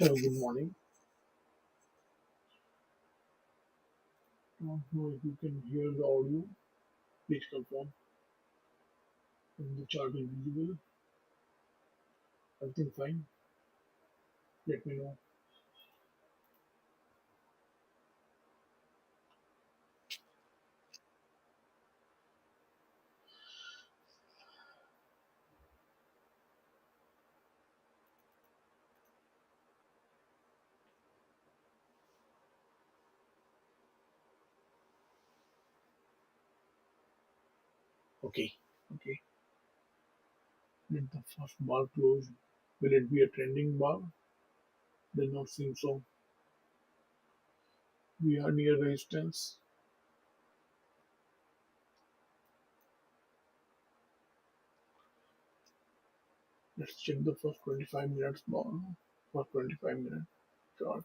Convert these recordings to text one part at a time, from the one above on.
Hello, good morning. Now, if you can hear the audio, please confirm if the chart is visible. Everything fine? Let me know. Okay, okay. Did the first bar close? Will it be a trending bar? Does not seem so. We are near resistance. Let's check the first 25 minutes bar. First 25-minute chart.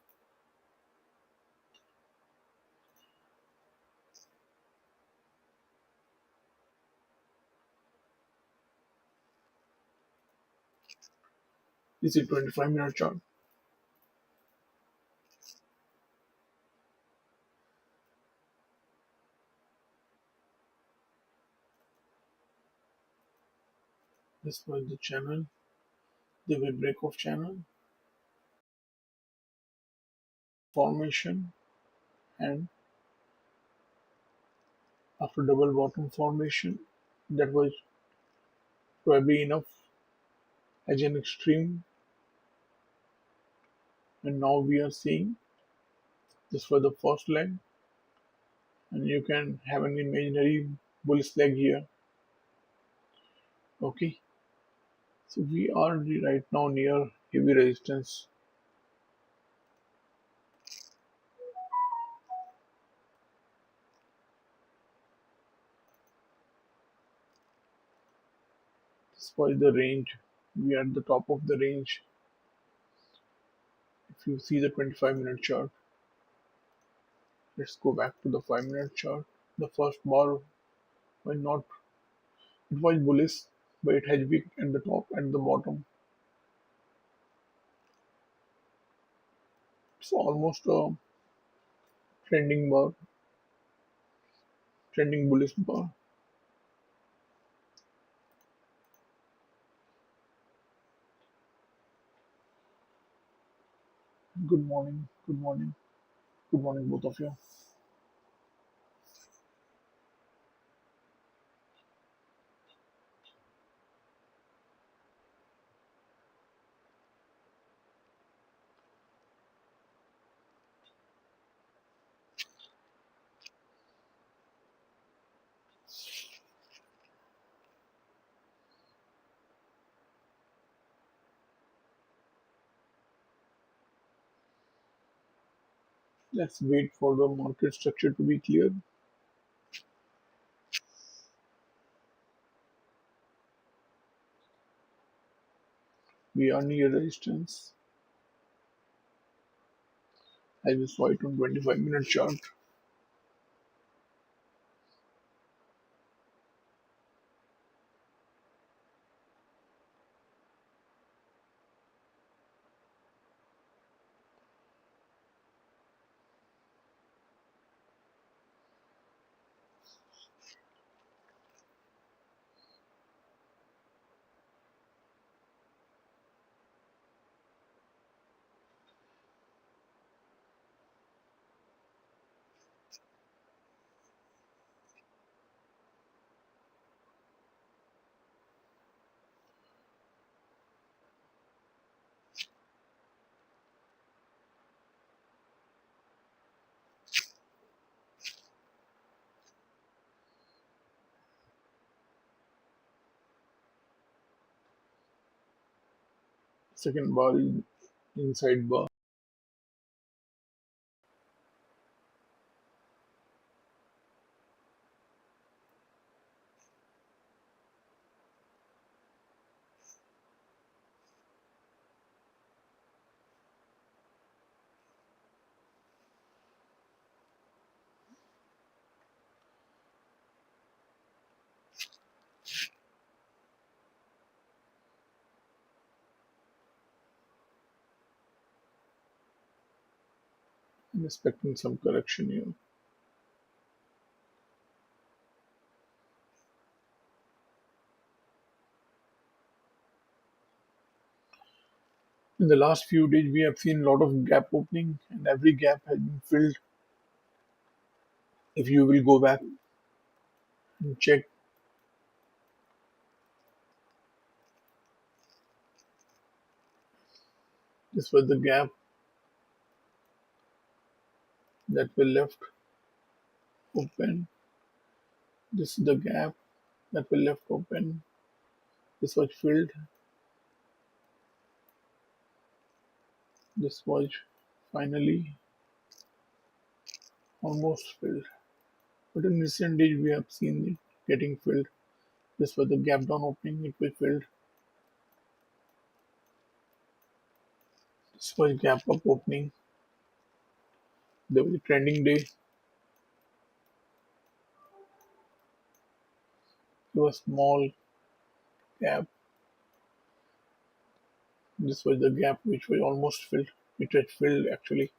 This is 25-minute chart. This was the channel. The way break of channel formation, and after double bottom formation, that was probably enough as an extreme. And now we are seeing this for the first leg, and you can have an imaginary bullish leg here. Okay, so we are right now near heavy resistance. This was the range. We are at the top of the range. If you see the 25-minute chart, let's go back to the 5-minute chart. The first bar was not, it was bullish, but it has weak at the top and the bottom. It's almost a trending bar, trending bullish bar. Good morning, good morning, good morning, both of you. Let's wait for the market structure to be clear. We are near resistance. I will saw it on 25-minute chart. Second bar is inside bar. I'm expecting some correction here. In the last few days, we have seen a lot of gap opening, and every gap has been filled. If you will go back and check, this was the gap that were left open. This is the gap that were left open. This was filled. This was finally almost filled. But in recent days, we have seen it getting filled. This was the gap down opening, it was filled. This was gap up opening. There was a trending day. There was small gap. This was the gap which was almost filled. It was filled actually.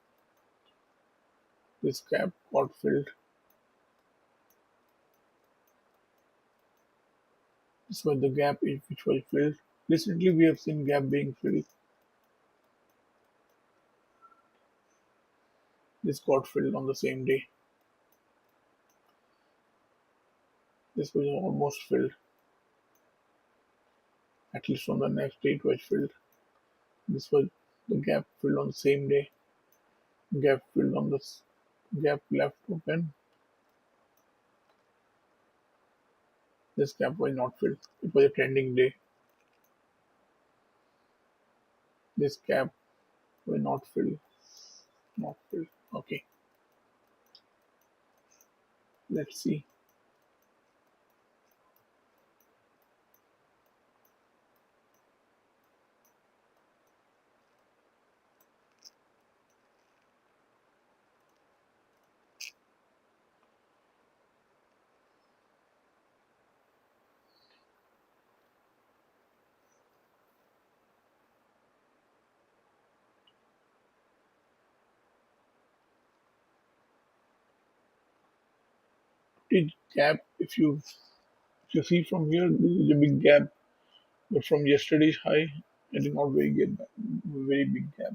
This gap got filled. This was the gap which was filled. Recently, we have seen gap being filled. This got filled on the same day. This was almost filled. At least on the next day, it was filled. This was the gap filled on the same day. Gap filled on the gap left open. This gap was not filled. It was a trending day. This gap was not filled. Not filled. Okay, let's see. The gap, if you see from here, this is a big gap. But from yesterday's high, it is not very big gap.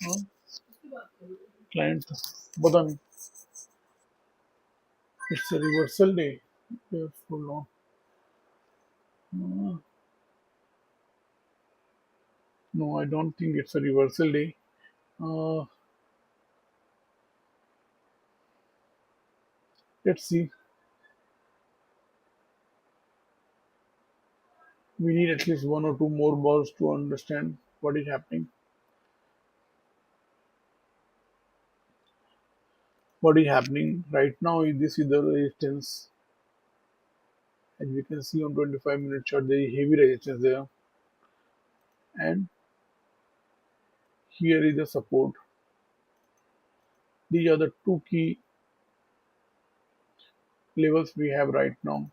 हाँ, client पता नहीं. It's a reversal day. Careful. No, no, I don't think it's a reversal day. Uh, let's see. We need at least one or two more balls to understand what is happening. What is happening right now is this is the resistance. As we can see on 25-minute chart, there is heavy resistance there, and here is the support. These are the two key levels we have right now.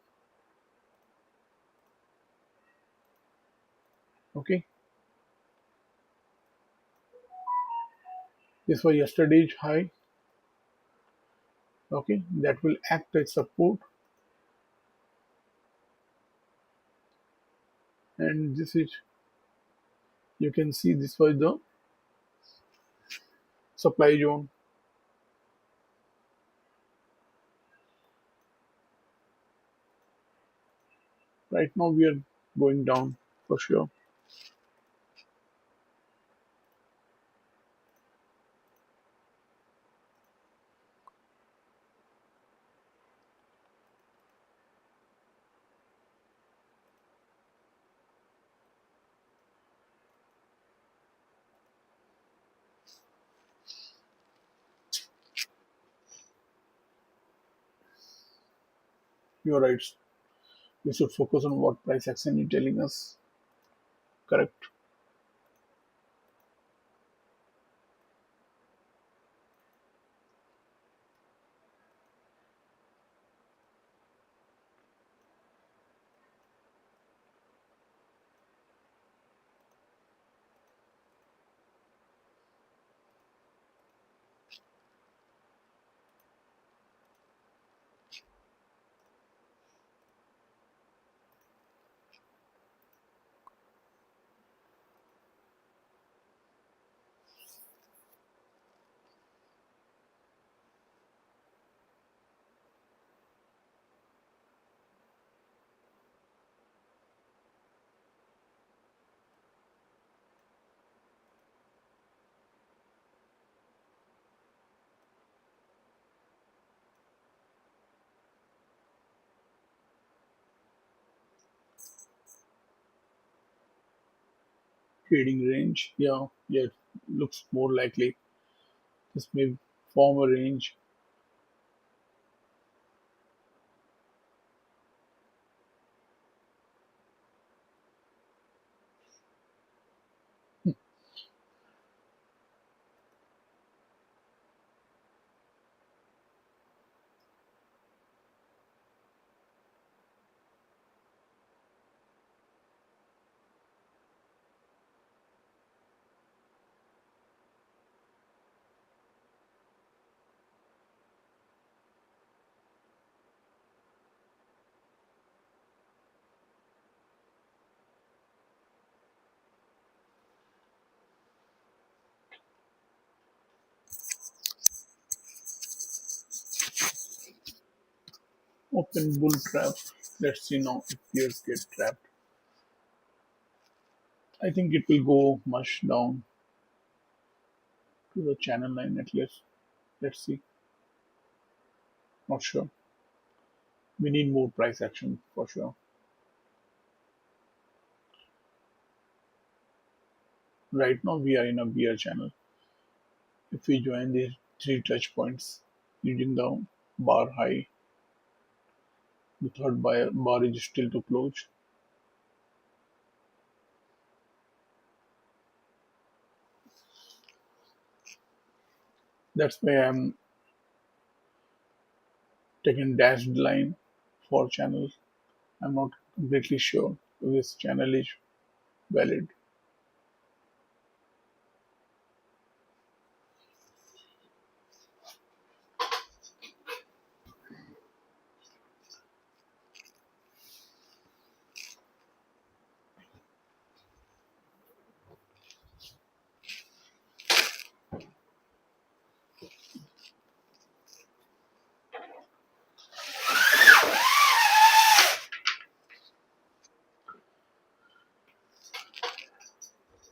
Okay, this was yesterday's high. Okay, that will act as support, and this is, you can see, this was the supply zone. Right now we are going down for sure. You're right. We should focus on what price action is telling us. Correct. Trading range. Yeah, yeah, it looks more likely. This may form a range. Open bull trap. Let's see now if peers get trapped. I think it will go much down to the channel line at least. Let's see. Not sure. We need more price action for sure. Right now we are in a bear channel. If we join these three touch points using the bar high, the third bar is still to close. That's why I'm taking dashed line for channel. I'm not completely sure if this channel is valid.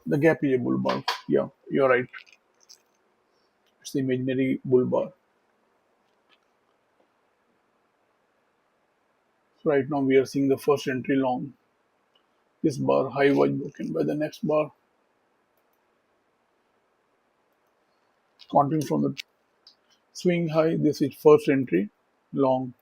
The gap is a bull bar. Yeah, you're right. It's the imaginary bull bar. So right now we are seeing the first entry long. This bar high was broken by the next bar, counting from the swing high. This is first entry long.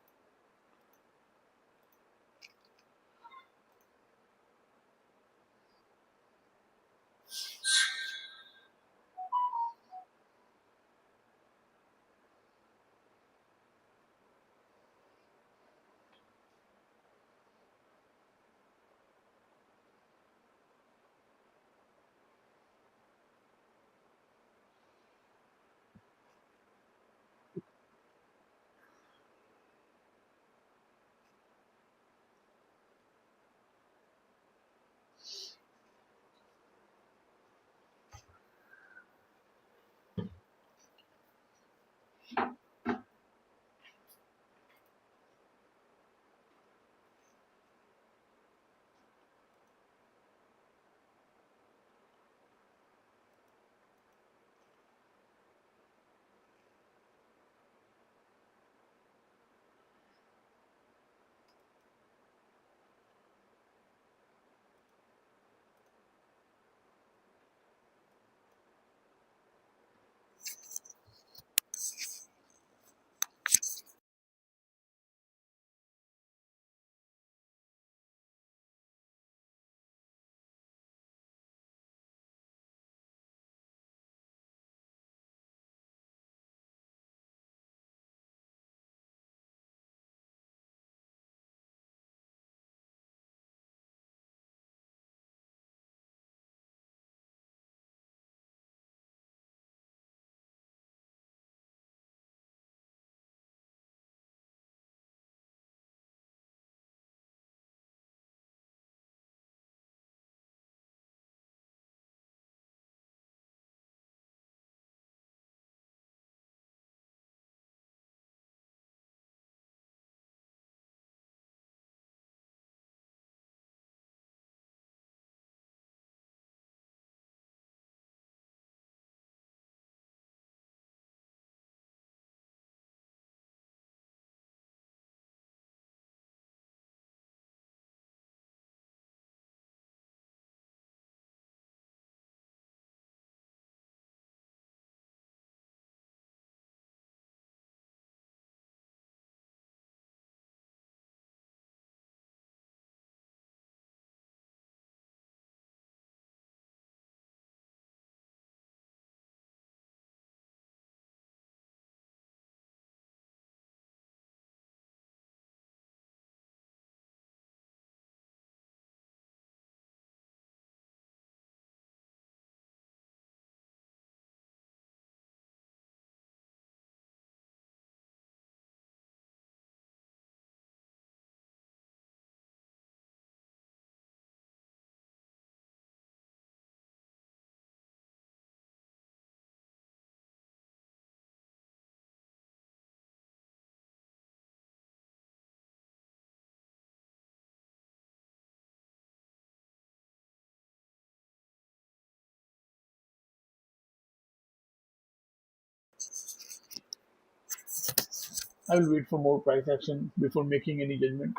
I will wait for more price action before making any judgment.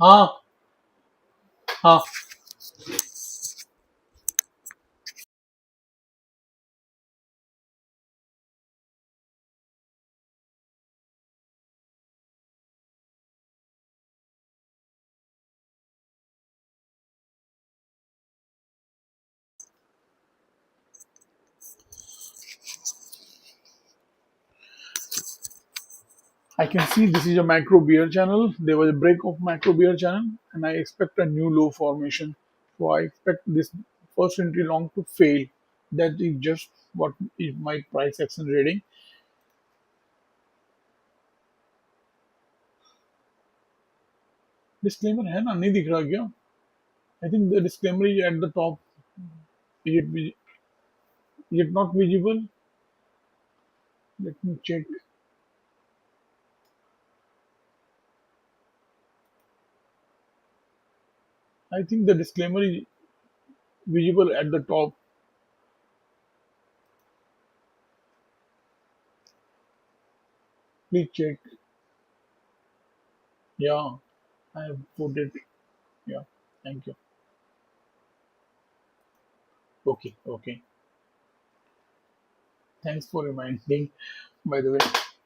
हाँ, हाँ. I can see this is a macro bear channel. There was a break of macro bear channel, and I expect a new low formation. So I expect this first entry long to fail. That is just what is my price action rating. Disclaimer है ना नहीं दिख रहा क्या? I think the disclaimer is at the top. Is it not visible? Let me check. I think the disclaimer is visible at the top. Please check. Yeah, I have put it. Yeah, thank you. Okay, okay. Thanks for reminding, by the way.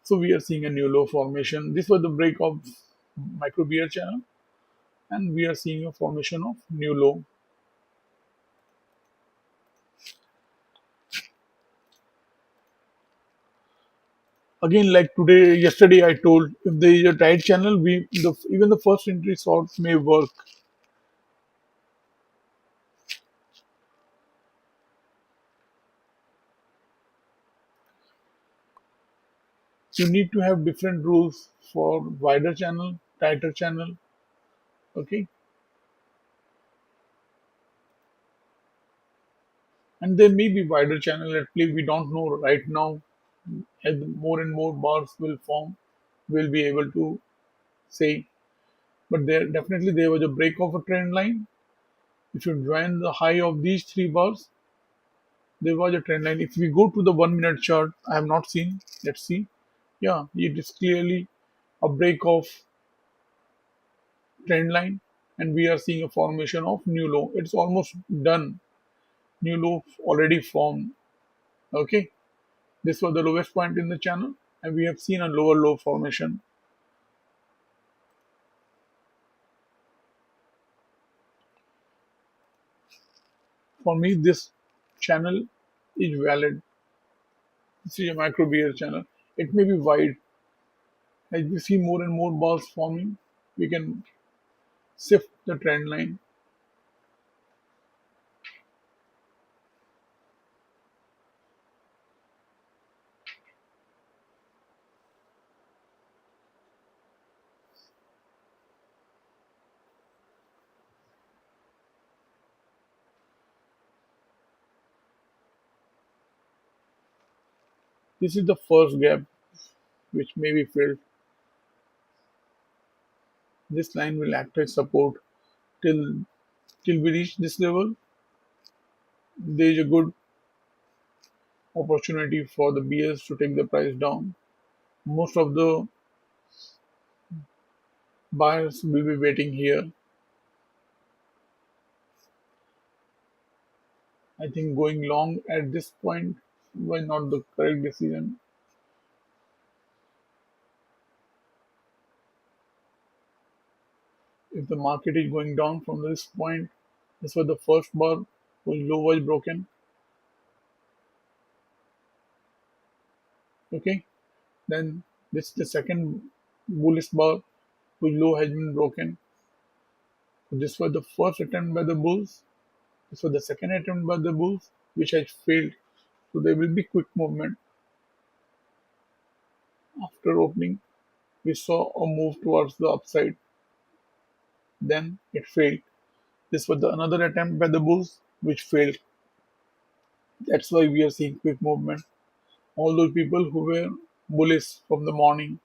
So we are seeing a new low formation. This was the break of micro beer channel, and we are seeing a formation of new low. Again, like today, yesterday, I told if there is a tight channel, even the first entry sort may work. You need to have different rules for wider channel, tighter channel. Okay, and there may be wider channel at play. We don't know right now. As more and more bars will form, we'll be able to say. But there was a break of a trend line. If you join the high of these three bars, there was a trend line. If we go to the 1 minute chart, I have not seen. Let's see. Yeah, it is clearly a break of trend line, and we are seeing a formation of new low. It's almost done. New low already formed. Okay, this was the lowest point in the channel, and we have seen a lower low formation. For me, this channel is valid. This is a micro bear channel. It may be wide. As we see more and more bars forming, we can shift the trend line. This is the first gap which may be filled. This line will act as support till we reach this level. There is a good opportunity for the BS to take the price down. Most of the buyers will be waiting here. I think going long at this point was not the correct decision. If the market is going down from this point, this was the first bar whose low was broken. Okay, then this is the second bullish bar whose low has been broken. So this was the first attempt by the bulls. This was the second attempt by the bulls, which has failed. So there will be quick movement. After opening, we saw a move towards the upside. Then it failed. This was another attempt by the bulls, which failed. That's why we are seeing quick movement. All those people who were bullish from the morning,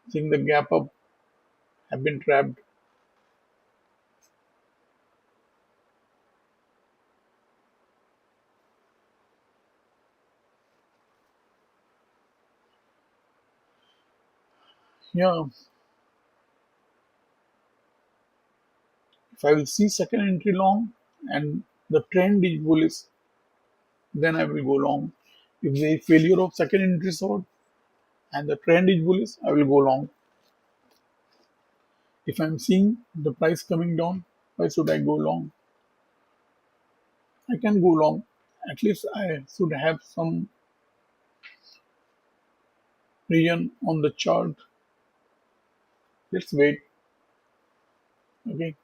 seeing the gap up, have been trapped. Yeah, if I will see second entry long and the trend is bullish, then I will go long. If there is failure of second entry short and the trend is bullish, I will go long. If I'm seeing the price coming down, why should I go long? I can go long. At least I should have some region on the chart. Let's wait. Okay.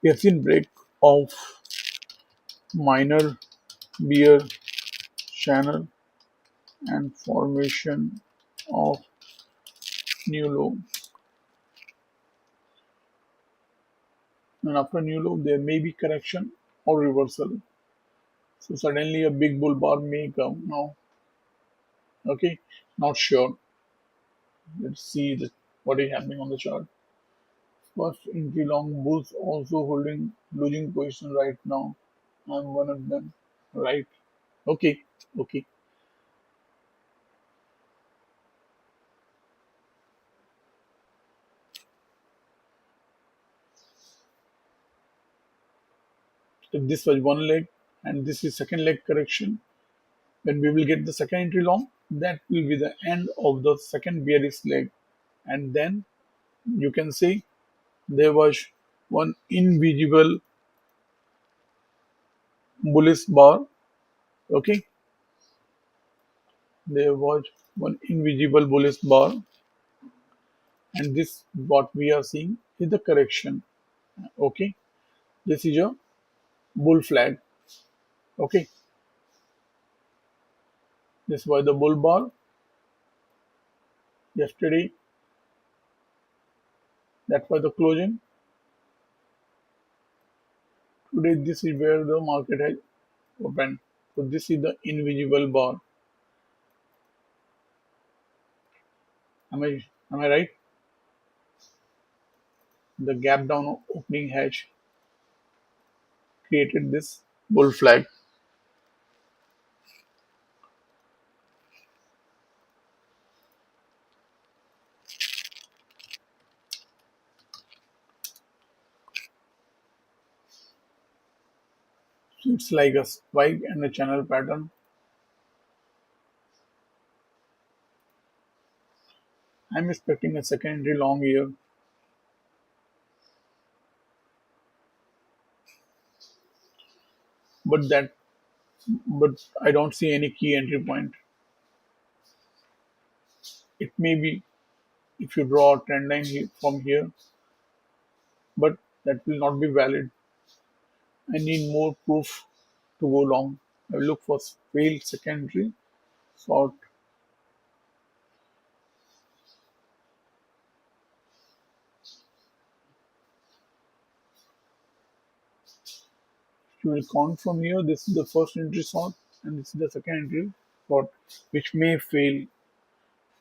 We have seen break of minor bear channel and formation of new low. And after new low, there may be correction or reversal. So suddenly a big bull bar may come now. Okay, not sure. Let's see what is happening on the chart. First entry long bulls also holding losing position right now. I'm one of them. Right. Okay. Okay. If this was one leg and this is second leg correction, when we will get the second entry long, that will be the end of the second bearish leg. And then you can see there was one invisible bullish bar. Okay, there was one invisible bullish bar, and this what we are seeing is the correction. Okay, this is a bull flag. Okay, this was the bull bar yesterday. That was the closing. Today, this is where the market has opened. So this is the invisible bar. Am I right? The gap down opening has created this bull flag. So it's like a spike and a channel pattern. I'm expecting a secondary long here, but that but I don't see any key entry point. It may be if you draw a trend line from here, but that will not be valid. I need more proof to go long. I will look for failed secondary short. You will count from here. This is the first entry short, and this is the second entry short, which may fail,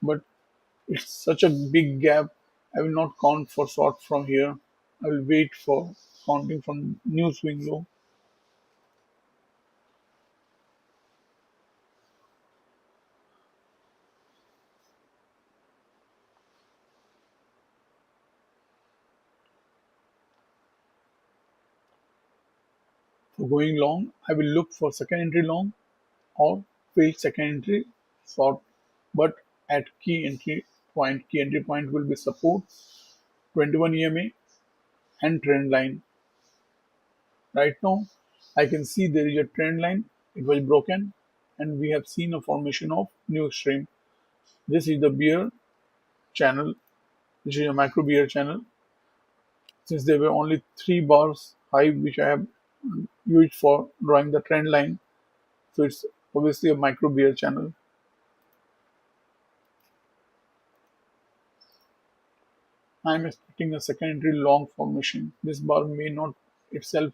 but it's such a big gap. I will not count for short from here. I will wait for counting from new swing low. For going long, I will look for second entry long or failed second entry short, but at key entry point. Key entry point will be support, 21 EMA, and trend line. Right now, I can see there is a trend line. It was broken, and we have seen a formation of new extreme. This is the bear channel, which is a macro bear channel. Since there were only three bars high, which I have used for drawing the trend line, so it's obviously a micro bear channel. I am expecting a secondary long formation. This bar may not itself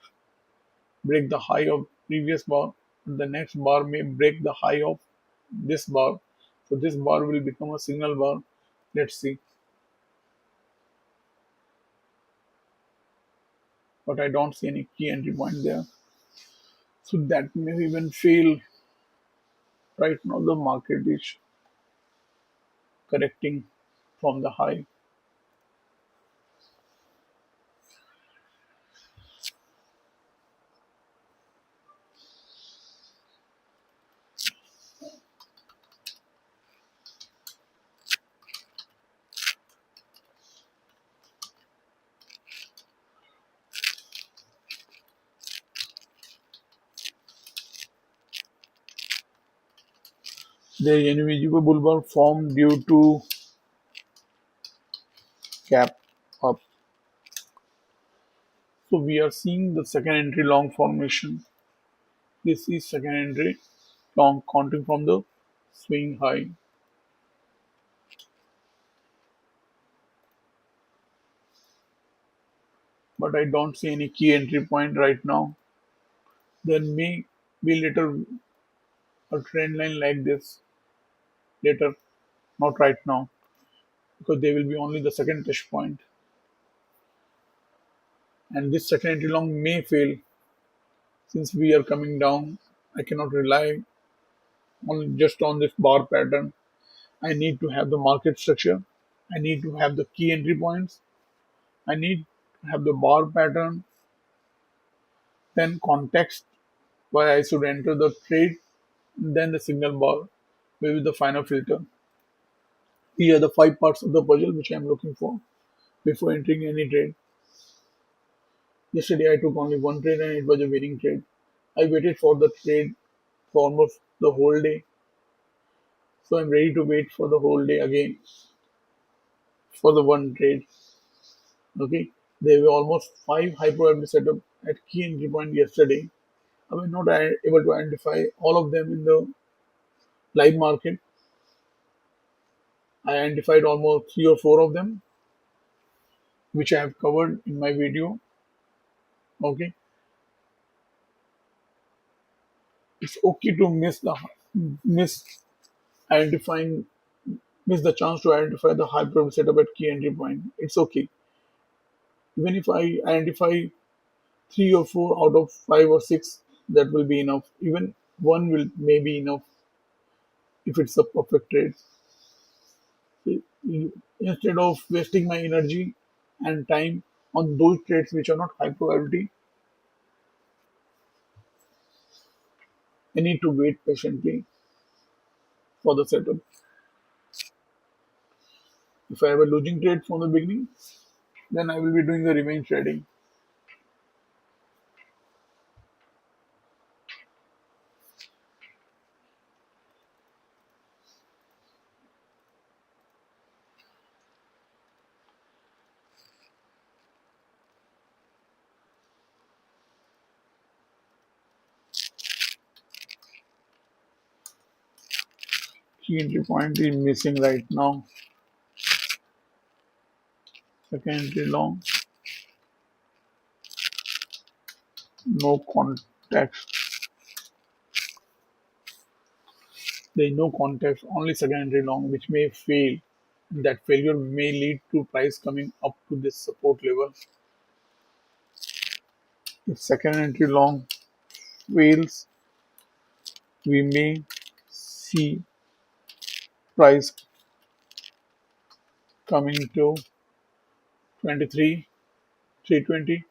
break the high of previous bar, but the next bar may break the high of this bar. So this bar will become a signal bar. Let's see. But I don't see any key entry point there. So that may even fail. Right now the market is correcting from the high. There is an invisible bull bar formed due to gap up. So we are seeing the second entry long formation. This is second entry long counting from the swing high. But I don't see any key entry point right now. There may be little a trend line like this later, not right now, because they will be only the second touch point. And this second entry long may fail since we are coming down. I cannot rely on just on this bar pattern. I need to have the market structure. I need to have the key entry points. I need to have the bar pattern, then context why I should enter the trade, then the signal bar, maybe the final filter. These are the five parts of the puzzle which I am looking for before entering any trade. Yesterday I took only one trade and it was a winning trade. I waited for the trade for almost the whole day. So I'm ready to wait for the whole day again for the one trade. Okay. There were almost five high probability setup at key entry point yesterday. I was not able to identify all of them in the live market. I identified almost three or four of them, which I have covered in my video. Okay. It's okay to miss identifying miss the chance to identify the high probability setup at key entry point. It's okay. Even if I identify three or four out of five or six, that will be enough. Even one will may be enough if it's a perfect trade. So, instead of wasting my energy and time on those trades which are not high probability, I need to wait patiently for the setup. If I have a losing trade from the beginning, then I will be doing the revenge trading. Key entry point is missing right now. Second entry long, no context. There is no context, only second entry long, which may fail. That failure may lead to price coming up to this support level. If second entry long fails, we may see price coming to 23, 320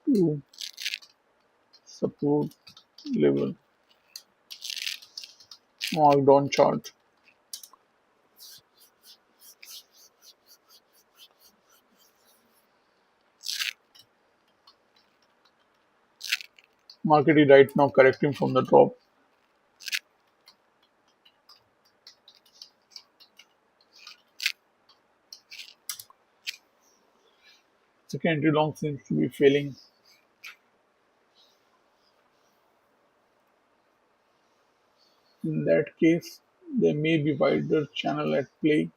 to support level marked on chart. Market is right now correcting from the drop. Second entry long seems to be failing. In that case, there may be wider channel at play.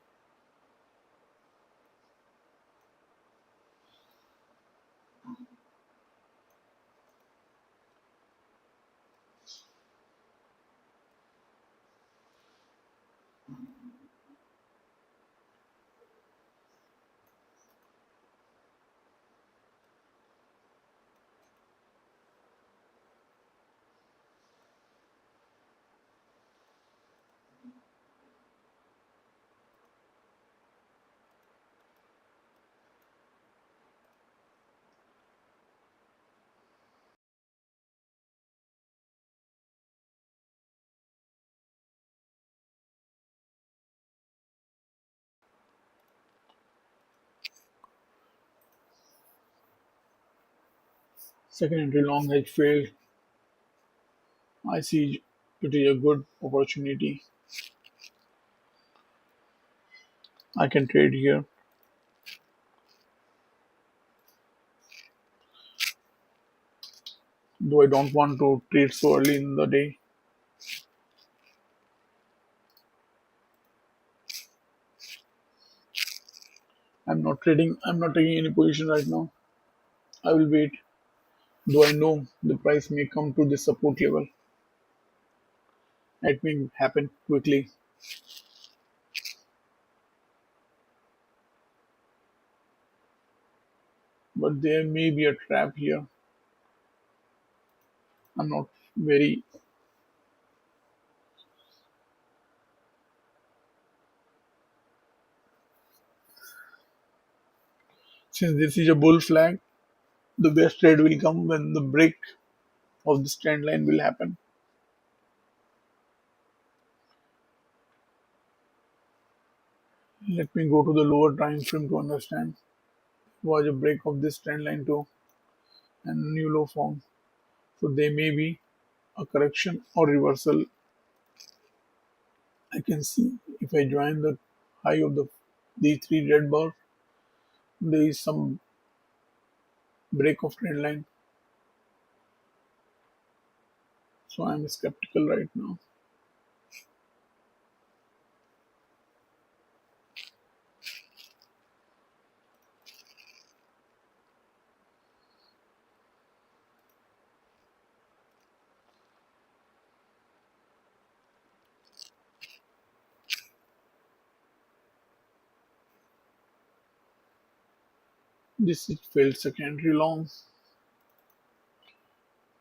Second entry long has failed. I see it is a good opportunity. I can trade here. Though I don't want to trade so early in the day. I'm not taking any position right now. I will wait. Though I know the price may come to this support level. It may happen quickly. But there may be a trap here. I'm not very, since this is a bull flag, the best trade will come when the break of this trend line will happen. Let me go to the lower time frame to understand. Was a break of this trend line too and new low form. So there may be a correction or reversal. I can see if I join the high of the three red bar, there is some break of trend line. So I'm skeptical right now. This is failed secondary long,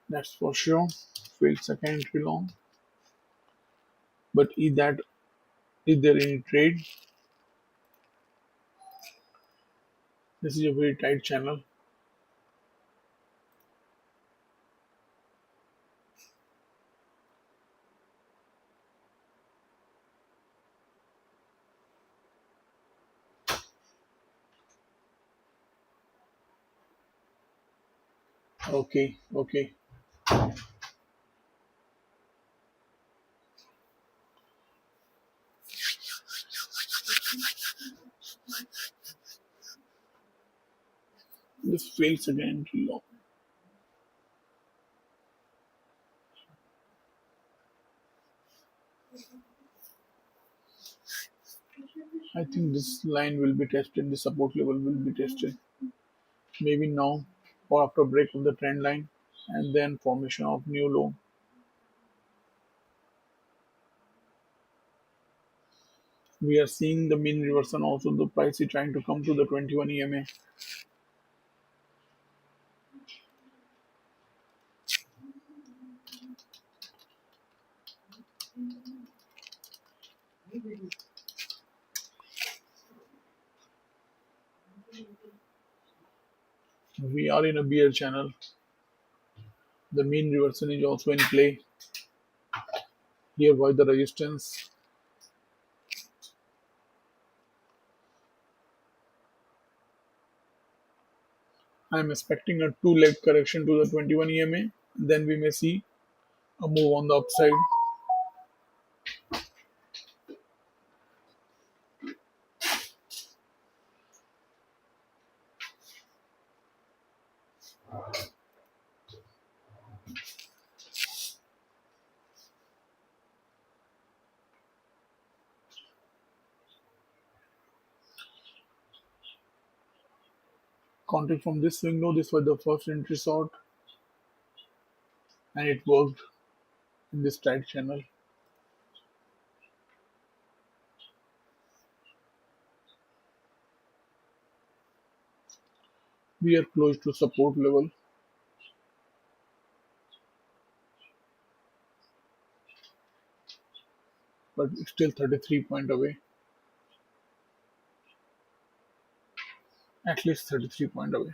that's for sure. Failed secondary long. But is there any trade? This is a very tight channel. Okay, okay. This failed secondary long. I think this line will be tested, the support level will be tested. Maybe now or after break of the trend line and then formation of new low. We are seeing the mean reversion also the price is trying to come to the 21 EMA. We are in a bear channel. The mean reversion is also in play. Here by the resistance. I am expecting a two leg correction to the 21 EMA. Then we may see a move on the upside. Counting from this window, this was the first entry shot and it worked in this tight channel. We are close to support level, but still 33 point away. At least 33 point away.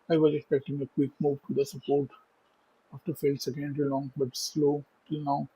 I was expecting a quick move to the support after failed secondary long but slow till now.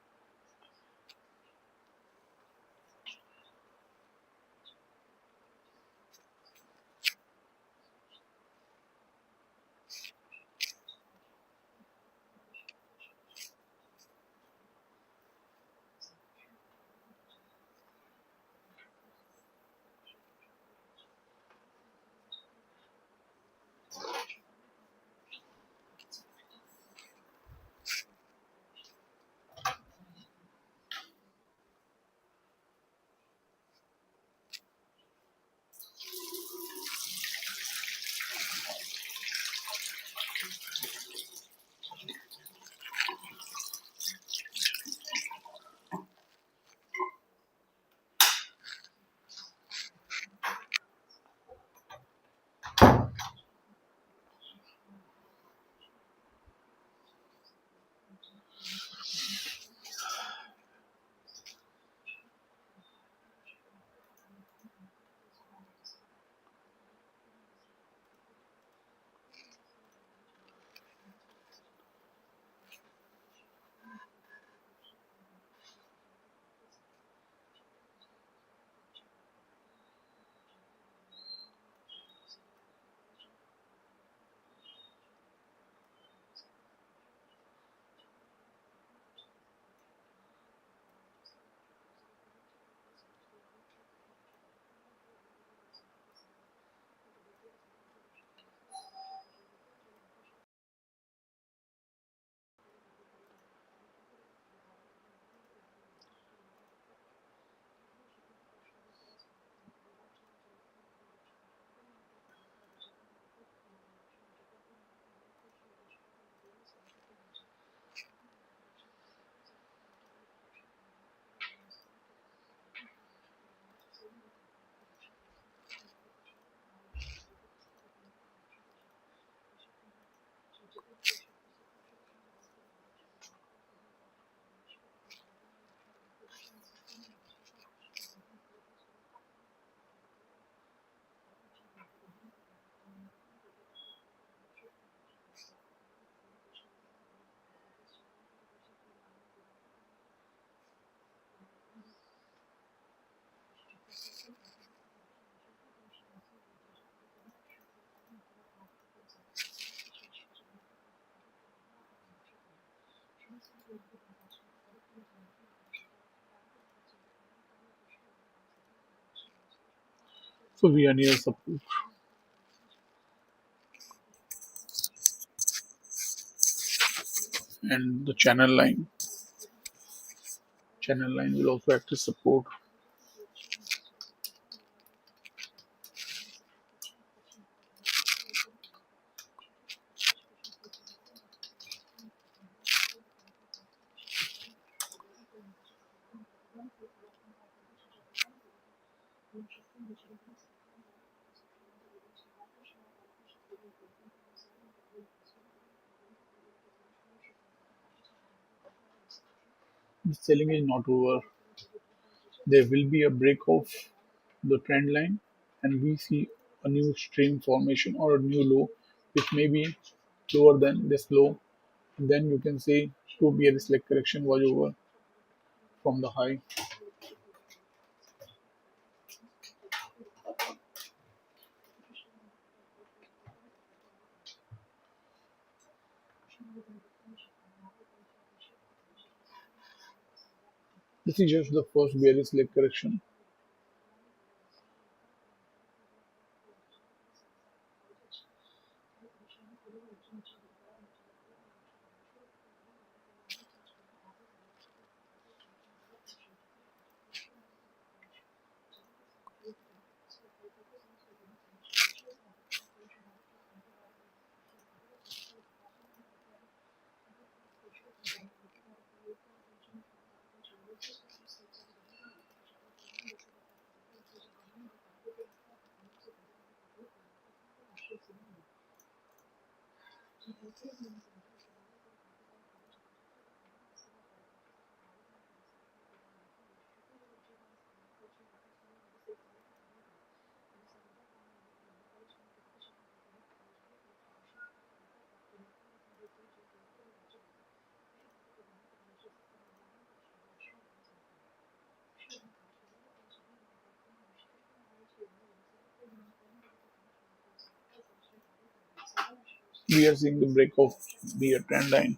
So we are near support and the channel line will also act as support. The selling is not over. There will be a break of the trend line and we see a new stream formation or a new low which may be lower than this low. Then you can say to be a select correction was over from the high. This is just the first bearish leg correction. We are seeing the break of the trend line.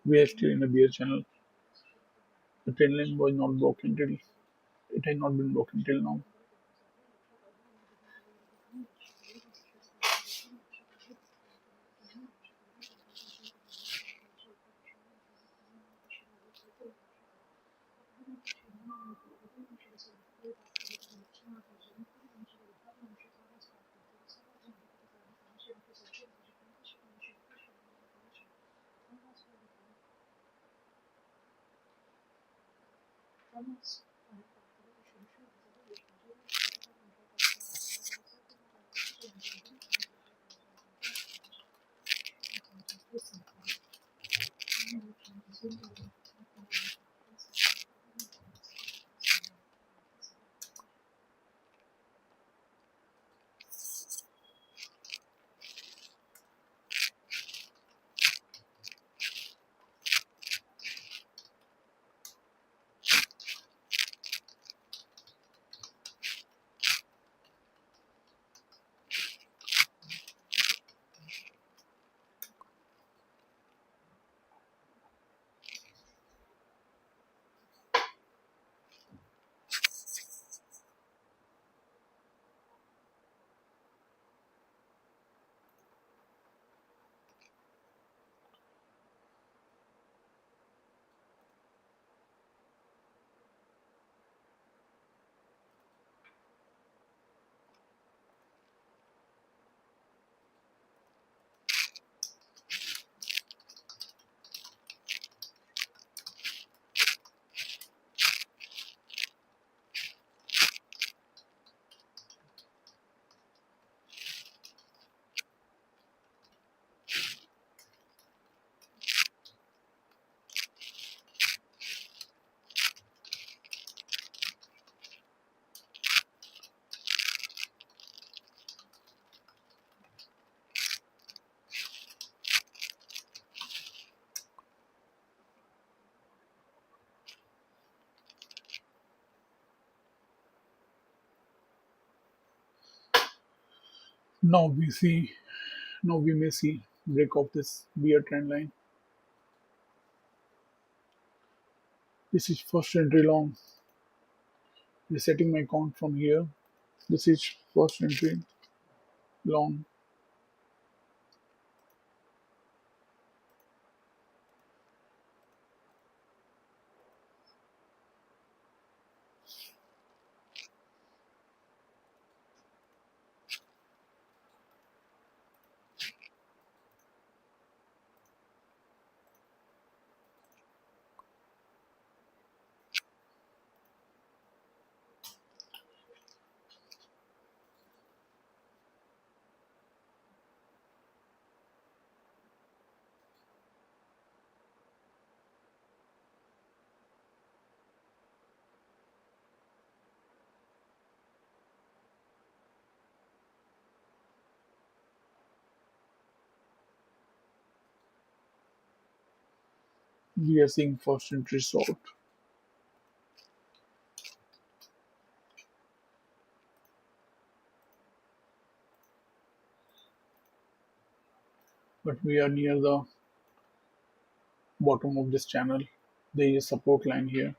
We are still in a bear channel. The trend line was not broken till it has not been broken till now. Now we see now we may see break of this bear trend line. This is first entry long. Resetting my count from here. This is first entry long. We are seeing first entry short. But we are near the bottom of this channel. There is a support line here.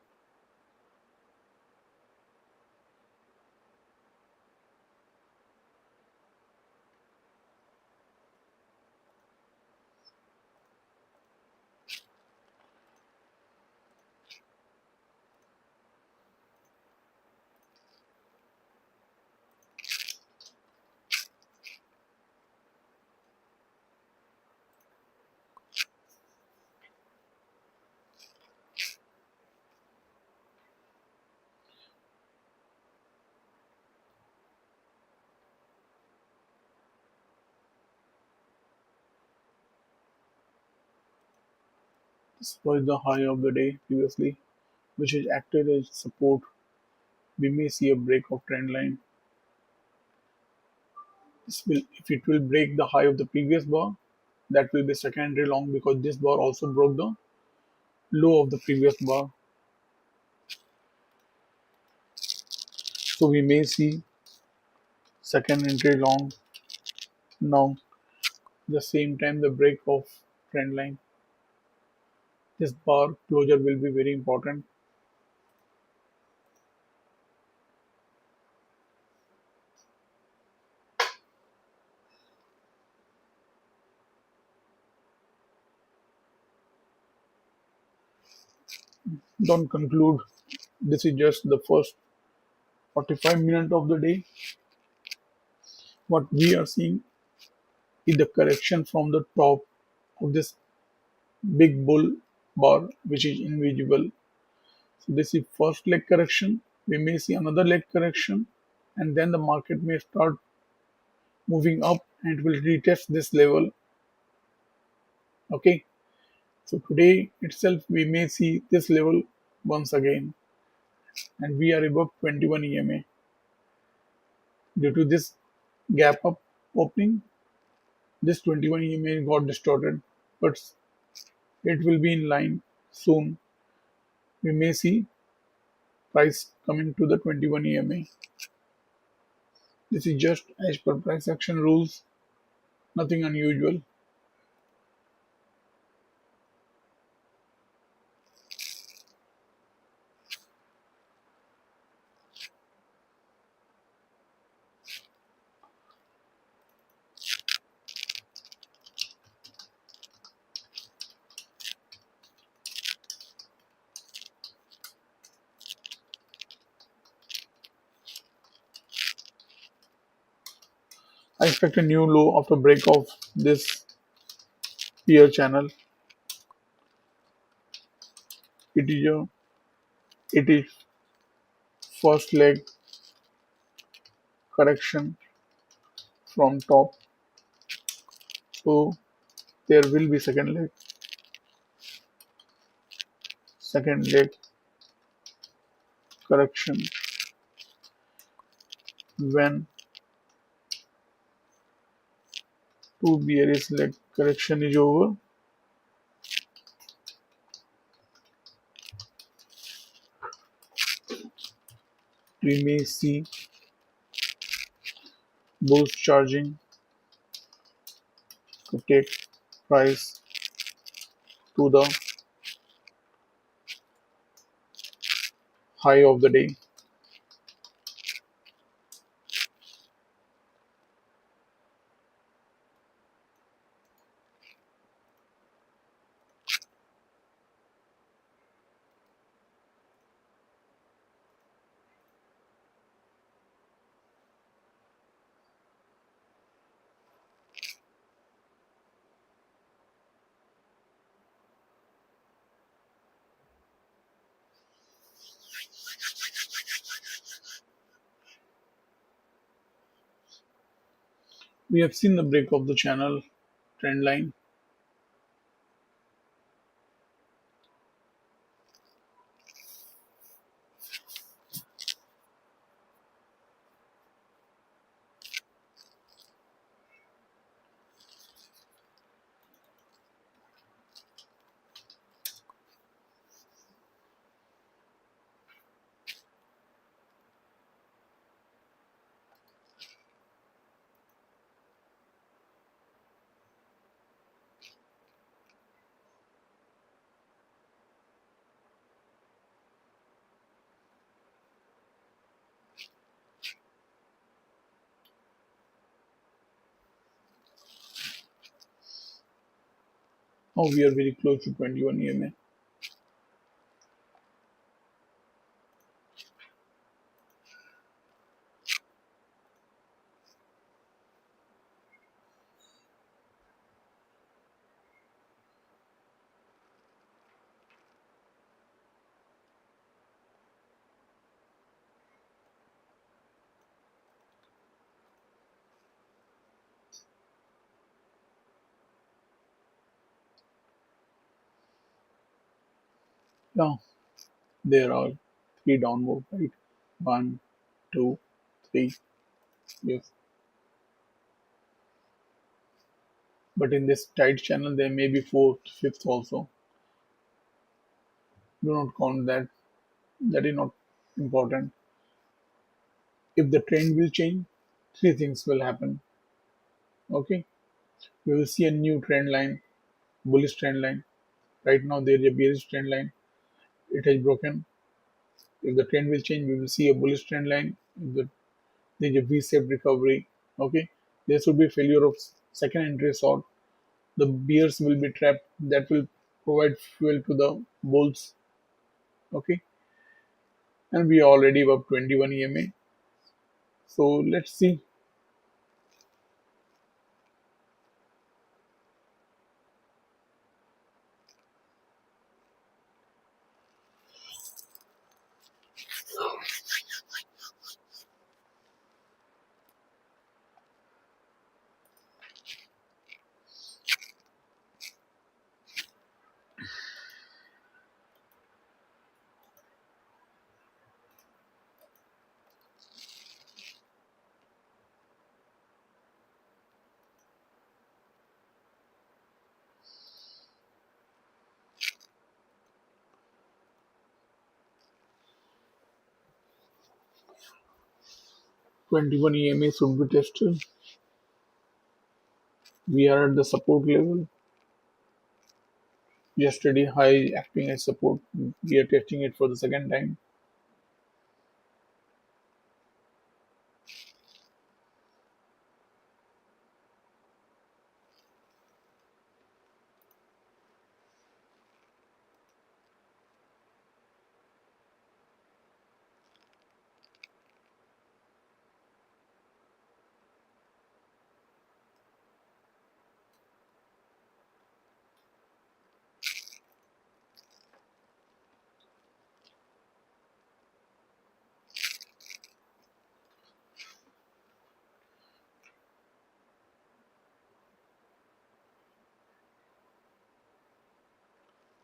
This was the high of the day previously, which is acted as support. We may see a break of trend line. If it will break the high of the previous bar, that will be secondary long because this bar also broke the low of the previous bar. So we may see second entry long now. The same time the break of trend line. This bar closure will be very important. Don't conclude. This is just the first 45 minutes of the day. What we are seeing is the correction from the top of this big bull bar, which is invisible. So this is first leg correction. We may see another leg correction, and then the market may start moving up and it will retest this level. Okay. So today itself we may see this level once again, and we are above 21 EMA. Due to this gap up opening, this 21 EMA got distorted, but it will be in line soon. We may see price coming to the 21 EMA. This is just as per price action rules, nothing unusual. I expect a new low after break of this peer channel. It is a it is first leg correction from top. So there will be second leg correction when two bearish leg correction is over. We may see bulls charging to take price to the high of the day. We have seen the break of the channel trend line. Now we are very close to 21 EMA. Yeah, there are three downward, right? One, two, three. Yes. But in this tight channel, there may be fourth, fifth also. Do not count that. That is not important. If the trend will change, three things will happen. Okay. We will see a new trend line, bullish trend line. Right now, there is a bearish trend line. It has broken. If the trend will change, we will see a bullish trend line. If there is a V-shaped recovery. Okay. There should be failure of second entry short. The bears will be trapped. That will provide fuel to the bulls. Okay. And we are already above 21 EMA. So let's see. 21 EMA should be tested. We are at the support level. Yesterday high acting as support. We are testing it for the second time.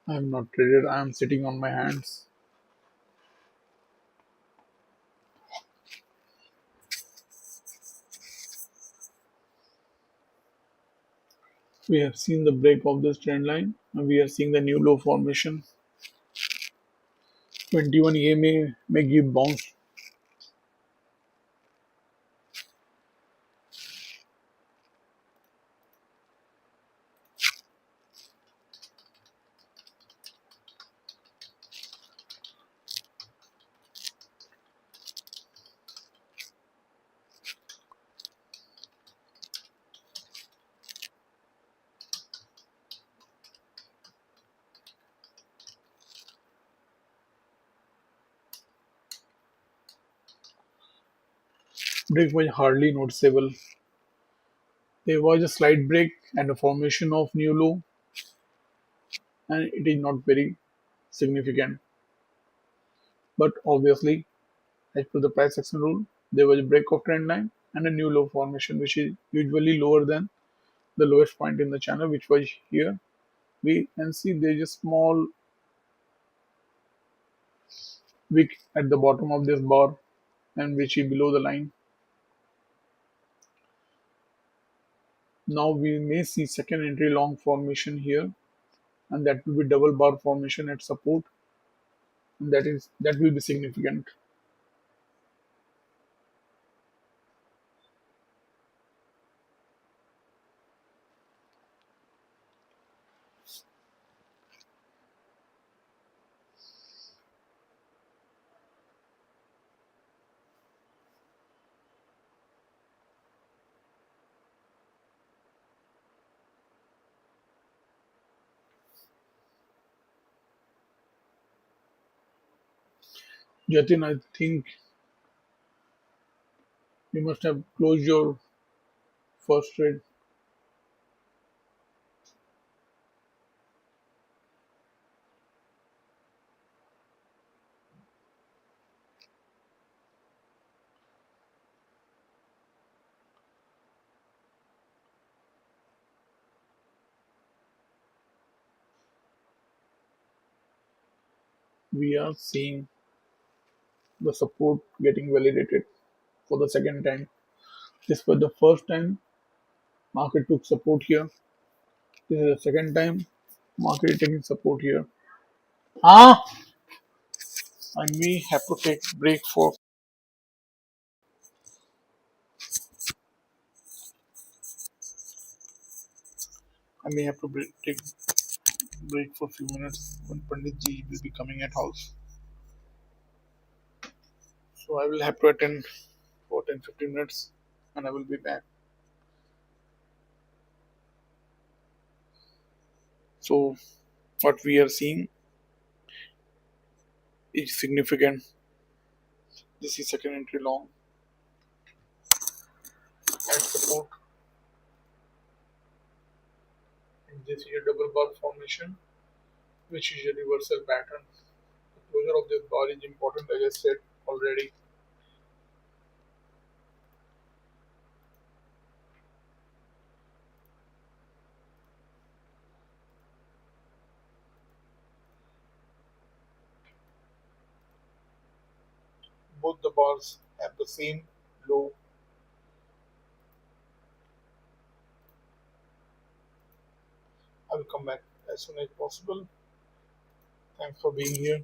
I am not traded. I am sitting on my hands. We have seen the break of this trend line and we are seeing the new low formation. 21 EMA may give bounce. Break was hardly noticeable. There was a slight break and a formation of new low, and it is not very significant. But obviously, as per the price action rule, there was a break of trend line and a new low formation, which is usually lower than the lowest point in the channel, which was here. We can see there is a small wick at the bottom of this bar, and which is below the line. Now we may see second entry long formation here, and that will be double bar formation at support, and that will be significant. Jatin, I think you must have closed your first trade. we are seeing the support getting validated for the second time. This was the first time market took support here. This is the second time market taking support here. Ah, I may have to take break for I may have to take break for a few minutes when Pandit ji will be coming at house. So I will have to attend for 10-15 minutes and I will be back. So what we are seeing is significant. This is second entry long at support and this is a double bar formation which is a reversal pattern. The closure of this bar is important as I said already. Both the bars have the same low. I will come back as soon as possible. Thanks for being here.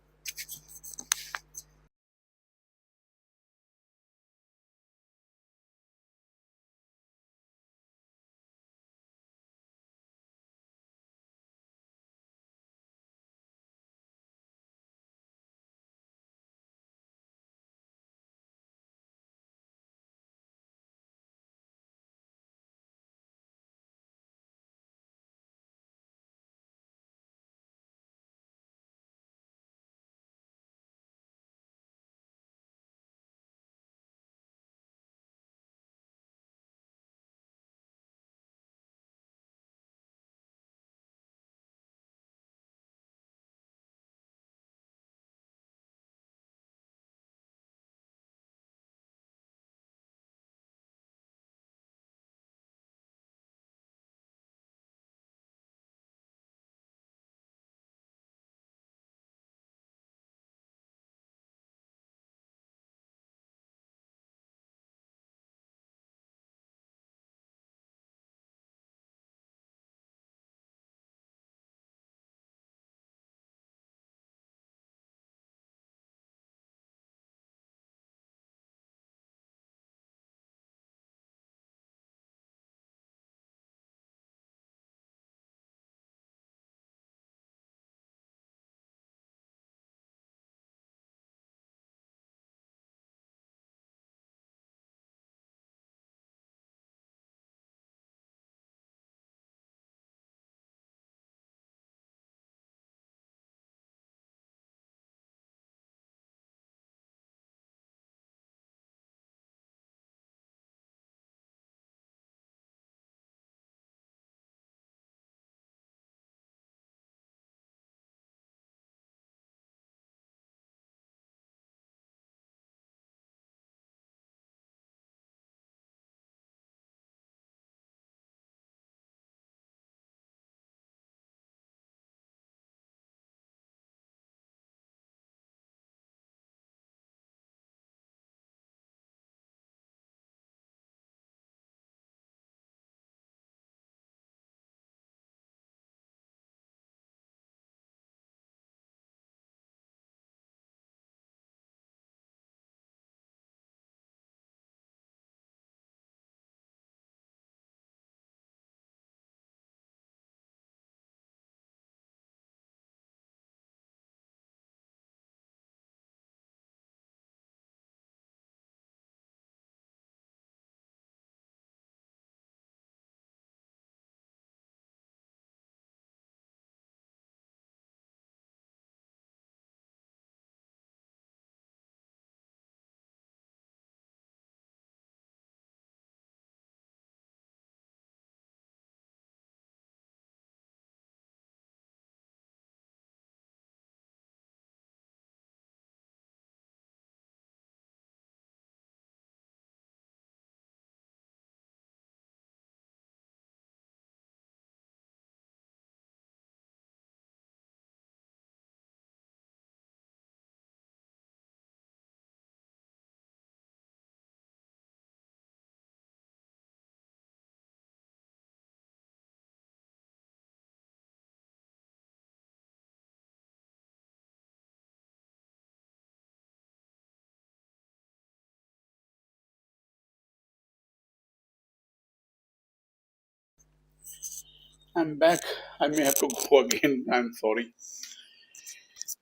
I'm back. I may have to go again. I'm sorry.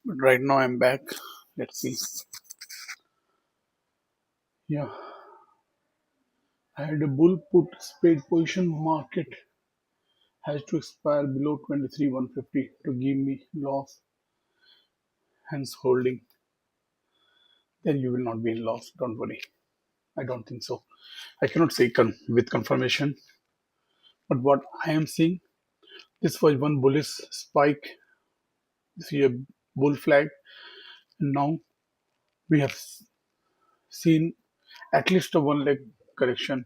But right now I'm back. Let's see. Yeah, I had a bull put spread position. Market has to expire below 23,150 to give me loss, hence holding. Then you will not be in loss. Don't worry. I don't think so. I cannot say with confirmation, but what I am seeing, this was one bullish spike. This is a bull flag, and now we have seen at least a one leg correction.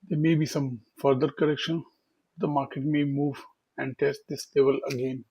There may be some further correction. The market may move and test this level again.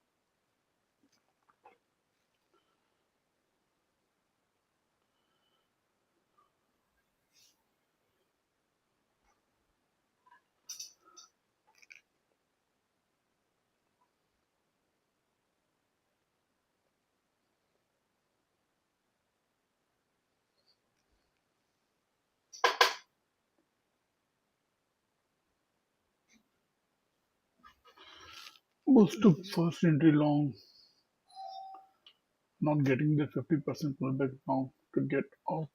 Bulls took first entry long, not getting the 50% pullback now to get out.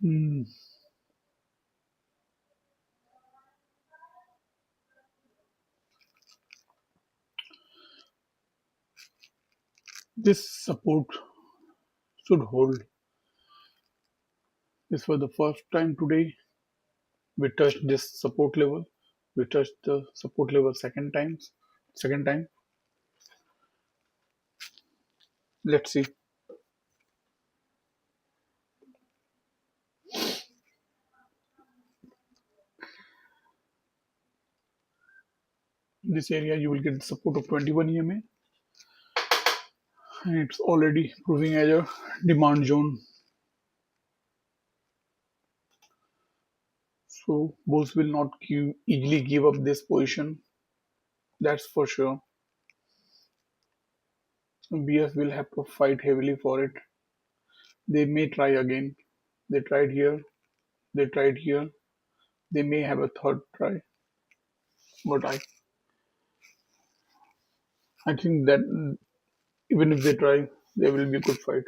Hmm. This support should hold. This was the first time today we touched this support level. We touched the support level Second time. Let's see. In this area you will get the support of 21 EMA, and it's already proving as a demand zone. So bulls will not easily give up this position. That's for sure. BS will have to fight heavily for it. They may try again. They tried here. They tried here. They may have a third try. But I think that even if they try, there will be a good fight.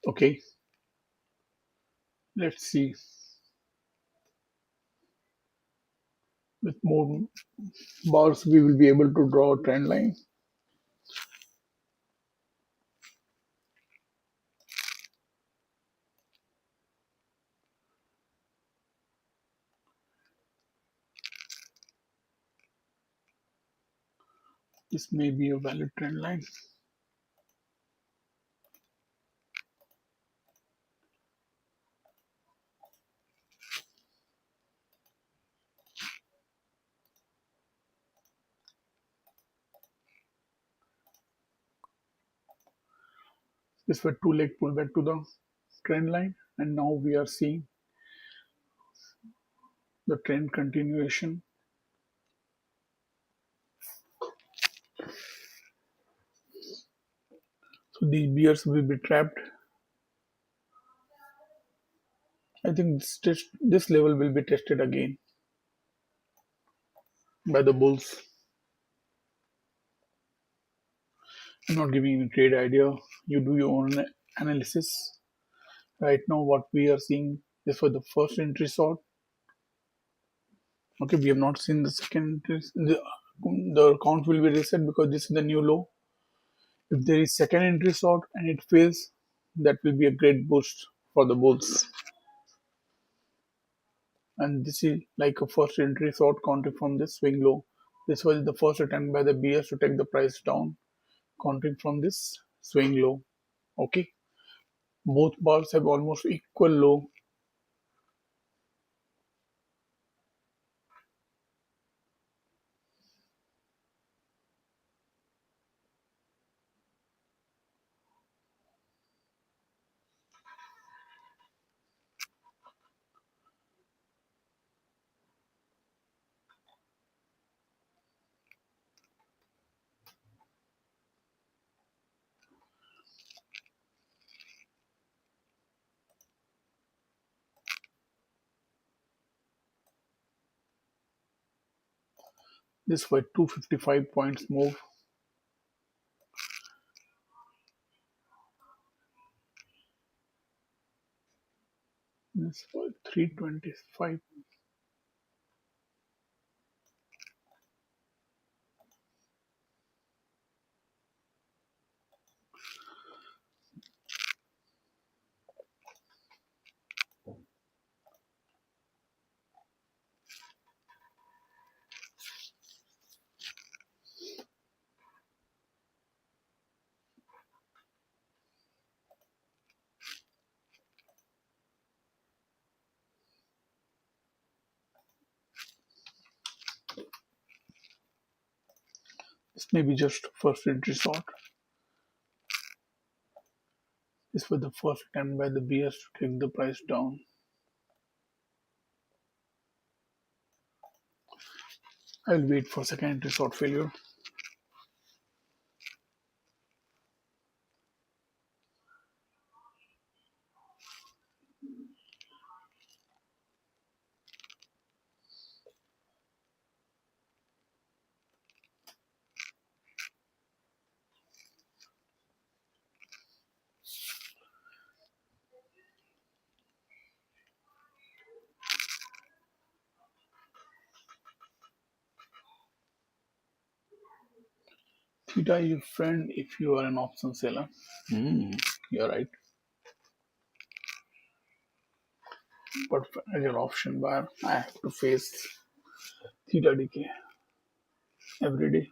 Okay, let's see. With more bars, we will be able to draw a trend line. This may be a valid trend line. This was two leg pullback to the trend line, and now we are seeing the trend continuation. So these bears will be trapped. I think this level will be tested again by the bulls. I'm not giving you a trade idea. You do your own analysis. Right now, what we are seeing is for the first entry sort. Okay, we have not seen the second entry. The count will be reset because this is the new low. If there is second entry sort and it fails, that will be a great boost for the bulls. And this is like a first entry short counting from this swing low. This was the first attempt by the bears to take the price down, counting from this swing low. Okay, both bars have almost equal low. This was 255 points move. This was 325. This may be just first entry short. This was the first attempt by the bears to take the price down. I will wait for second entry short failure. Theta is your friend if you are an option seller. You're right. But as an option buyer, I have to face theta decay every day.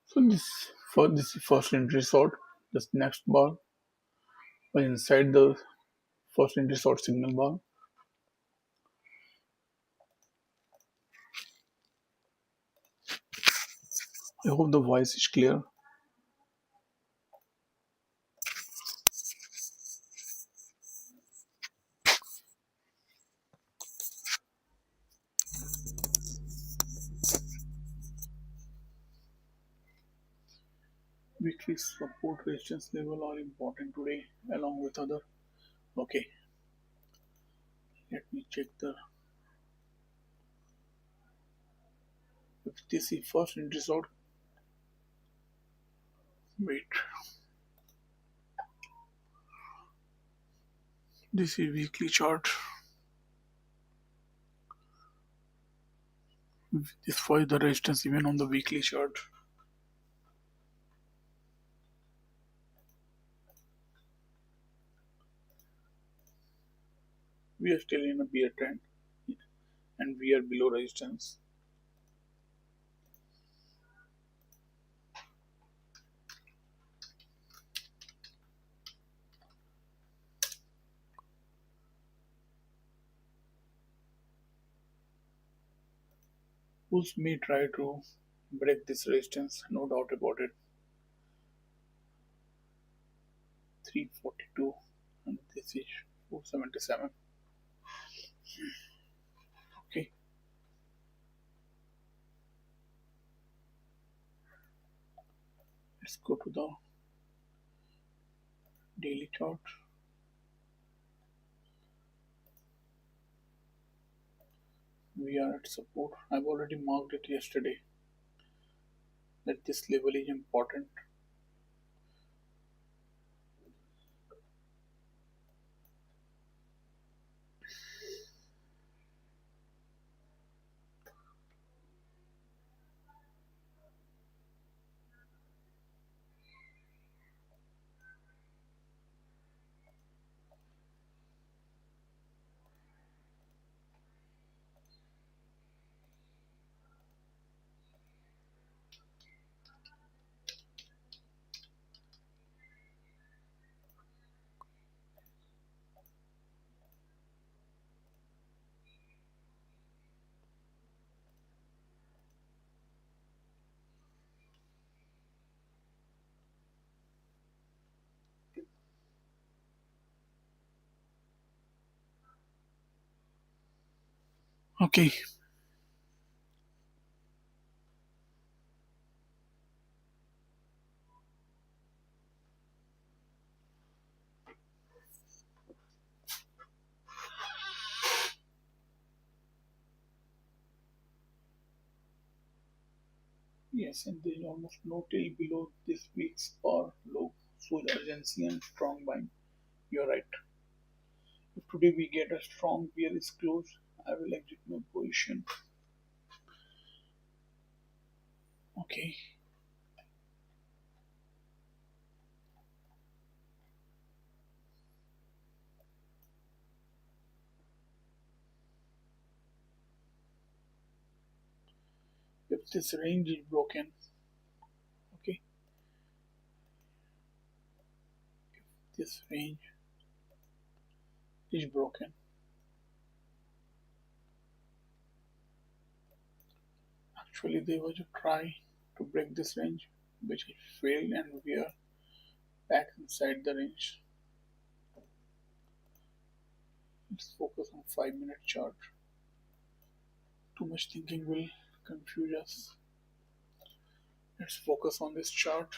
So this first entry short, this next bar was inside the first entry short signal bar. I hope the voice is clear. Weekly support resistance level are important today along with other. Okay, let me check the if this is first entry short. Wait, this is weekly chart. This for the resistance even on the weekly chart. We are still in a bear trend and we are below resistance. Bulls may try to break this resistance, no doubt about it. 342. and this is 477. Okay, let's go to the daily chart. We are at support. I've already marked it yesterday that this level is important. Okay, yes, and there is almost no tail below this week's bar low, so urgency and strong buying. You're right. If today we get a strong bearish close, I will exit my position. Okay, if this range is broken, okay, this range is broken. Actually, there was a try to break this range, which failed, and we are back inside the range. Let's focus on 5-minute chart. Too much thinking will confuse us. Let's focus on this chart.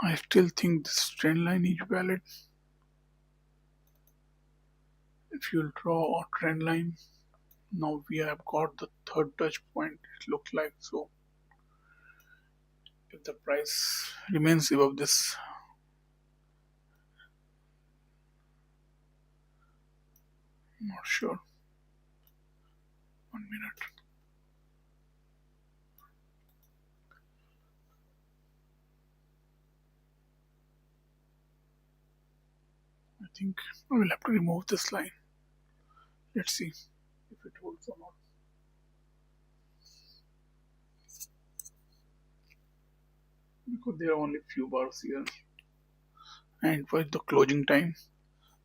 I still think this trend line is valid. If you'll draw a trend line, now we have got the third touch point, it looks like. So if the price remains above this, not sure. 1 minute. I think I will have to remove this line. Let's see if it holds or not. Because there are only few bars here, and it was the closing time.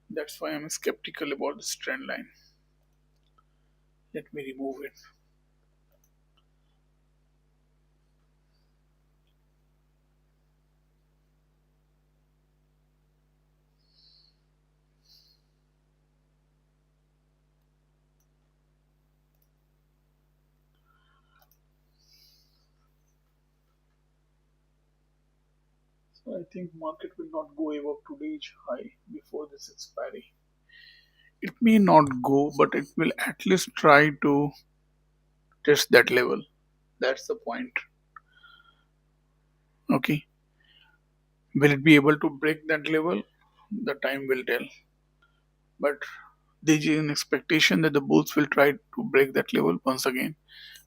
That's why I'm skeptical about this trend line. Let me remove it. So I think market will not go above today's high before this expiry. It may not go, but it will at least try to test that level. That's the point. Okay. Will it be able to break that level? The time will tell. But there is an expectation that the bulls will try to break that level once again.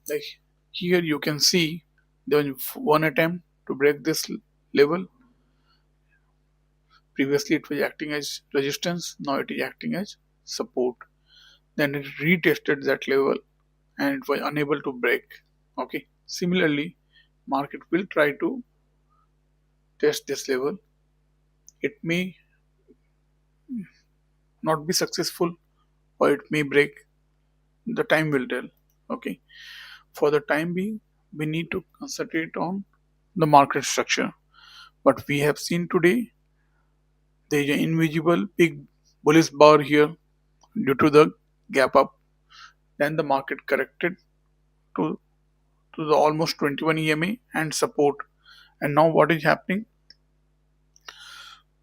Like here you can see there was one attempt to break this level. Previously it was acting as resistance, now it is acting as support. Then it retested that level and it was unable to break. Okay. Similarly, market will try to test this level. It may not be successful, or it may break. The time will tell. Okay, for the time being we need to concentrate on the market structure. But we have seen today there is an invisible big bullish bar here due to the gap up. Then the market corrected to, to the almost 21 EMA and support. And now what is happening?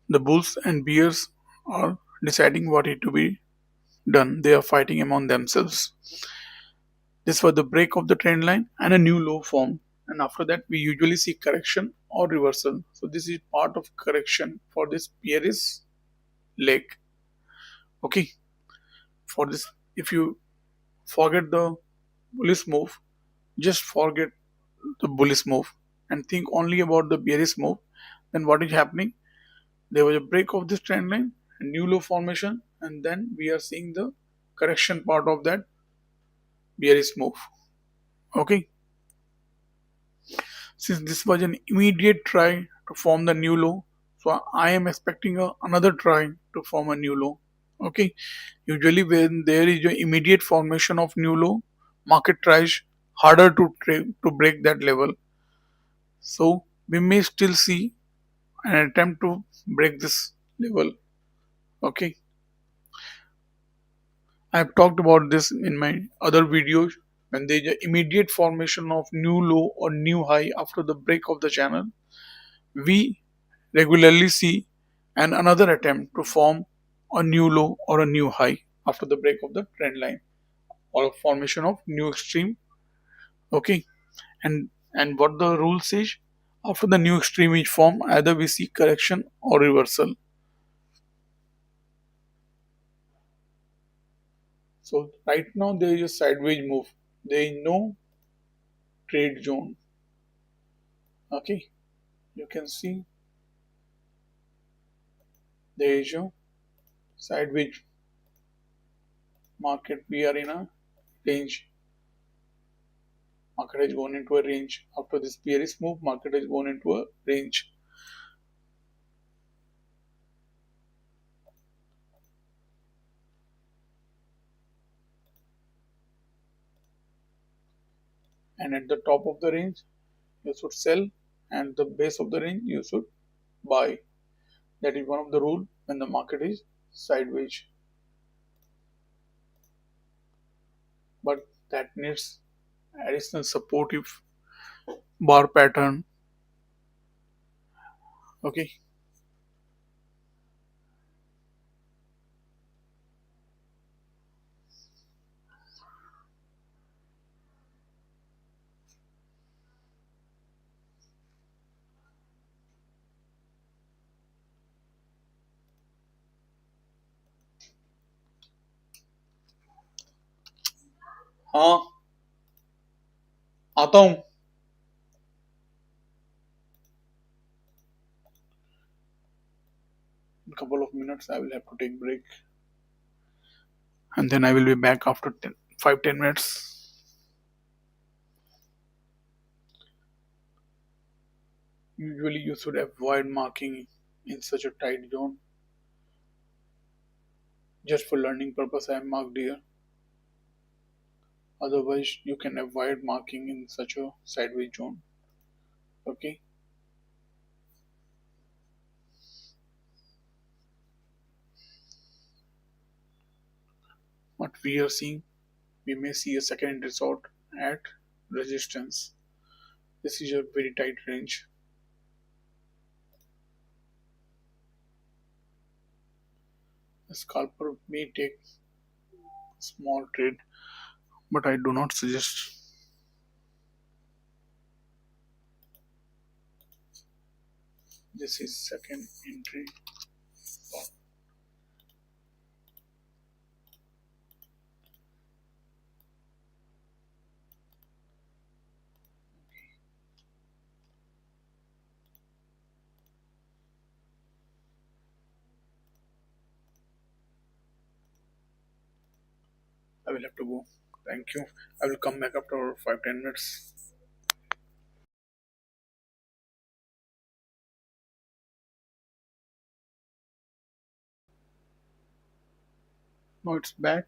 The bulls and bears are deciding what is to be done. They are fighting among themselves. This was the break of the trend line and a new low form. And after that, we usually see correction or reversal. So this is part of correction for this bearish leg. Okay, for this, if you forget the bullish move, just forget the bullish move and think only about the bearish move. Then what is happening? There was a break of this trend line, a new low formation, and then we are seeing the correction part of that bearish move. Okay, since this was an immediate try to form the new low, so I am expecting another try to form a new low. Okay, usually when there is an immediate formation of new low, market tries harder to break that level. So we may still see an attempt to break this level. Okay, I have talked about this in my other videos. When there is an immediate formation of new low or new high after the break of the channel, we regularly see another attempt to form a new low or a new high after the break of the trend line or formation of new extreme. Okay, and what the rule says, after the new extreme is formed, either we see correction or reversal. So right now there is a sideways move. There is no trade zone. Okay, you can see there is a sideways market. We are in a range. Market has gone into a range. After this bearish move, market has gone into a range. And at the top of the range, you should sell, and the base of the range, you should buy. That is one of the rule when the market is sideways. But that needs additional supportive bar pattern. Okay. हाँ आता हूँ. In a couple of minutes I will have to take break, and then I will be back after 5-10 minutes. Usually you should avoid marking in such a tight zone. Just for learning purpose I am marked here. Otherwise you can avoid marking in such a sideways zone. Okay. What we are seeing, we may see a second resort at resistance. This is a very tight range. A scalper may take a small trade, but I do not suggest. This is second entry. I will have to go. Thank you. I will come back after 5-10 minutes. Now it's back.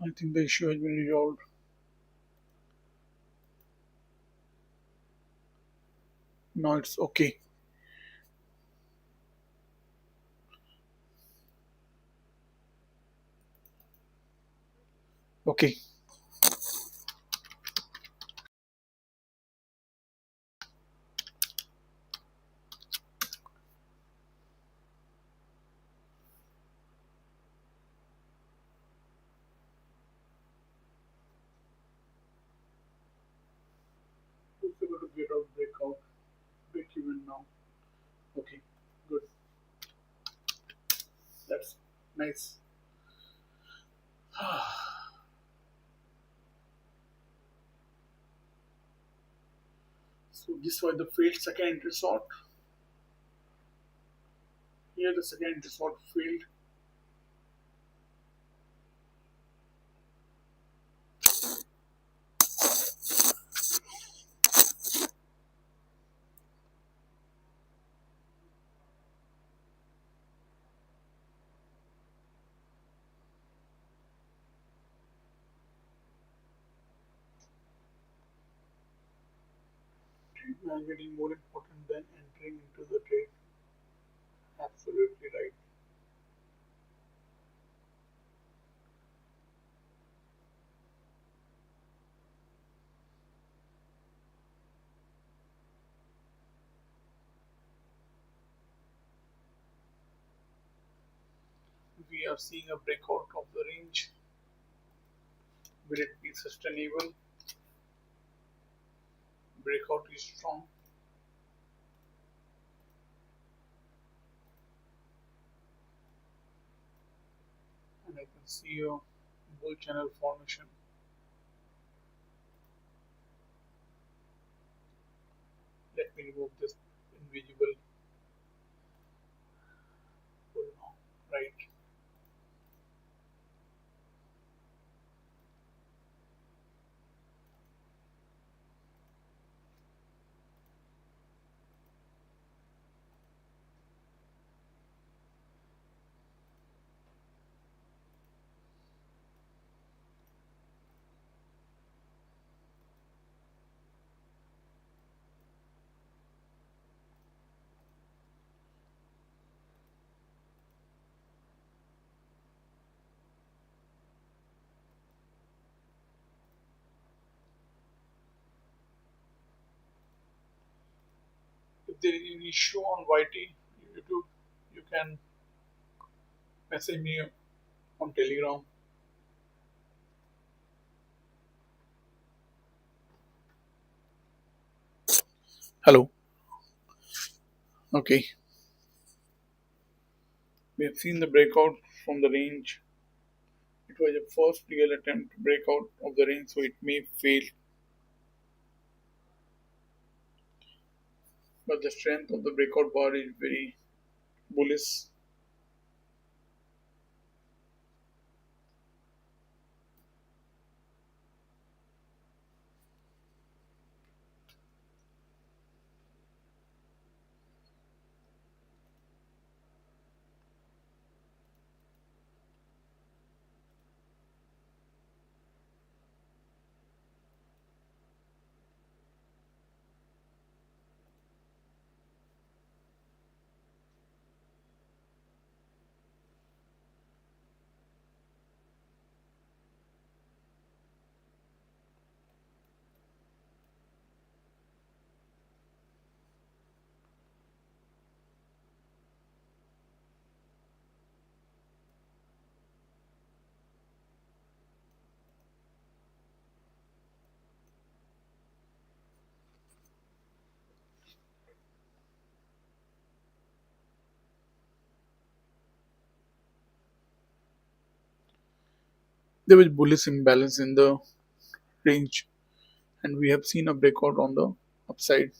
I think the issue has been resolved. Now it's okay. Okay. It's able to get out, break out, break even now. Okay, good. That's nice. So this was the failed second entry sort. Here the second entry sort failed. Treatment is getting more important than entering into the trade. Absolutely right. We are seeing a breakout of the range. Will it be sustainable? Breakout is strong, and I can see a bull channel formation. Let me remove this invisible bull now. Right. If there is any issue on YT YouTube, you can message me on Telegram. Hello. Okay. We have seen the breakout from the range. It was a first real attempt to break out of the range, so it may fail. But the strength of the breakout bar is very bullish. There was bullish imbalance in the range, and we have seen a breakout on the upside.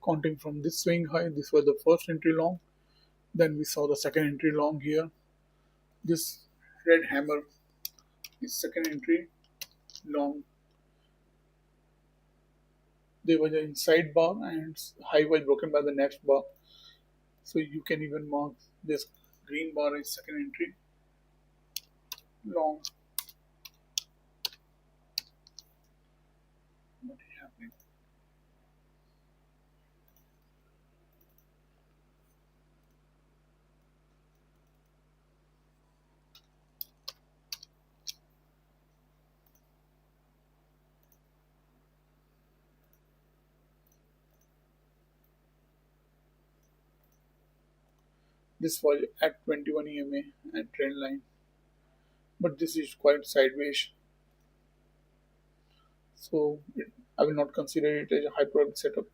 Counting from this swing high, this was the first entry long. Then we saw the second entry long here. This red hammer is second entry long. There was an inside bar and high was broken by the next bar. So you can even mark this green bar as second entry, long. What is happening? This was at 21 EMA and trend line, but this is quite sideways. So I will not consider it as a high probability setup.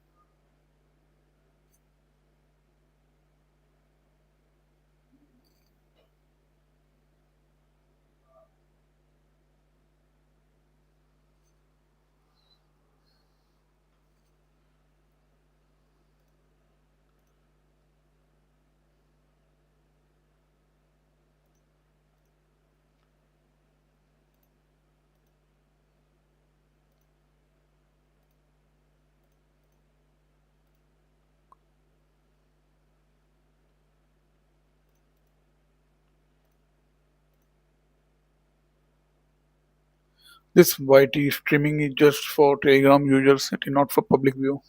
This YT streaming is just for Telegram users, it is not for public view.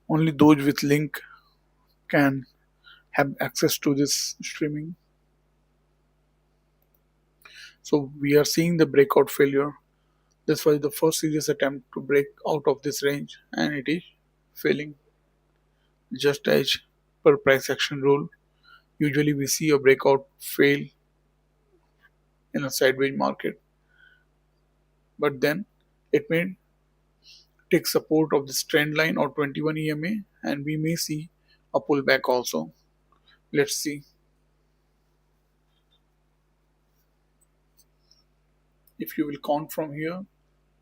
Only those with link can have access to this streaming. So we are seeing the breakout failure. This was the first serious attempt to break out of this range and it is failing. Just as per price action rule, usually we see a breakout fail in a sideways market, but then it may take support of this trend line or 21 EMA and we may see a pullback also. Let's see. If you will count from here,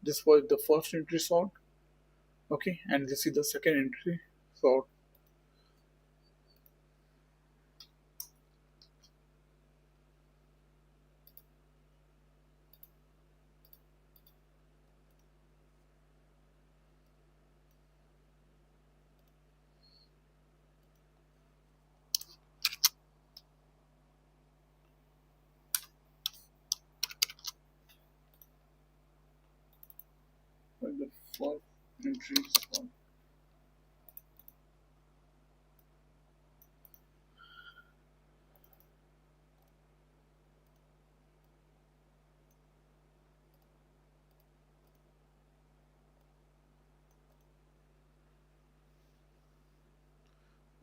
this was the first entry sort, okay, and this is the second entry sort. The first entry sort.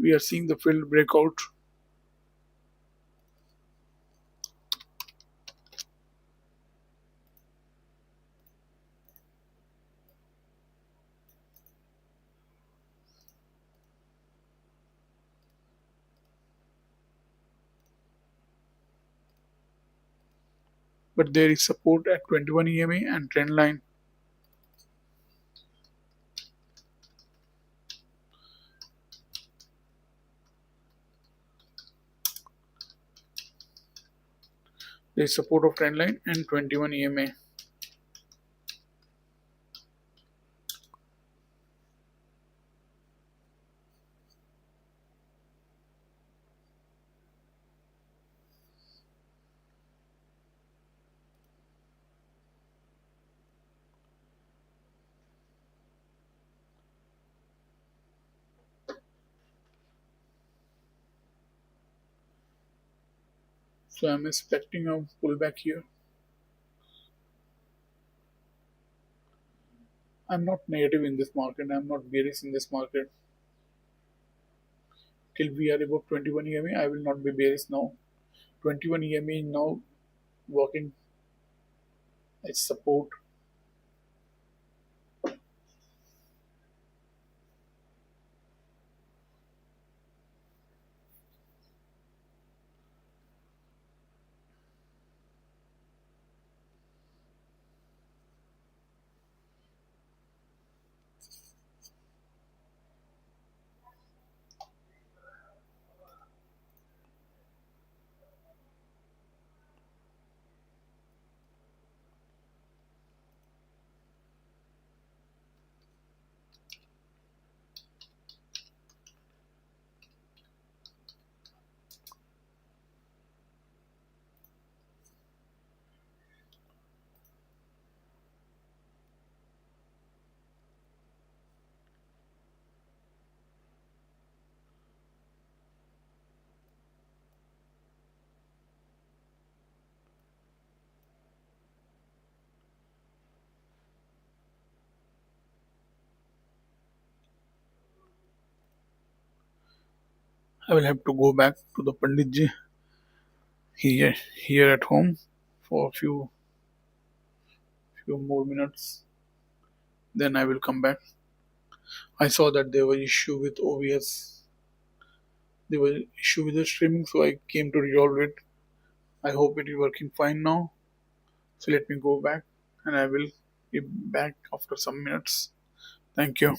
We are seeing the failed breakout. But there is support at 21 EMA and trend line. There is support of trend line and 21 EMA. So I'm expecting a pullback here. I'm not negative in this market. I'm not bearish in this market. Till we are above 21 EMA, I will not be bearish now. 21 EMA is now working as support. I will have to go back to the Panditji here at home for a few more minutes. Then I will come back. I saw that there was issue with OBS. There was issue with the streaming, so I came to resolve it. I hope it is working fine now. So let me go back and I will be back after some minutes. Thank you.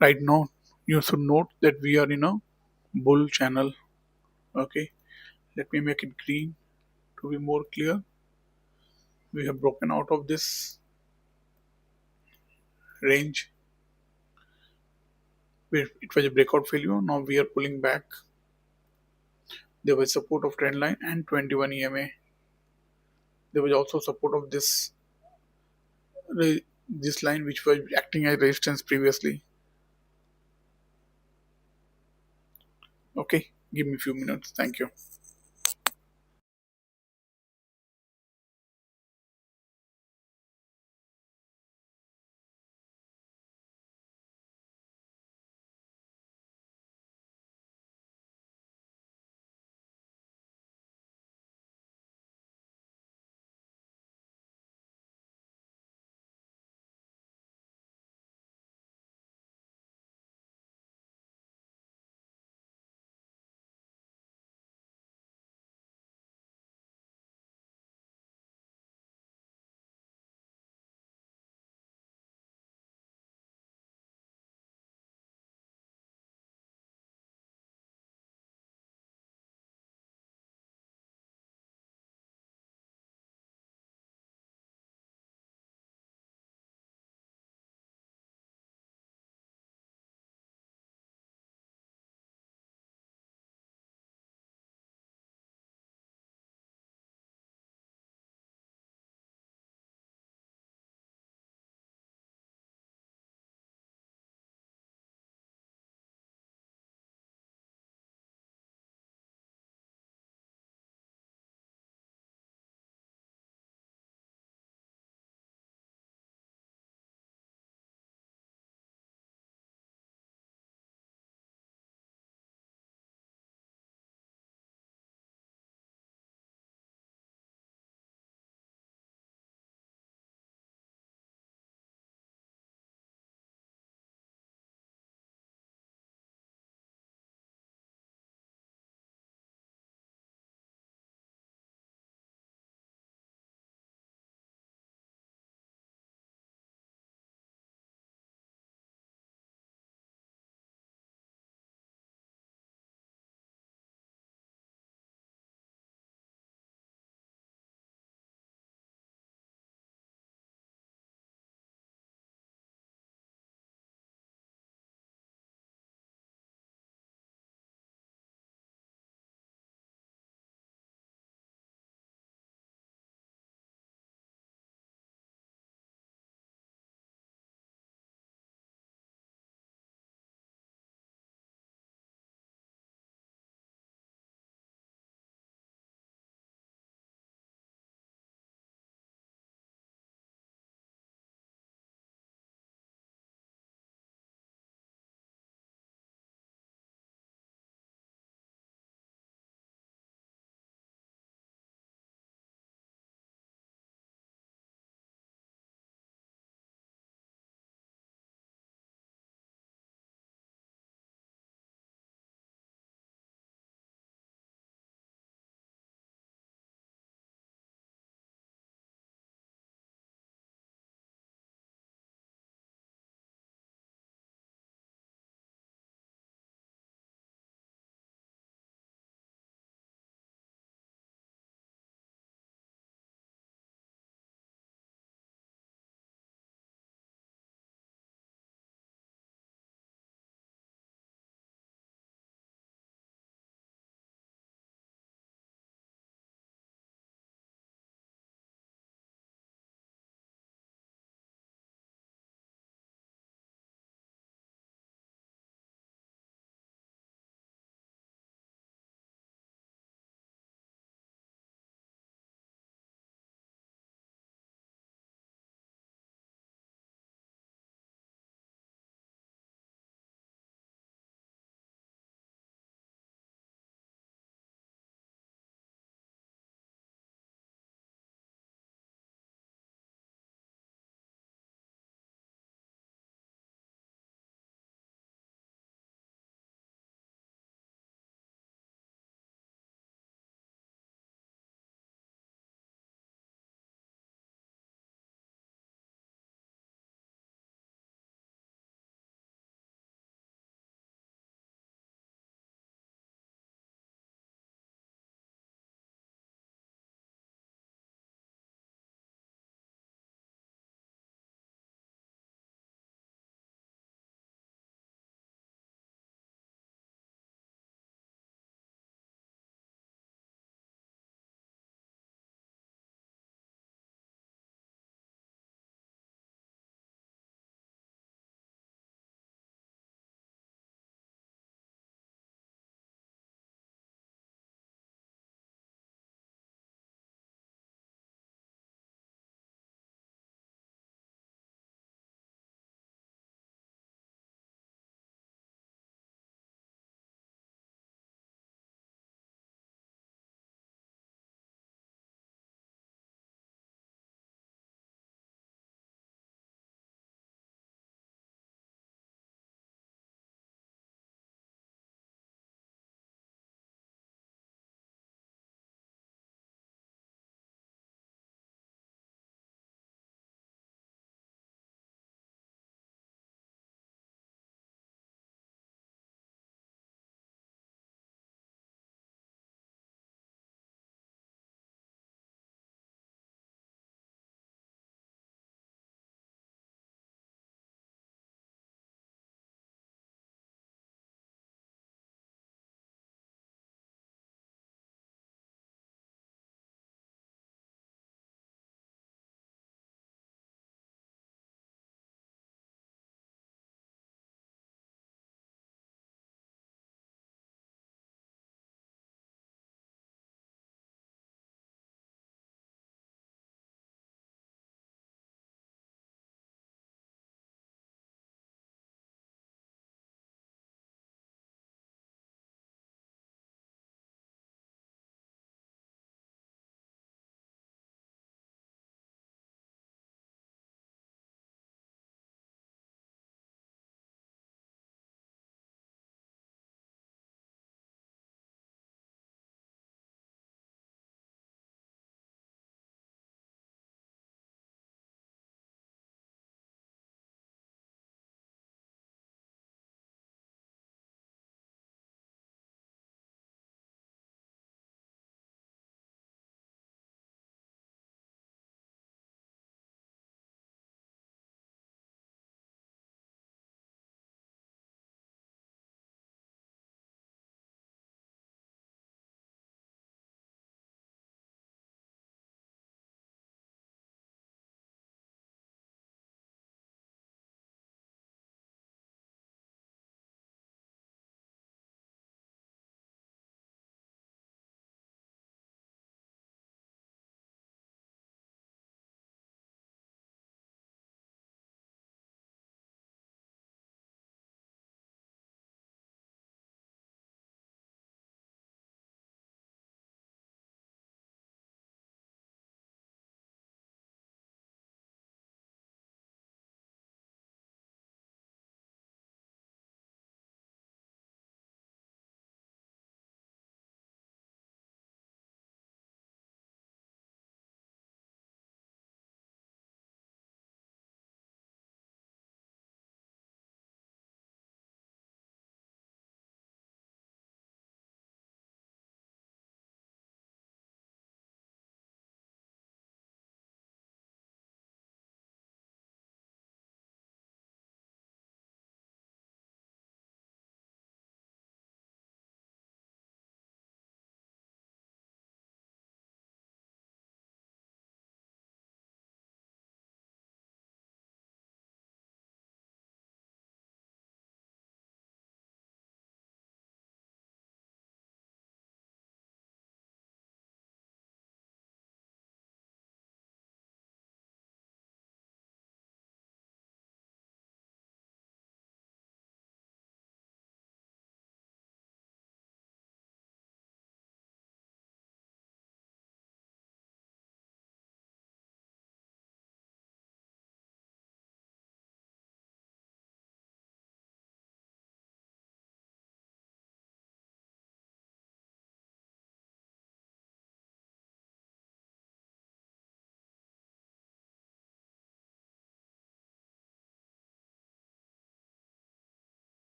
Right now, you should note that we are in a bull channel. Okay, let me make it green to be more clear. We have broken out of this range where it was a breakout failure. Now we are pulling back. There was support of trend line and 21 EMA. There was also support of this line which was acting as resistance previously. Okay, give me a few minutes. Thank you.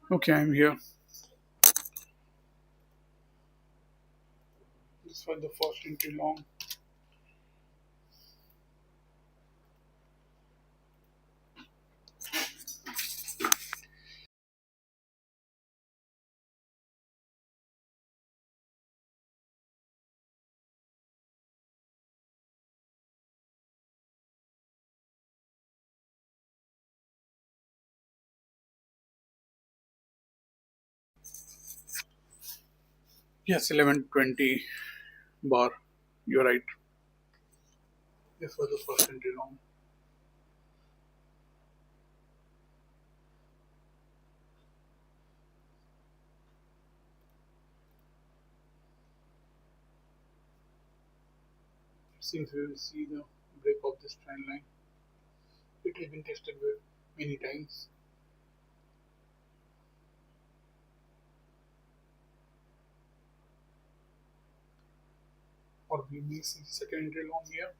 Okay, I'm here. This was the first entry long. Yes, 11:20 bar. You're right. This was the first entry long. Since we will see the break of this trend line, it has been tested many times, or we may see second entry long here.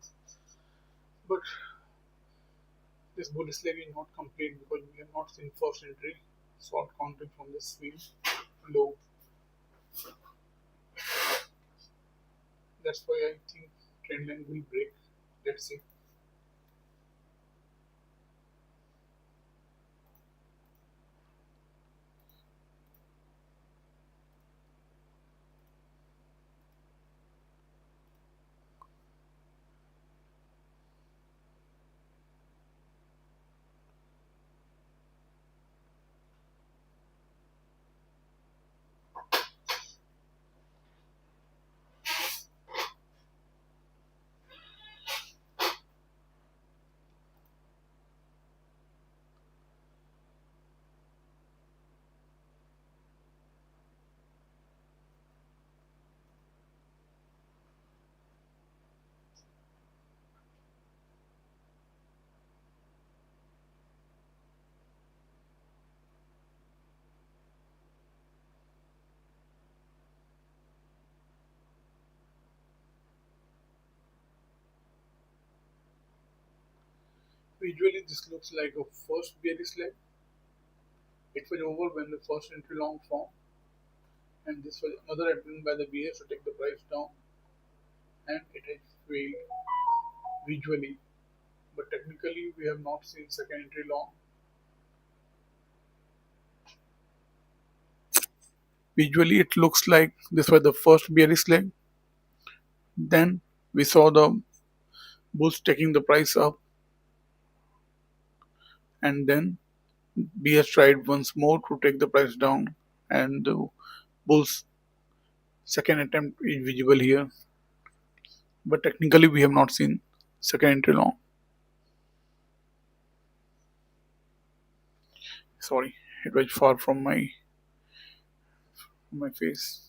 But this bull slave is not complete because we have not seen first entry. Short counting from this swing low. That's why I think trend line will break. Let's see. Visually, this looks like a first bearish leg. It was over when the first entry long formed, and this was another attempt by the bears to take the price down, and it has failed visually. But technically, we have not seen second entry long. Visually, it looks like this was the first bearish leg. Then we saw the bulls taking the price up, and then bears tried once more to take the price down, and the bulls' second attempt is visible here. But technically, we have not seen second entry long. Sorry, it was far from my face.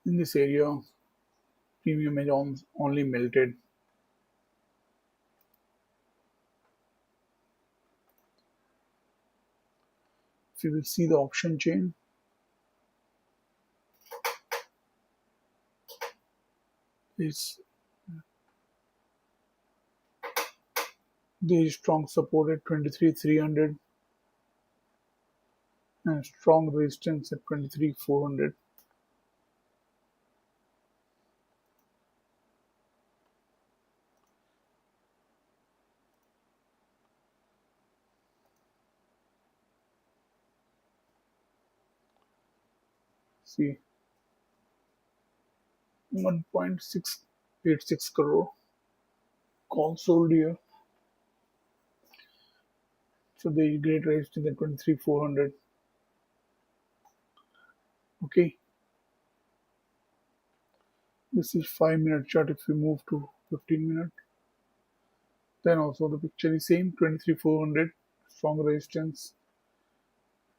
In this area, premium is only melted. If you will see the option chain, is there is strong support at 23,300 and strong resistance at 23,400. See, 1.686 crore call sold here. So there is great resistance at 23,400. Okay, this is 5 minute chart. If we move to 15 minute, then also the picture is same, 23,400 strong resistance,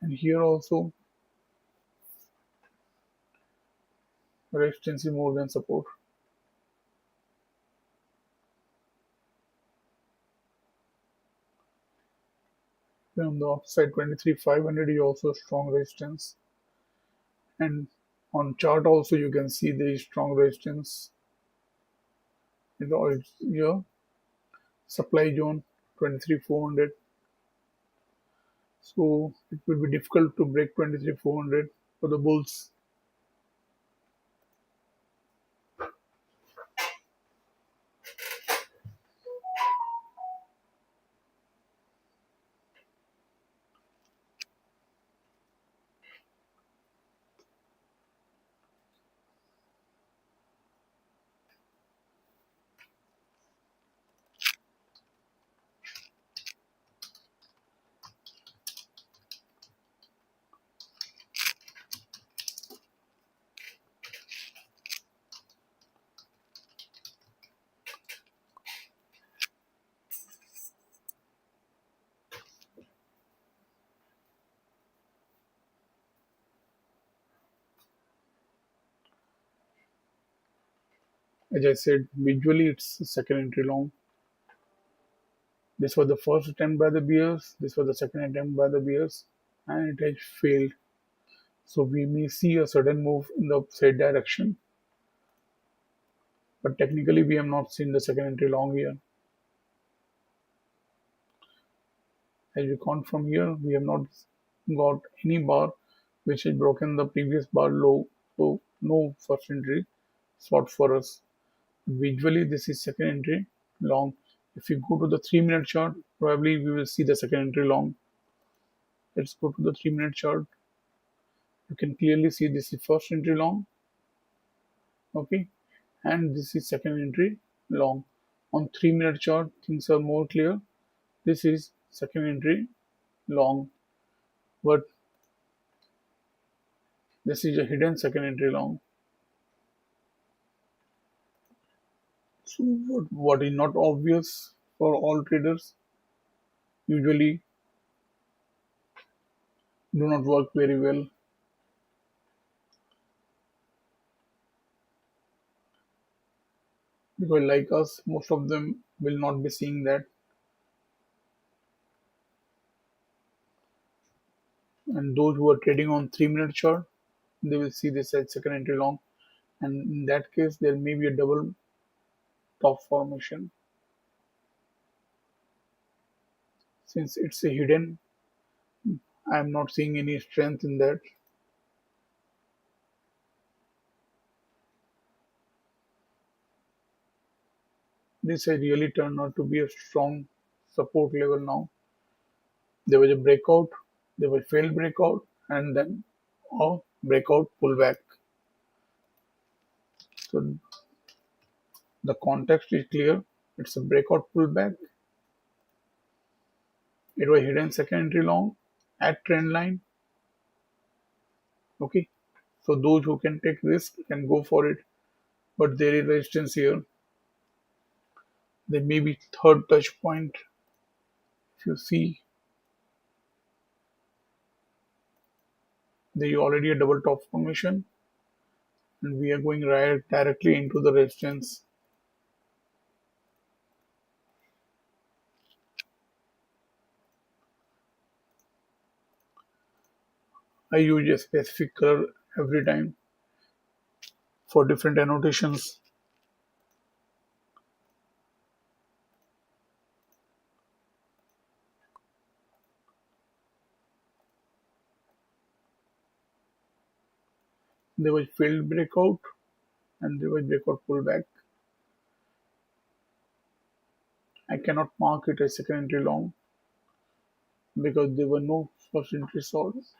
and here also resistance is more than support. Okay, on the upside 23,500 is also strong resistance, and on chart also you can see there is strong resistance in the oil here. Supply zone 23,400, so it will be difficult to break 23,400 for the bulls. As I said, visually it's a second entry long. This was the first attempt by the bears, this was the second attempt by the bears, and it has failed. So we may see a sudden move in the said direction, but technically we have not seen the second entry long here. As we count from here, we have not got any bar which has broken the previous bar low, so no first entry sought for us. Visually, this is second entry long. If you go to the 3 minute chart, probably we will see the second entry long. Let's go to the 3 minute chart. You can clearly see this is first entry long, okay, and this is second entry long. On 3 minute chart, things are more clear. This is second entry long, but this is a hidden second entry long. So what is not obvious for all traders usually do not work very well, because like us, most of them will not be seeing that, and those who are trading on 3 minute chart, they will see this as second entry long, and in that case there may be a double top formation. Since it's a hidden, I am not seeing any strength in that. This has really turned out to be a strong support level now. There was a breakout, there was failed breakout, and then a breakout pullback. So the context is clear. It's a breakout pullback. It was hidden second entry long at trend line. Okay. So those who can take risk can go for it. But there is resistance here. There may be third touch point. If you see, there is already a double top formation, and we are going right directly into the resistance. I use a specific color every time for different annotations. There was failed breakout and there was breakout pullback. I cannot mark it as second entry long because there were no first entry solves.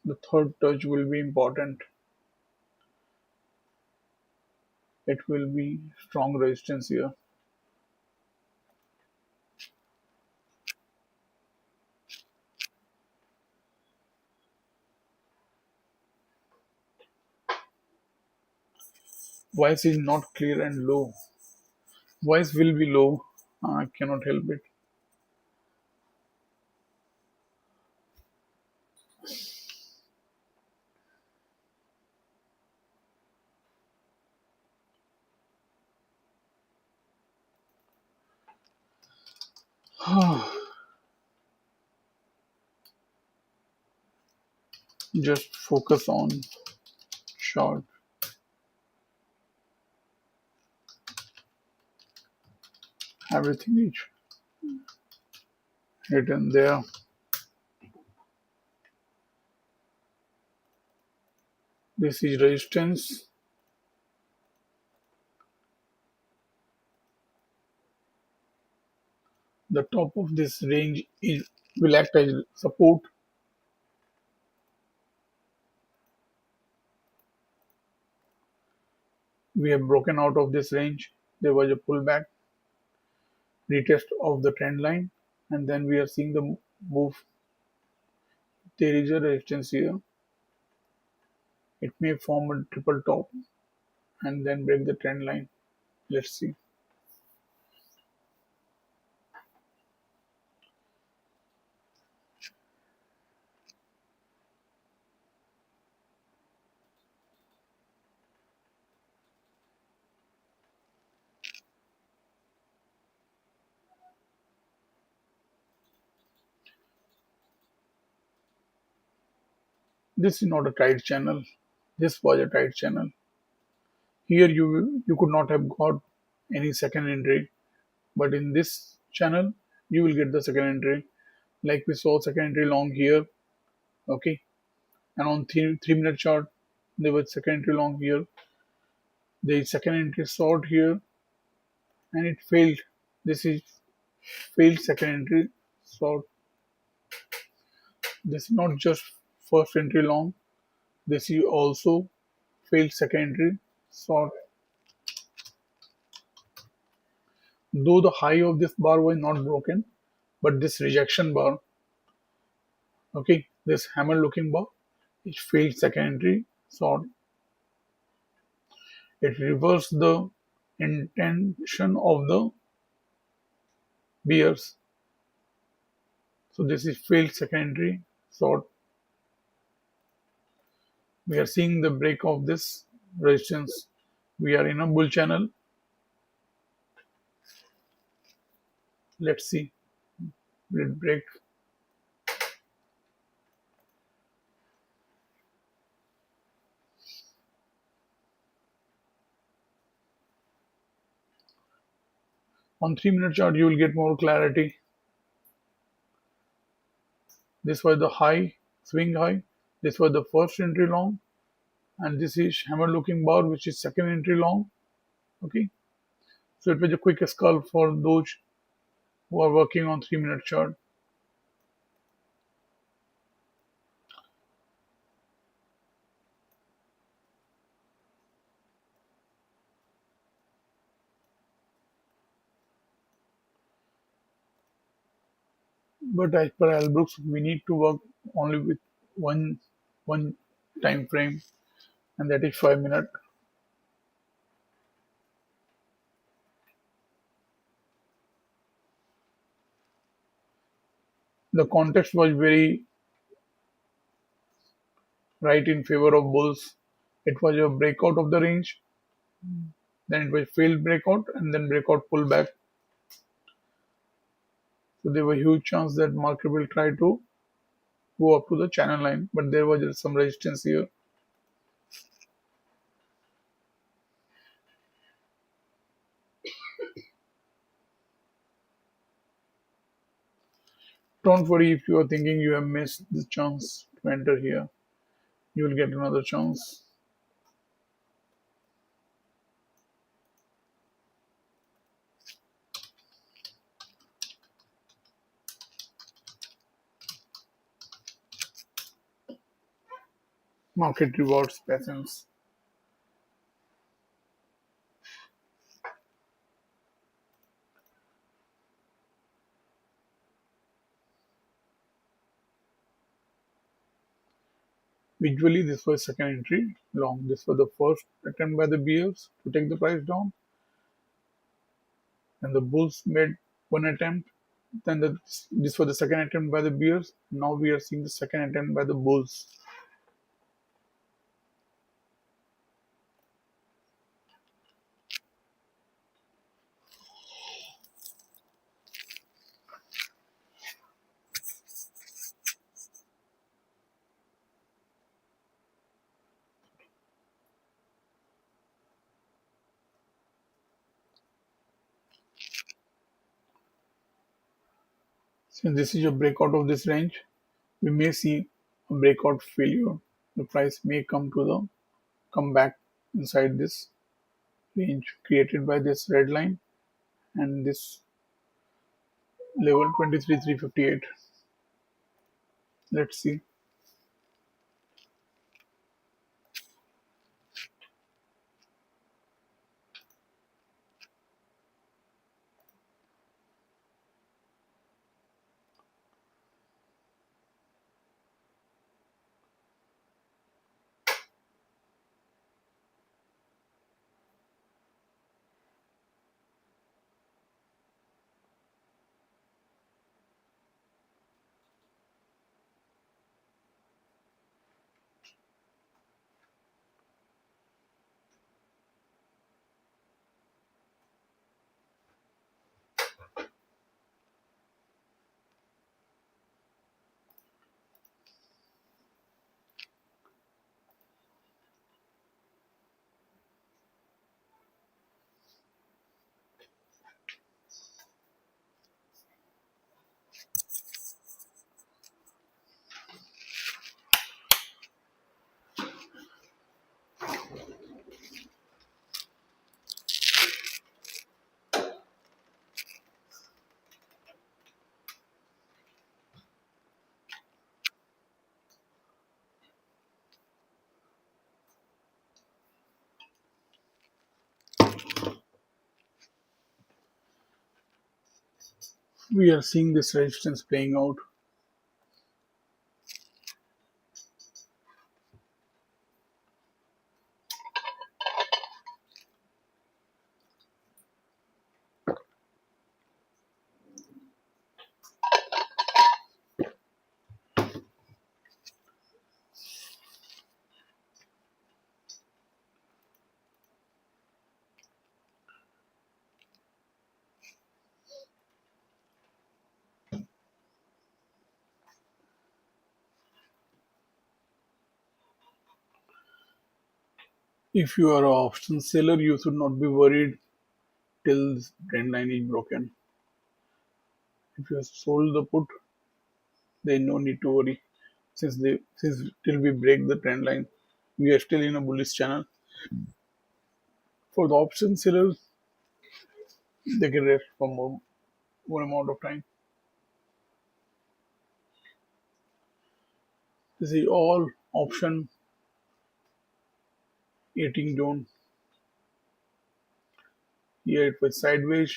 The third touch will be important. It will be strong resistance here. Voice is not clear and low. Voice will be low. I cannot help it. Just focus on short, everything is written there. This is resistance. The top of this range will act as support. We have broken out of this range. There was a pullback, retest of the trend line, and then we are seeing the move. There is a resistance here. It may form a triple top and then break the trend line. Let's see. This is not a tight channel. This was a tight channel. Here you could not have got any second entry, but in this channel you will get the second entry. Like we saw second entry long here, okay, and on 3 minute chart there was second entry long here. The second entry short here, and it failed. This is failed second entry short. This is not just first entry long. This is also failed second entry short. Though the high of this bar was not broken, but this rejection bar, okay, this hammer looking bar, it failed second entry short. It reversed the intention of the bears. So this is failed second entry short. We are seeing the break of this resistance. We are in a bull channel. Let's see. Will it break? On 3 minute chart, you will get more clarity. This was the high, swing high. This was the first entry long, and this is hammer looking bar, which is second entry long. Okay, so it was a quick scalp for those who are working on 3 minute chart. But as per Albrook's, we need to work only with one time frame, and that is 5 minute. The context was very right in favor of bulls. It was a breakout of the range, then it was failed breakout, and then breakout pullback. So there was a huge chance that market will try to go up to the channel line, but there was some resistance here. Don't worry if you are thinking you have missed the chance to enter here. You will get another chance. Market rewards patience. Visually, this was second entry long. This was the first attempt by the bears to take the price down, and the bulls made one attempt. Then this was the second attempt by the bears. Now we are seeing the second attempt by the bulls. Since this is a breakout of this range, we may see a breakout failure. The price may come back inside this range created by this red line and this level 23,358. Let's see. We are seeing this resistance playing out. If you are an option seller, you should not be worried till this trend line is broken. If you have sold the put, then no need to worry. Since till we break the trend line, we are still in a bullish channel. For the option sellers, they can rest for more amount of time. This is all option 18 zone. Here it was sideways,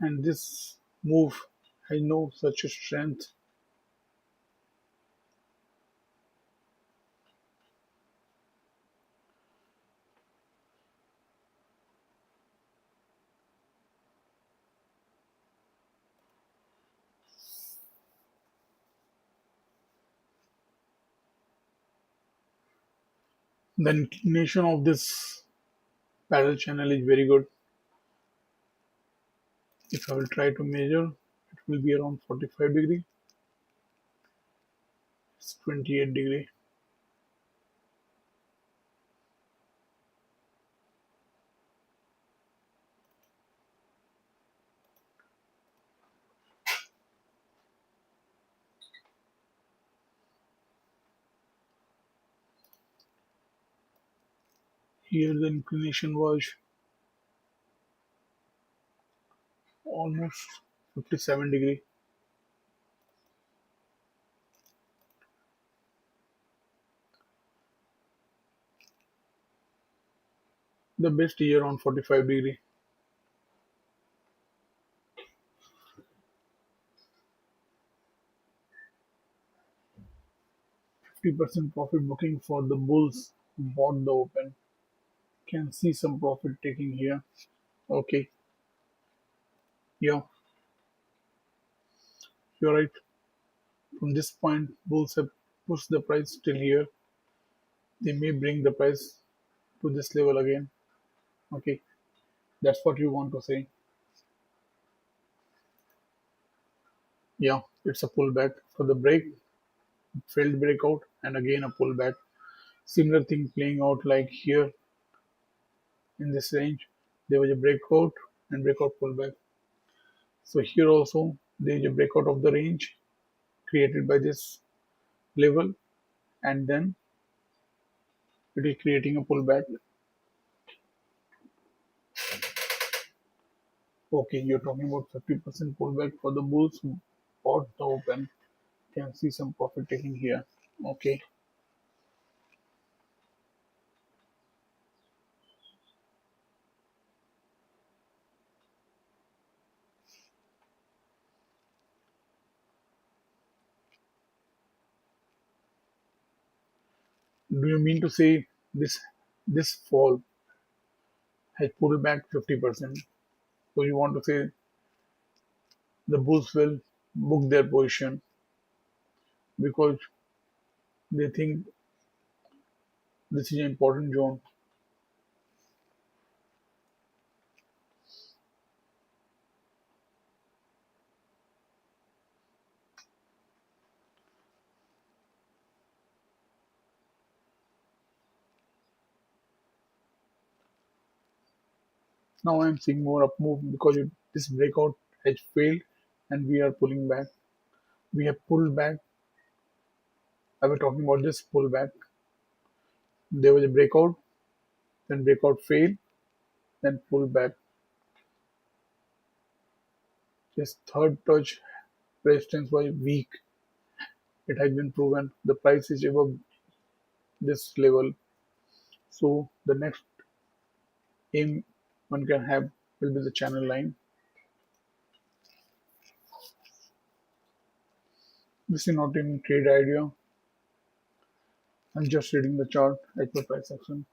and this move has no such a strength. The inclination of this parallel channel is very good. If I will try to measure, it will be around 45 degree. It's 28 degree. Here the inclination was almost 57 degree. The best is around 45 degree. 50% profit booking for the bulls who bought the open. Can see some profit taking here. Okay, yeah, you're right. From this point, bulls have pushed the price till here. They may bring the price to this level again. Okay, that's what you want to say. Yeah, it's a pullback for the break, failed breakout, and again a pullback. Similar thing playing out like here in this range. There was a breakout and breakout pullback. So here also there is a breakout of the range created by this level, and then it is creating a pullback. Okay, you're talking about 50% pullback for the bulls who bought the open. Can see some profit taking here. Okay, do you mean to say this fall has pulled back 50%? So you want to say the bulls will book their position because they think this is an important zone. Now I'm seeing more up move because this breakout has failed and we are pulling back. We have pulled back. I was talking about this pullback. There was a breakout, then breakout failed, then pull back. This third touch resistance was weak. It has been proven. The price is above this level. So the next aim one can have will be the channel line. This is not in trade idea. I'm just reading the chart at the price action.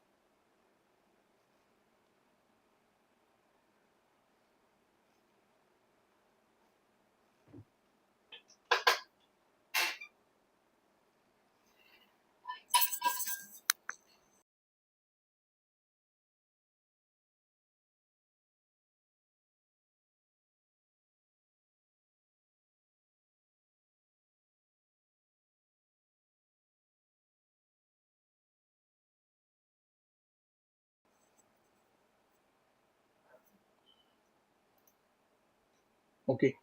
Okay.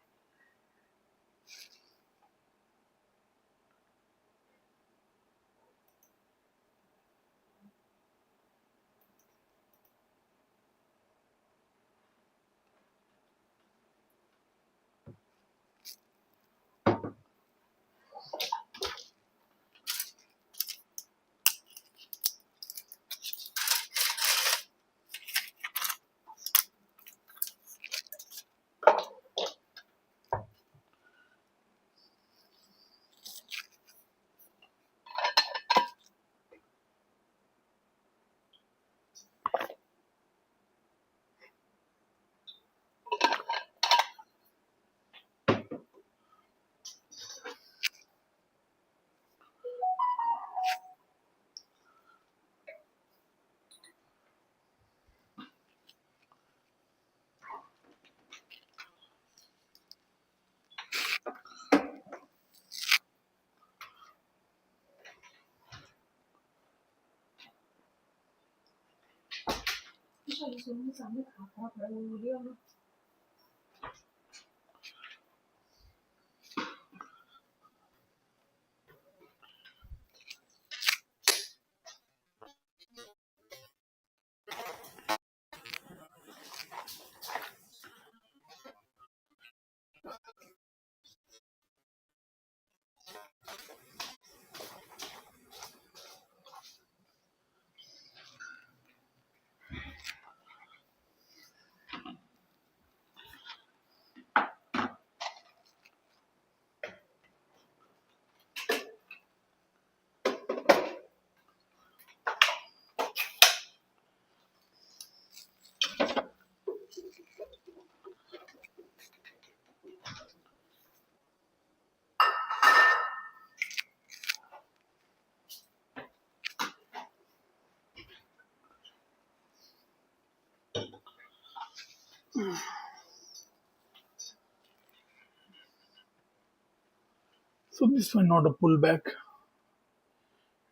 So this was not a pullback.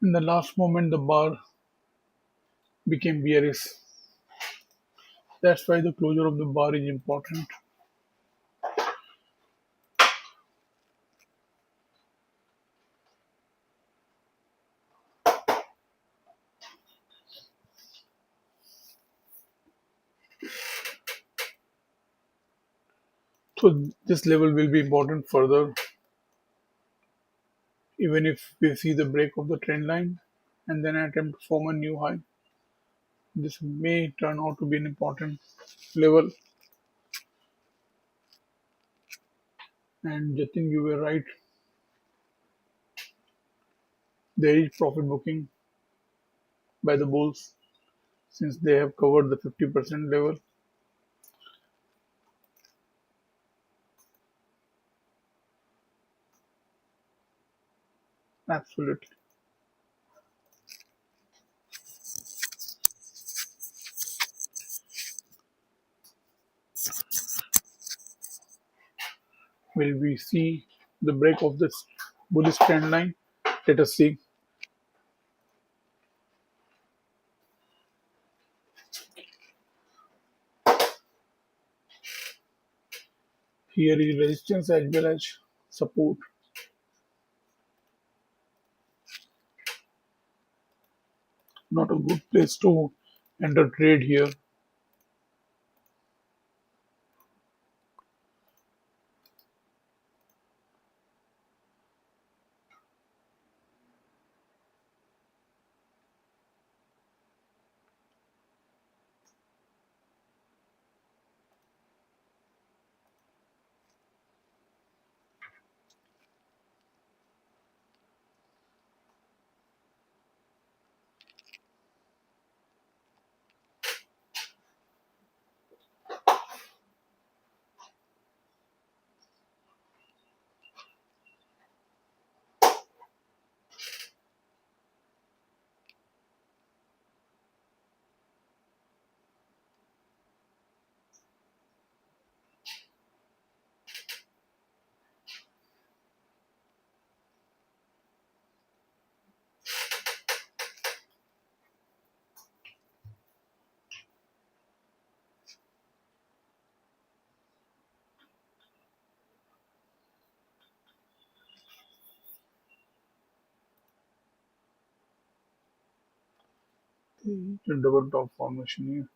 In the last moment, the bar became bearish. That's why the closure of the bar is important. So this level will be important further, even if we see the break of the trend line and then attempt to form a new high. This may turn out to be an important level. And I think you were right. There is profit booking by the bulls since they have covered the 50% level. Absolutely. Will we see the break of this bullish trend line? Let us see. Here is resistance as well as support. Not a good place to enter trade here. The double top formation here.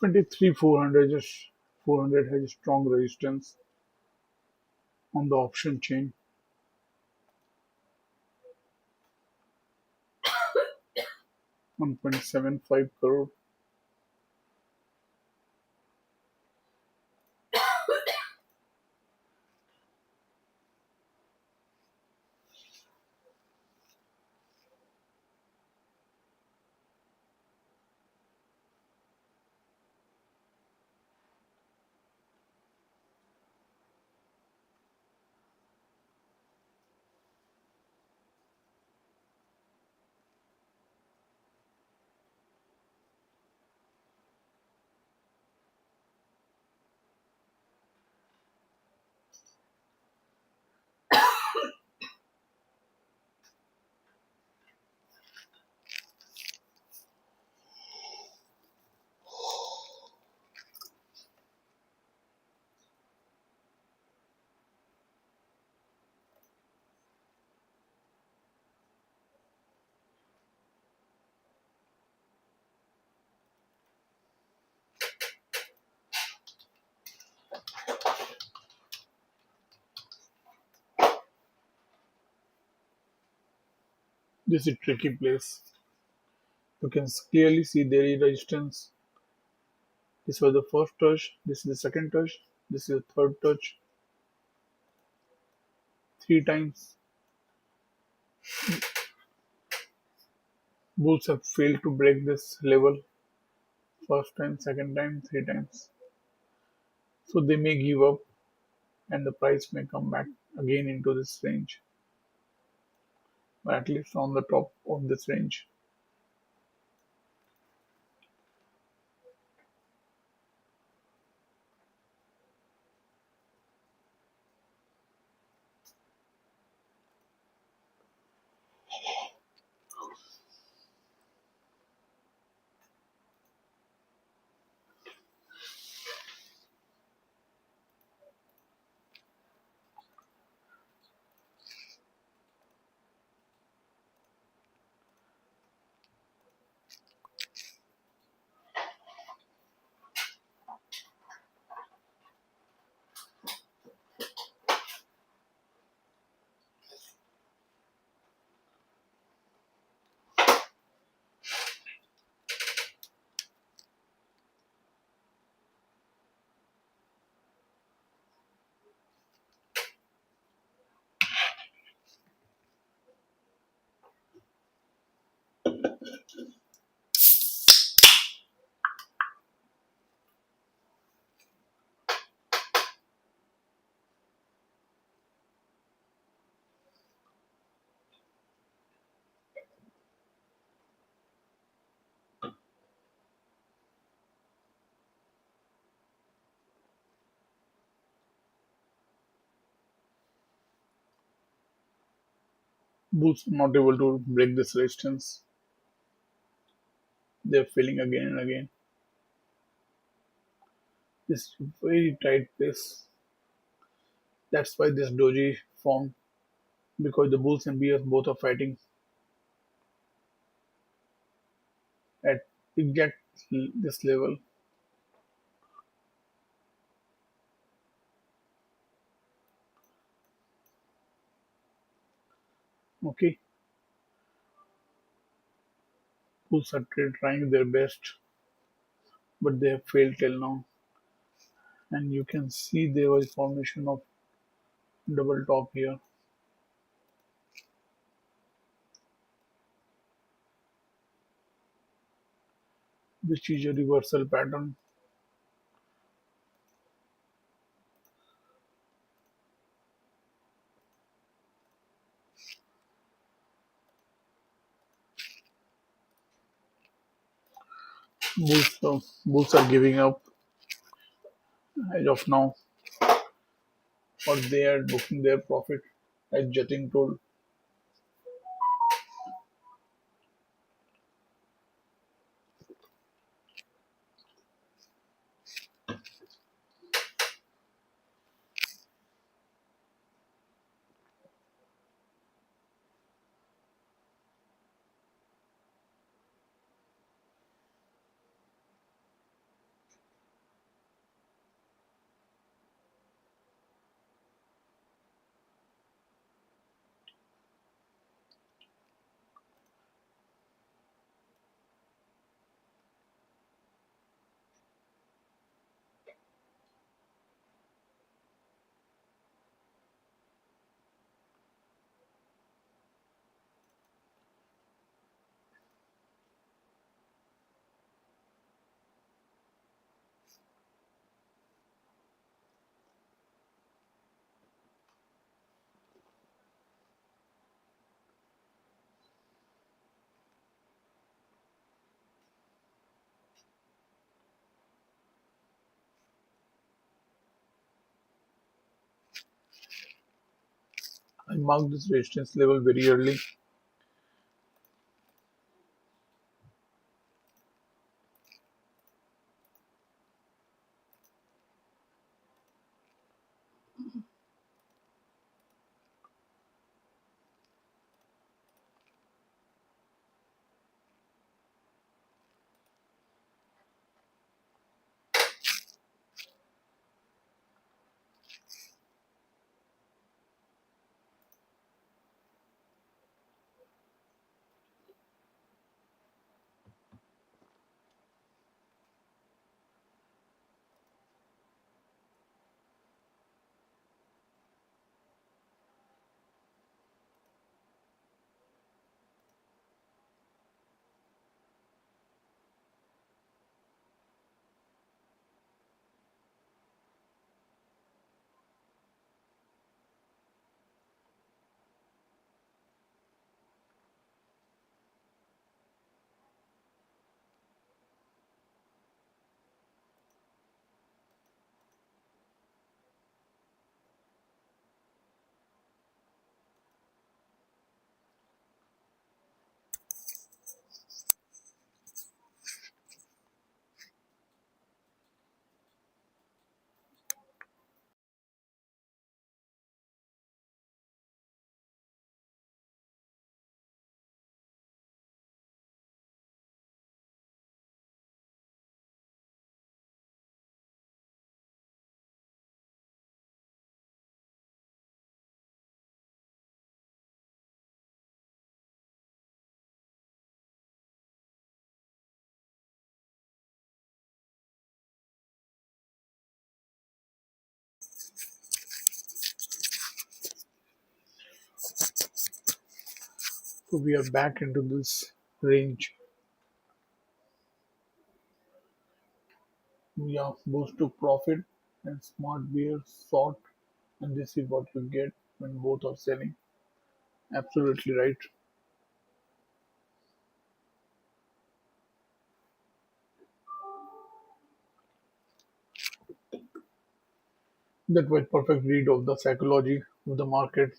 Twenty-three 400 has strong resistance on the option chain. 1.75 crore. This is a tricky place. You can clearly see there is resistance. This was the first touch. This is the second touch. This is the third touch. Three times. Bulls have failed to break this level. First time, second time, three times. So they may give up and the price may come back again into this range, or at least on the top of this range. Bulls are not able to break this resistance. They're failing again and again. This very tight place. That's why this doji formed, because the bulls and bears both are fighting at exact this level. Okay, bulls are trying their best, but they have failed till now. And you can see there was formation of double top here, which is a reversal pattern. Bulls are giving up as of now, or they are booking their profit, as Jatin told. I marked this resistance level very early. So we are back into this range. We are supposed to profit and smart beer sort, and this is what you get when both are selling. Absolutely right. That was perfect read of the psychology of the market.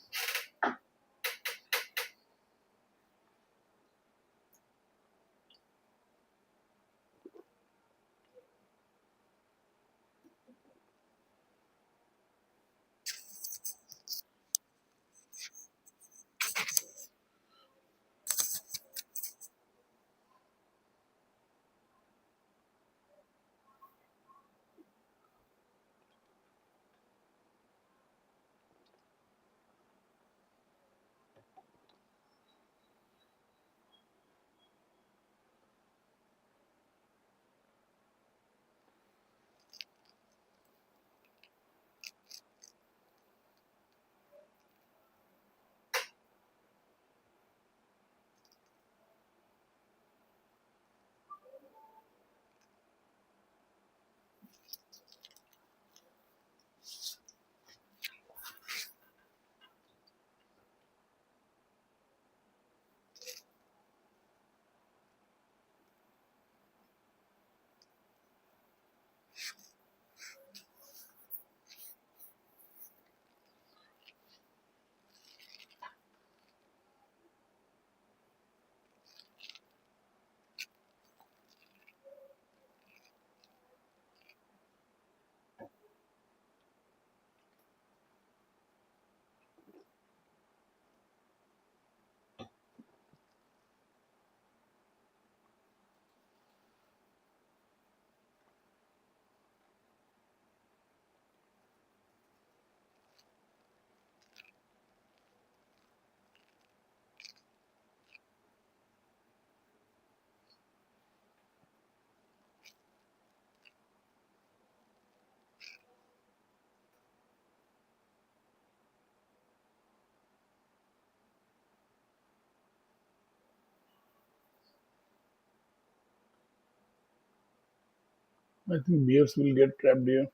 I think beers will get trapped here,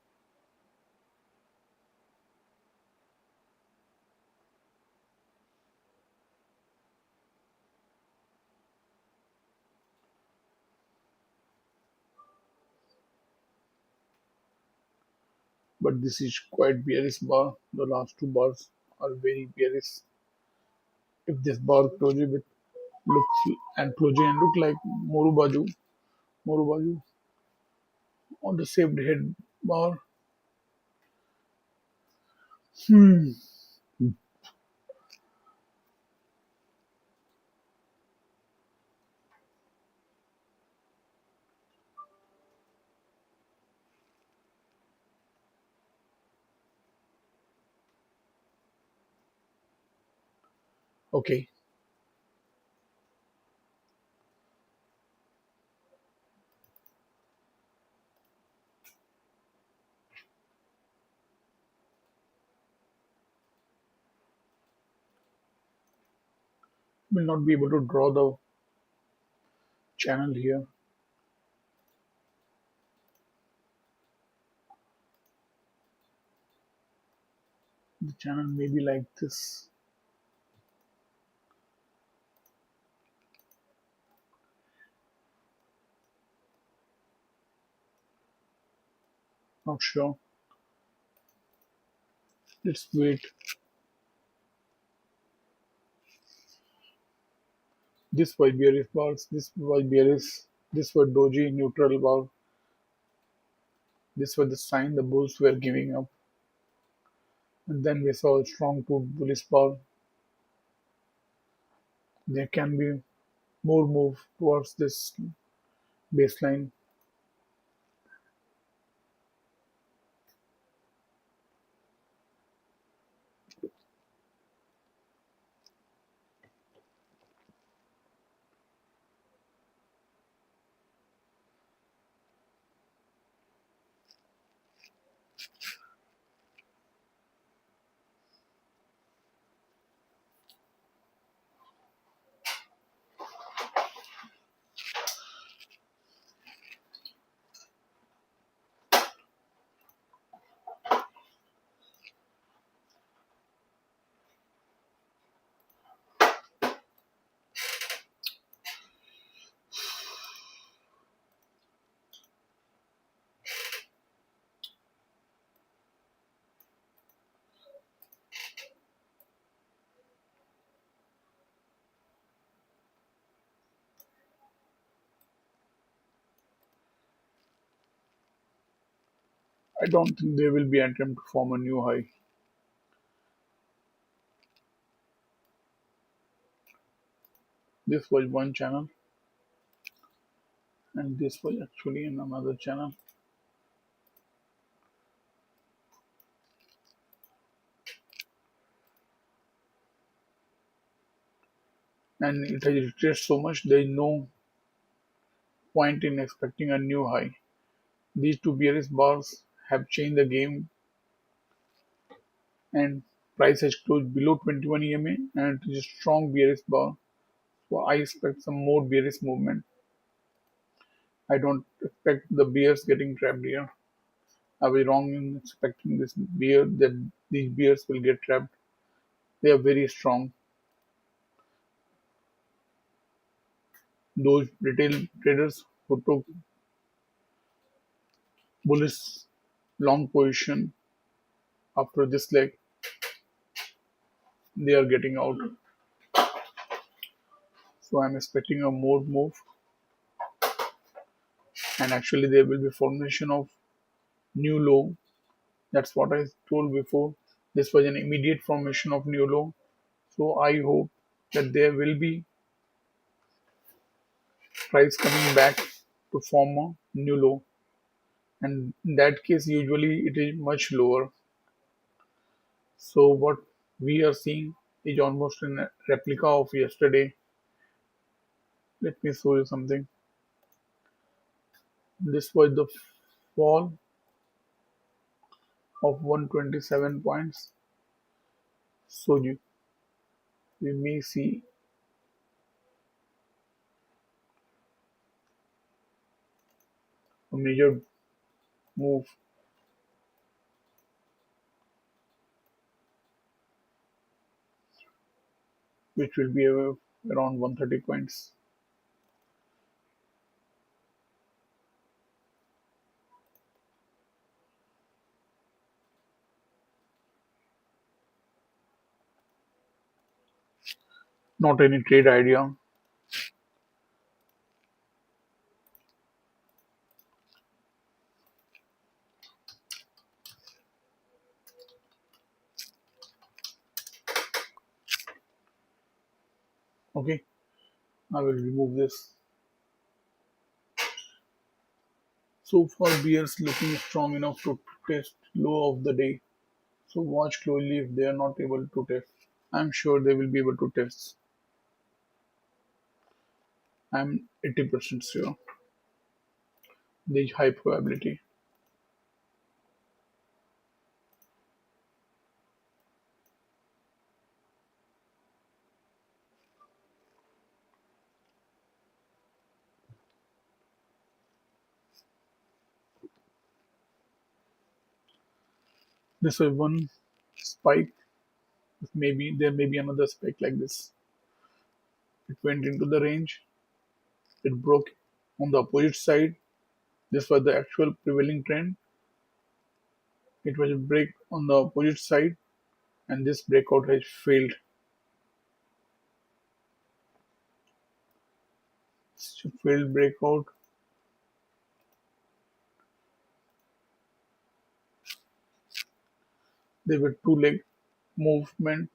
but this is quite bearish bar. The last two bars are very bearish. If this bar closes with look like Morubaju on the saved head bar. Hmm. Okay, will not be able to draw the channel here. The channel may be like this. Not sure. Let's wait. This was bearish bars. This was bearish. This was doji neutral bar. This was the sign the bulls were giving up. And then we saw a strong two bullish bar. There can be more move towards this baseline. I don't think there will be an attempt to form a new high. This was one channel, and this was actually in another channel. And it has retraced so much, there is no point in expecting a new high. These two bearish bars have changed the game, and price has closed below 21 EMA, and it is a strong bearish bar. So I expect some more bearish movement. I don't expect the bears getting trapped here. I was wrong in expecting this bear that these bears will get trapped. They are very strong. Those retail traders who took bullish long position after this leg, they are getting out. So I'm expecting a more move, and actually there will be formation of new low. That's what I told before. This was an immediate formation of new low. So I hope that there will be price coming back to form a new low. And in that case, usually it is much lower. So what we are seeing is almost a replica of yesterday. Let me show you something. This was the fall of 127 points. So we may see a major move, which will be around 130 points. Not any trade idea. Okay, I will remove this. So far, bears looking strong enough to test low of the day. So watch closely if they are not able to test. I'm sure they will be able to test. I'm 80% sure. There's high probability. This is one spike. Maybe there may be another spike like this. It went into the range. It broke on the opposite side. This was the actual prevailing trend. It was a break on the opposite side, and this breakout has failed. It's a failed breakout. There were two leg movement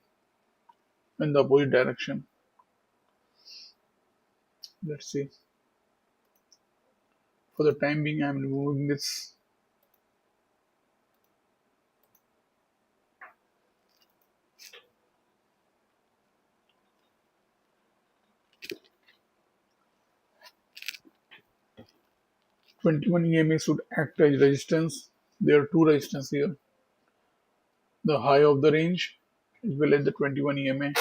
in the opposite direction. Let's see. For the time being, I'm removing this. '21 EMA should act as resistance. There are two resistances here: the high of the range as well as the 21 EMA.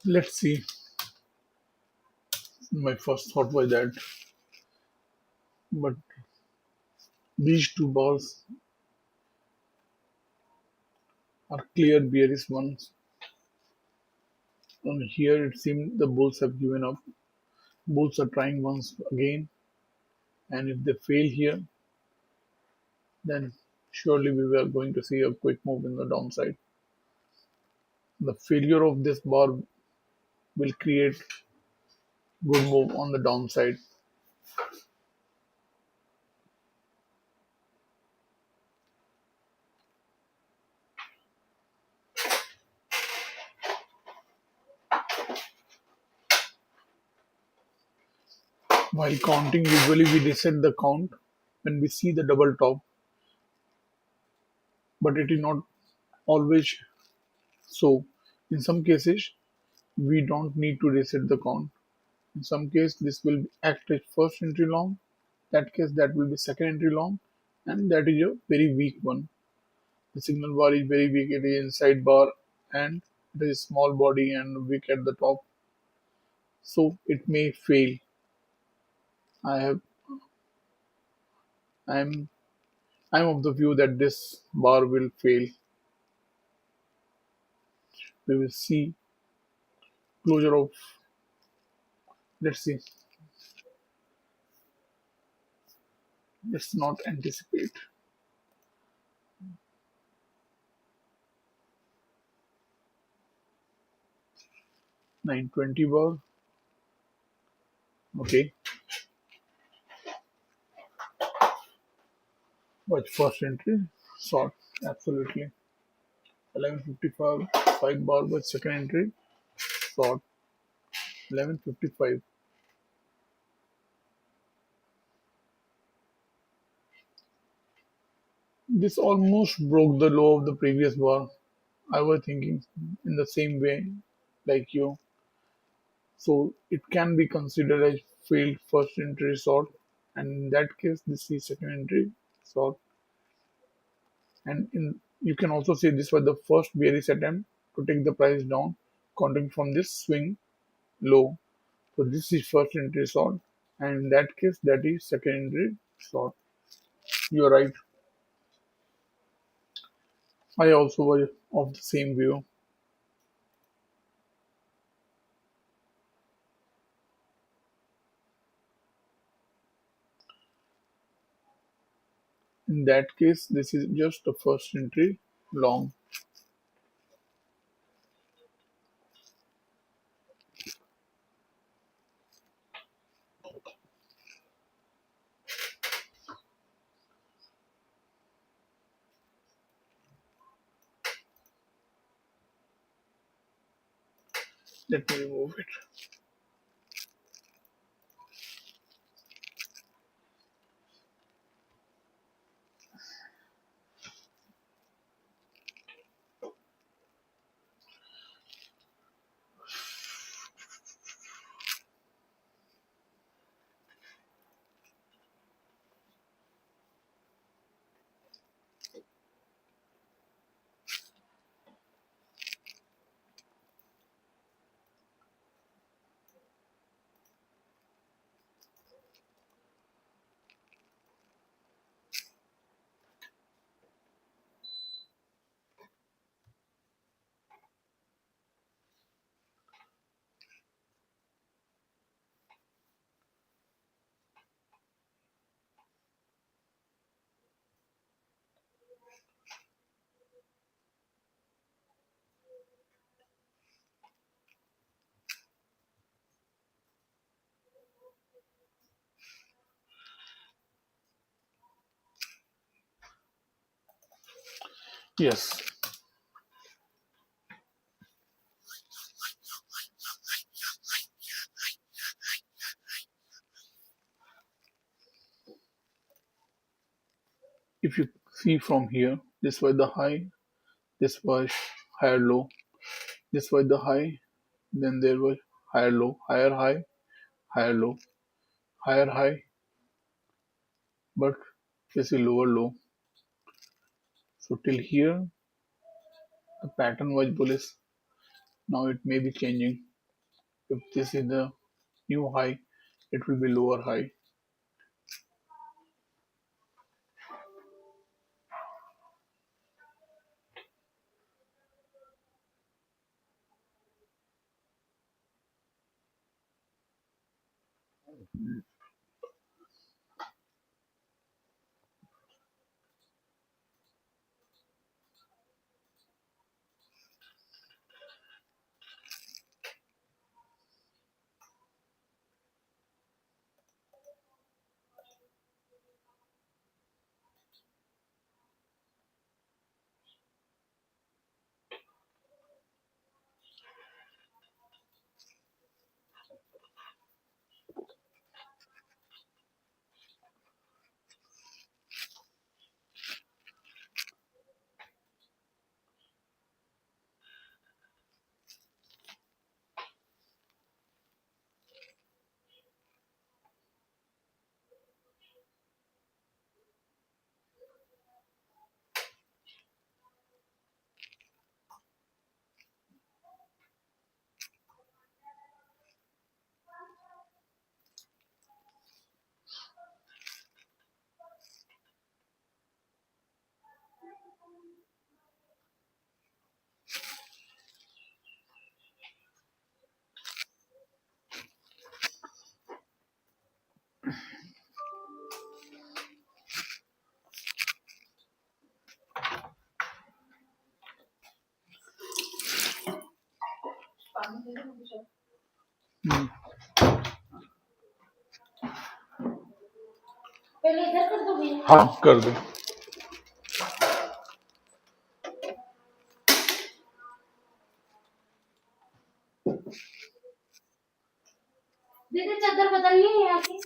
Let's see. My first thought was that, but these two bars are clear bearish ones. And here it seems the bulls have given up. Bulls are trying once again, and if they fail here, then surely we were going to see a quick move in the downside. The failure of this bar will create good move on the downside. While counting, usually we reset the count when we see the double top, but it is not always so. In some cases, we don't need to reset the count. In some case, this will act as first entry long. That case, that will be second entry long, and that is a very weak one. The signal bar is very weak. It is inside bar, and it is small body and weak at the top, so it may fail. I have I'm I'm of the view that this bar will fail. We will see closure of. Let's see. Let's not anticipate. 920 bar. Okay. Watch first entry. Short. Absolutely. 1155. 5 bar with second entry. Short. 1155. This almost broke the low of the previous bar. I was thinking in the same way like you. So it can be considered as failed first entry short. And in that case, this is second entry short. And you can also say this was the first bearish attempt to take the price down, counting from this swing low. So this is first entry short, and in that case, that is second entry short. You're right. I also was of the same view. In that case, this is just the first entry long. Let me remove it. Yes. If you see from here, this was the high, this was higher low, this was the high, then there was higher high, higher low, higher high, but this is lower low. So till here, the pattern was bullish. Now it may be changing. If this is the new high, it will be lower high. हम्म, हाँ कर दो. दीदी चादर बदलिए यहाँ की.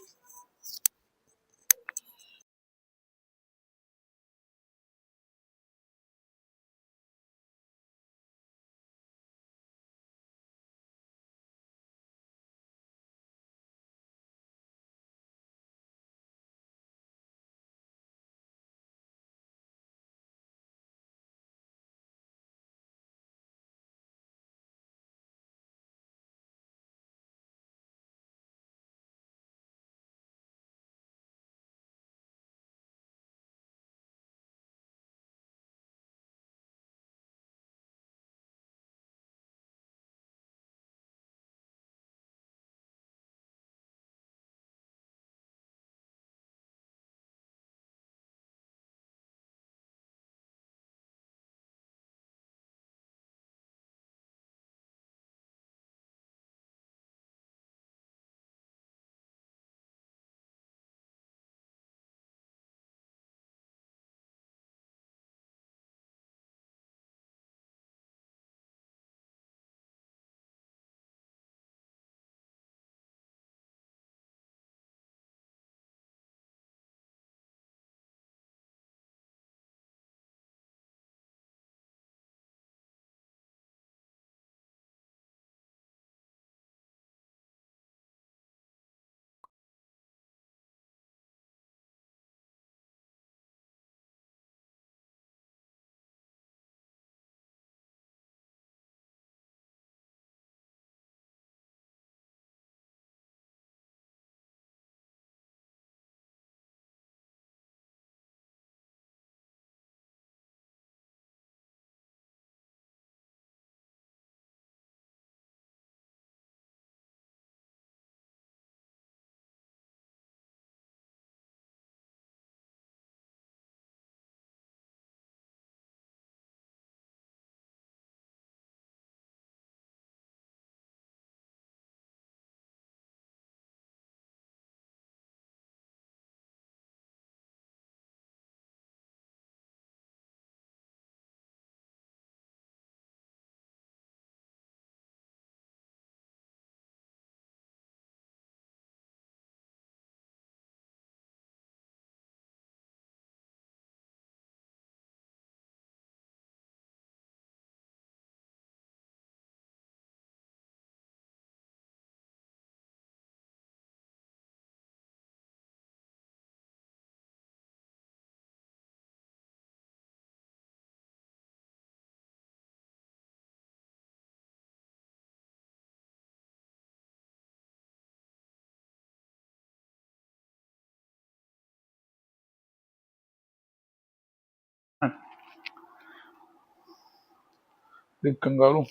Big kangaroo.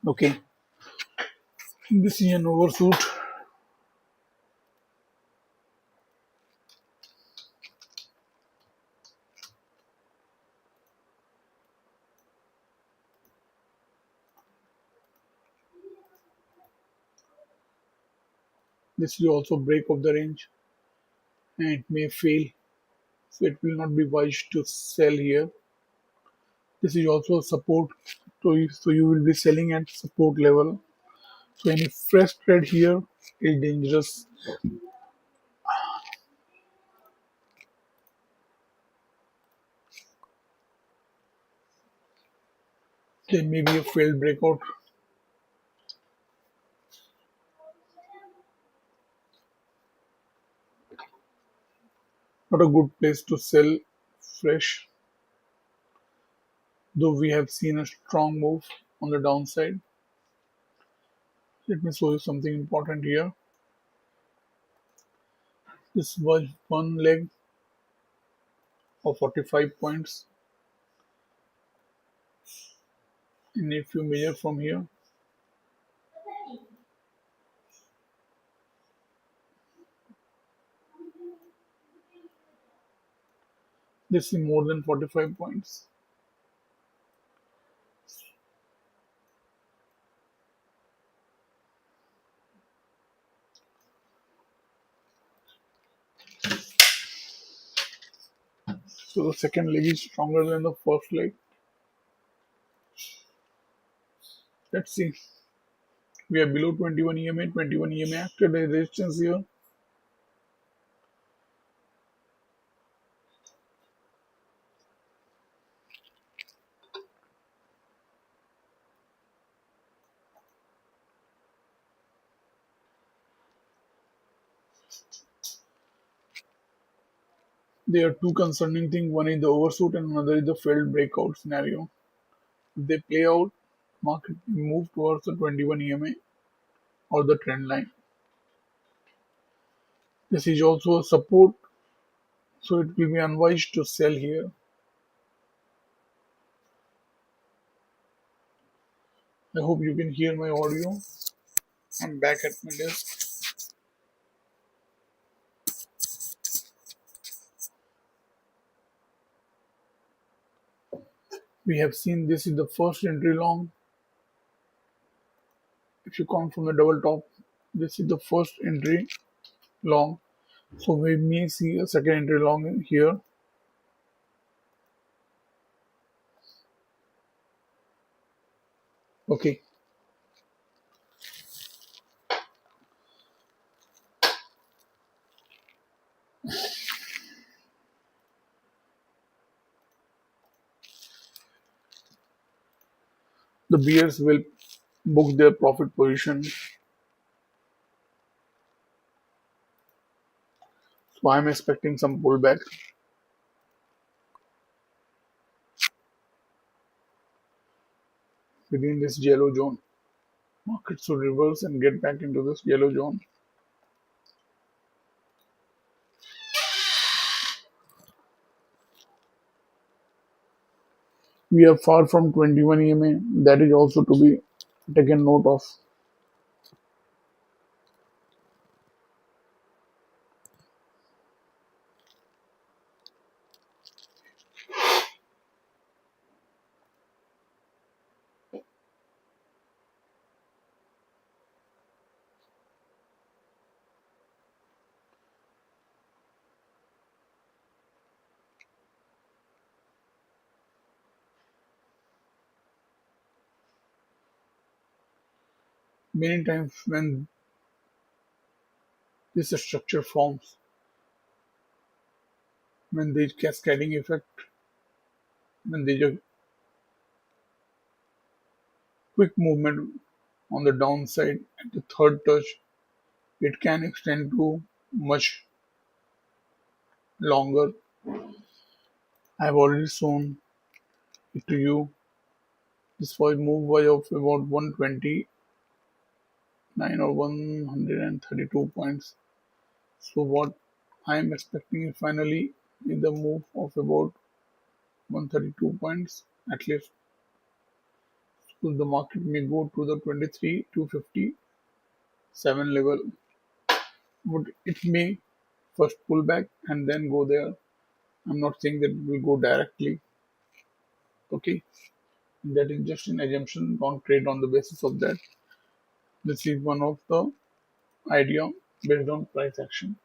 Okay, this is an overshoot. This is also break of the range and it may fail. So it will not be wise to sell here. This is also support. So you will be selling at support level. So any fresh trade here is dangerous. There may be a failed breakout. Not a good place to sell fresh, though we have seen a strong move on the downside. Let me show you something important here. This was one leg of 45 points. And if you measure from here, this is more than 45 points. So the second leg is stronger than the first leg. Let's see. We are below 21 EMA. 21 EMA acted as resistance here. There are two concerning things. One is the overshoot and another is the failed breakout scenario. If they play out, market will move towards the 21 EMA or the trend line. This is also a support, so it will be unwise to sell here. I hope you can hear my audio. I'm back at my desk. We have seen this is the first entry long. If you count from the double top, this is the first entry long. So we may see a second entry long here. Okay, the bears will book their profit position. So I'm expecting some pullback within this yellow zone. Market should reverse and get back into this yellow zone. We are far from 21 EMA. That is also to be taken note of. Many times when this structure forms, when there is cascading effect, when there is a quick movement on the downside at the third touch, it can extend to much longer. I've already shown it to you. This was move was of about 129 or 132 points. So what I am expecting finally is the move of about 132 points at least. So the market may go to the 23 to 57 level, but it may first pull back and then go there. I'm not saying that it will go directly. Okay, that is just an assumption. Don't trade on the basis of that. This is one of the idea based on price action.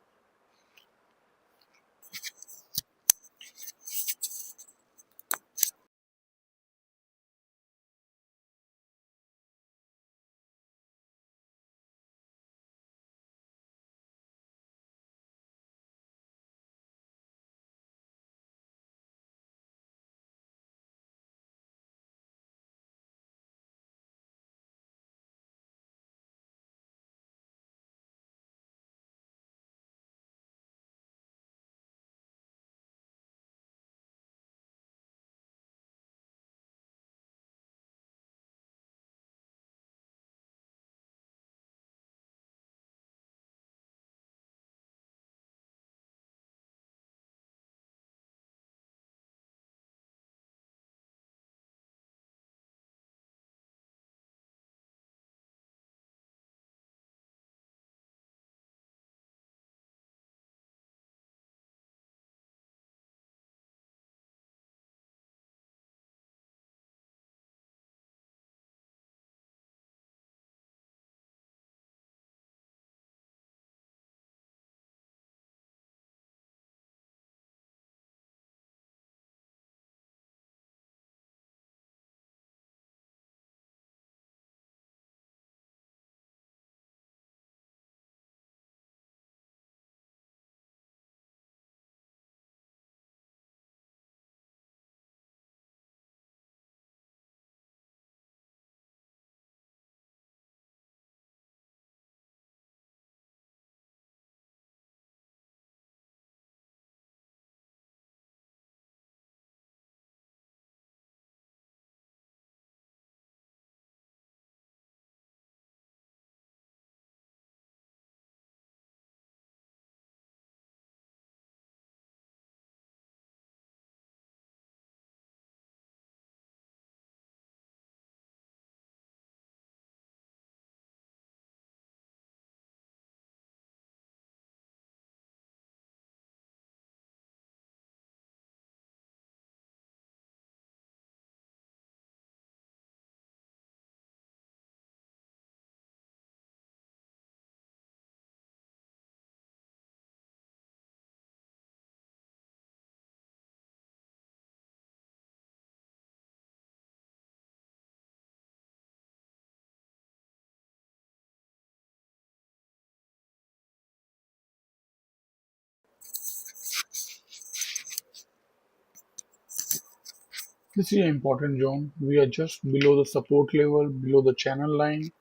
This is an important zone. We are just below the support level, below the channel line.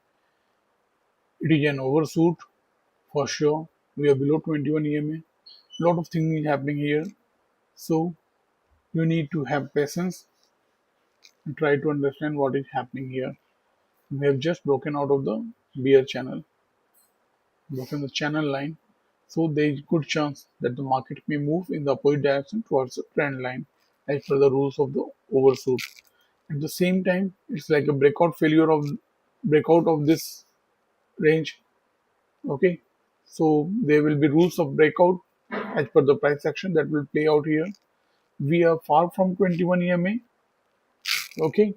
It is an overshoot for sure. We are below 21 EMA. Lot of things is happening here. So you need to have patience and try to understand what is happening here. We have just broken out of the bear channel, broken the channel line. So there is good chance that the market may move in the opposite direction towards the trend line as per the rules of the overshoot. At the same time, it's like a breakout of this range. Okay, so there will be rules of breakout as per the price action that will play out here. We are far from 21 EMA. Okay,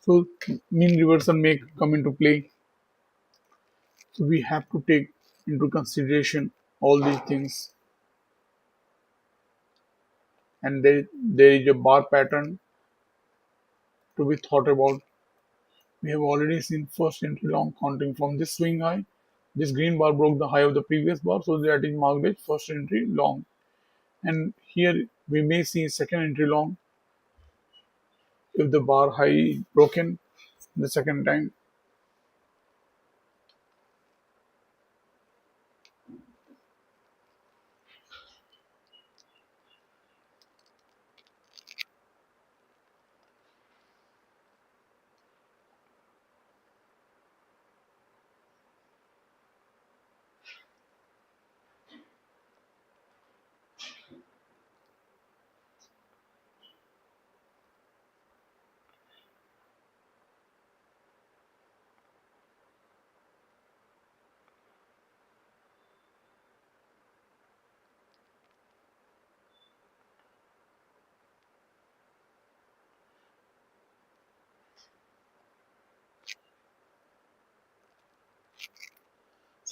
so mean reversal may come into play. So we have to take into consideration all these things, and there is a bar pattern to be thought about. We have already seen first entry long counting from this swing high. This green bar broke the high of the previous bar, so that is marked as first entry long. And here we may see second entry long if the bar high is broken the second time.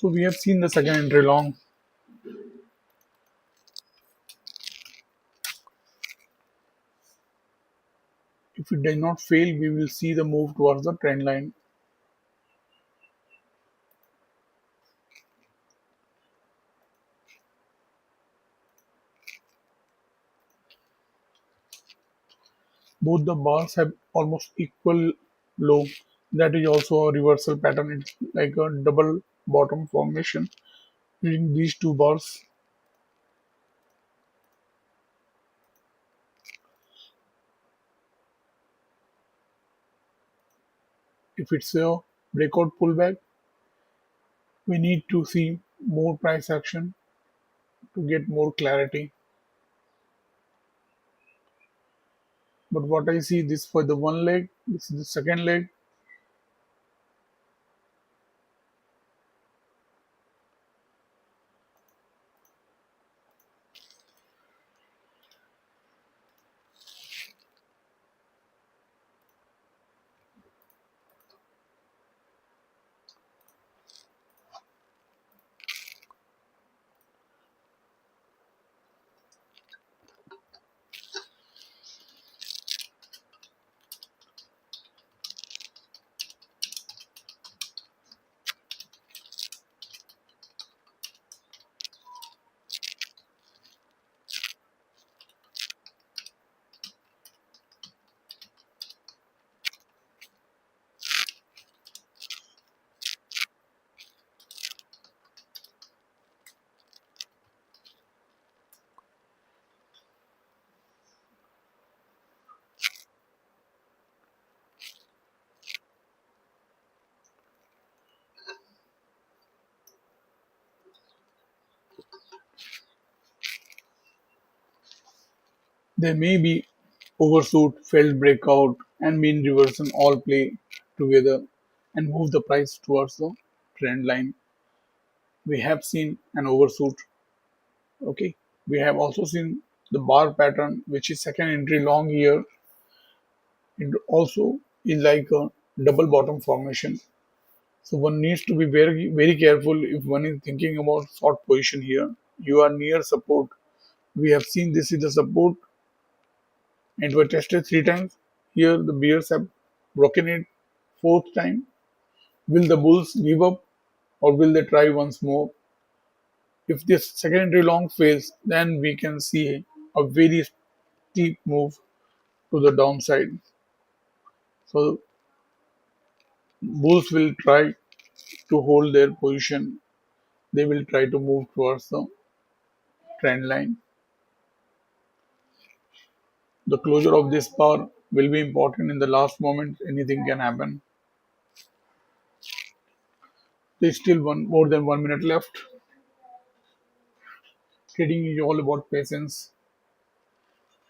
So we have seen the second entry long. If it does not fail, we will see the move towards the trend line. Both the bars have almost equal low. That is also a reversal pattern. It's like a double bottom formation using these two bars. If it's a breakout pullback, we need to see more price action to get more clarity. But what I see this for the one leg, this is the second leg. There may be overshoot, failed breakout, and mean reversion all play together and move the price towards the trend line. We have seen an overshoot. Okay, we have also seen the bar pattern, which is second entry long here. It also is like a double bottom formation. So one needs to be very careful if one is thinking about short position here. You are near support. We have seen this is the support and were tested three times. Here the bears have broken it fourth time. Will the bulls give up or will they try once more? If this secondary long fails, then we can see a very steep move to the downside. So bulls will try to hold their position. They will try to move towards the trend line. The closure of this bar will be important in the last moment. Anything can happen. There's still more than 1 minute left. Trading is all about patience.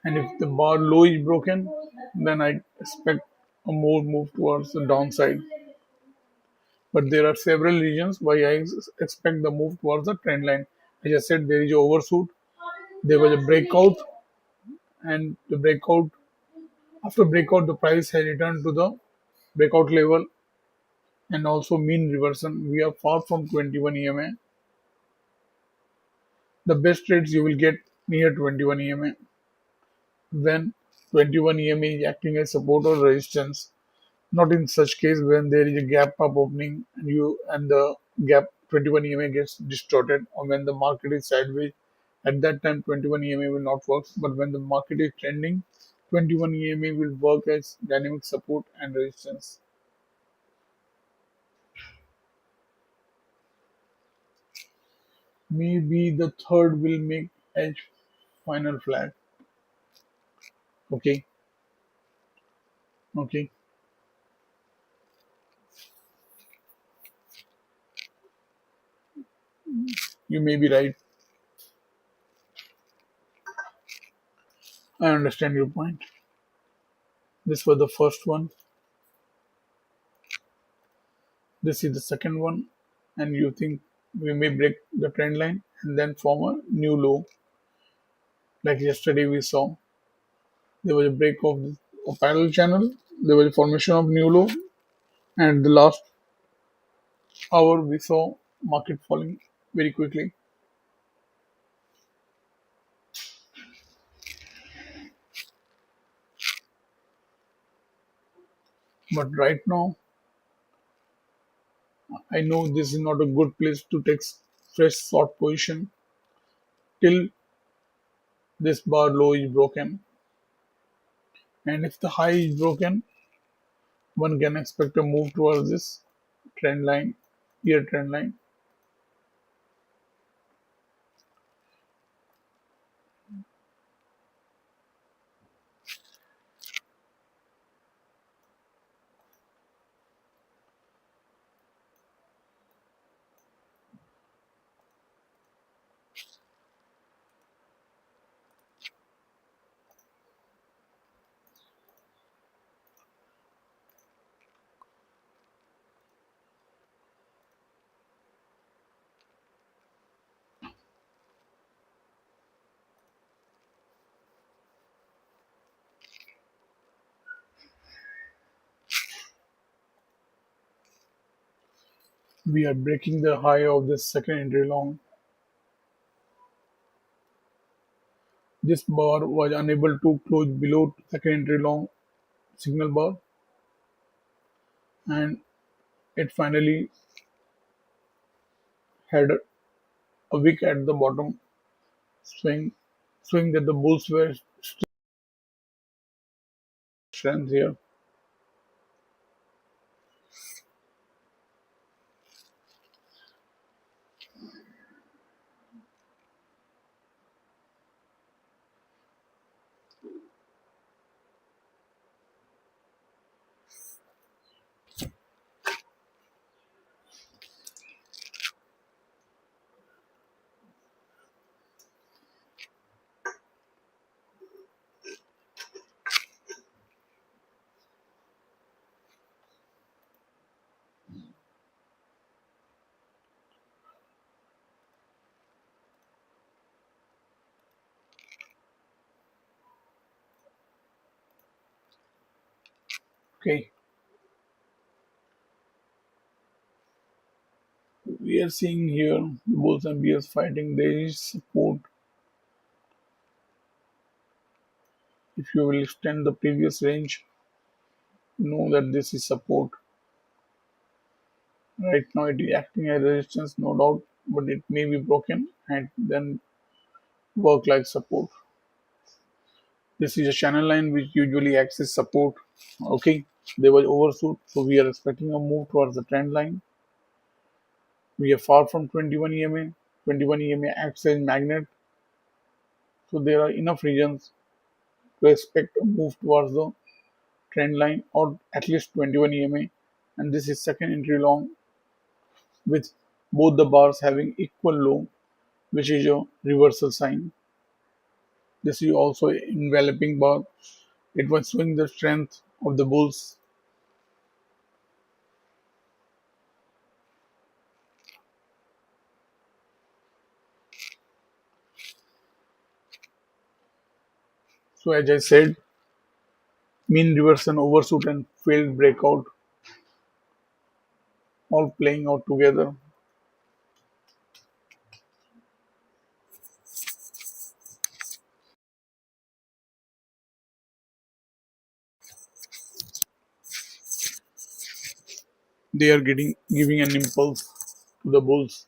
And if the bar low is broken, then I expect a more move towards the downside. But there are several reasons why I expect the move towards the trend line. As I said, there is a overshoot. There was a breakout, and the breakout after breakout, the price has returned to the breakout level and also mean reversion. We are far from 21 EMA. The best trades you will get near 21 EMA when 21 EMA is acting as support or resistance. Not in such case when there is a gap up opening and the gap 21 EMA gets distorted, or when the market is sideways. At that time 21 EMA will not work, but when the market is trending, 21 EMA will work as dynamic support and resistance. Maybe the third will make edge final flag. Okay, okay, you may be right. I understand your point. This was the first one. This is the second one, and you think we may break the trend line and then form a new low. Like yesterday, we saw there was a break of a parallel channel, there was a formation of new low, and the last hour we saw market falling very quickly. But right now, I know this is not a good place to take fresh short position till this bar low is broken. And if the high is broken, one can expect a move towards this trend line, year trend line. We are breaking the high of this second entry long. This bar was unable to close below second entry long signal bar, and it finally had a wick at the bottom swing, showing that the bulls were strength here. Okay, we are seeing here the bulls and bears fighting. There is support. If you will extend the previous range, you know that this is support. Right now it is acting as resistance, no doubt, but it may be broken and then work like support. This is a channel line which usually acts as support. Okay, there was overshoot, so we are expecting a move towards the trend line. We are far from 21 EMA. 21 EMA acts as magnet, so there are enough regions to expect a move towards the trend line or at least 21 EMA. And this is second entry long with both the bars having equal low, which is a reversal sign. This is also enveloping bar. It was showing the strength of the bulls. So as I said, mean reversion, overshoot, and failed breakout all playing out together. They are getting giving an impulse to the bulls.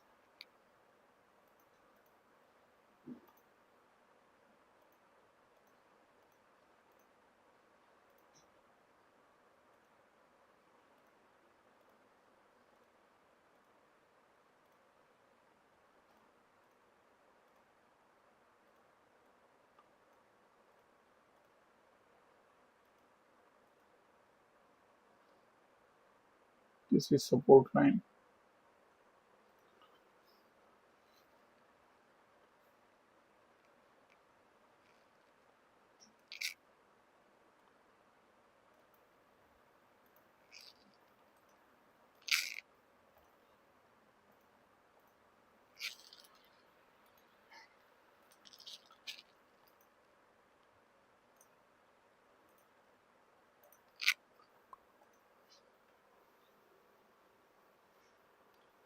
This is support line.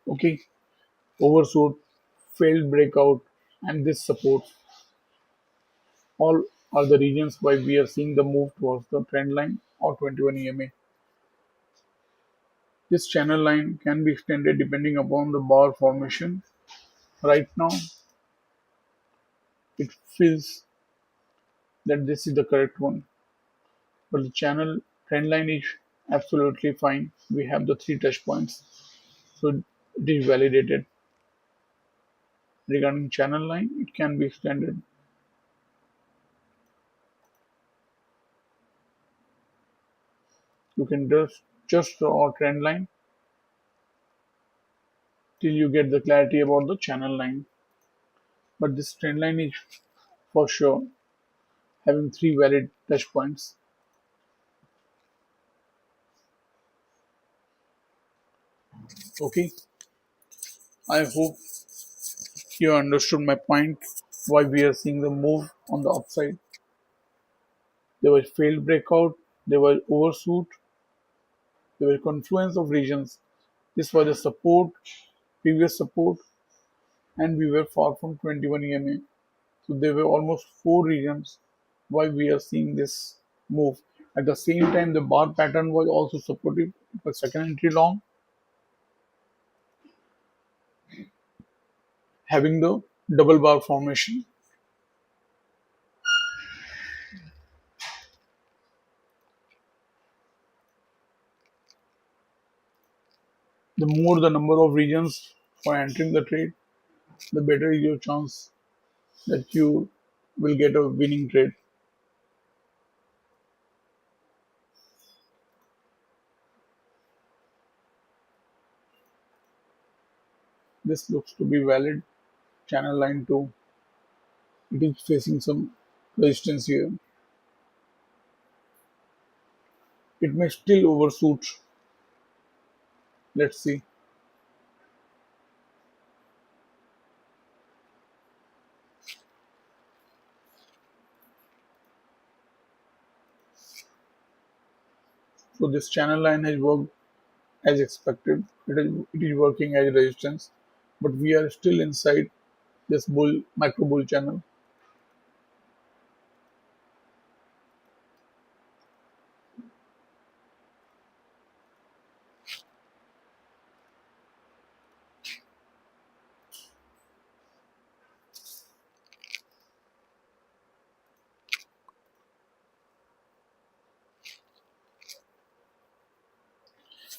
Okay, overshoot, failed breakout, and this support all are the reasons why we are seeing the move towards the trend line or 21 EMA. This channel line can be extended depending upon the bar formation. Right now, it feels that this is the correct one, but the channel trend line is absolutely fine. We have the three touch points, so it is validated. Regarding channel line, it can be extended. You can just draw a trend line till you get the clarity about the channel line. But this trend line is for sure having three valid touch points. Okay, I hope you understood my point. Why we are seeing the move on the upside. There was failed breakout, there was overshoot, there was confluence of regions. This was the support, previous support, and we were far from 21 EMA. So there were almost four regions why we are seeing this move. At the same time, the bar pattern was also supportive. It was second entry long, having the double bar formation. The more the number of regions for entering the trade, the better is your chance that you will get a winning trade. This looks to be valid. Channel line 2. It is facing some resistance here. It may still overshoot. Let's see. So this channel line has worked as expected. It is working as resistance, but we are still inside this bull micro bull channel.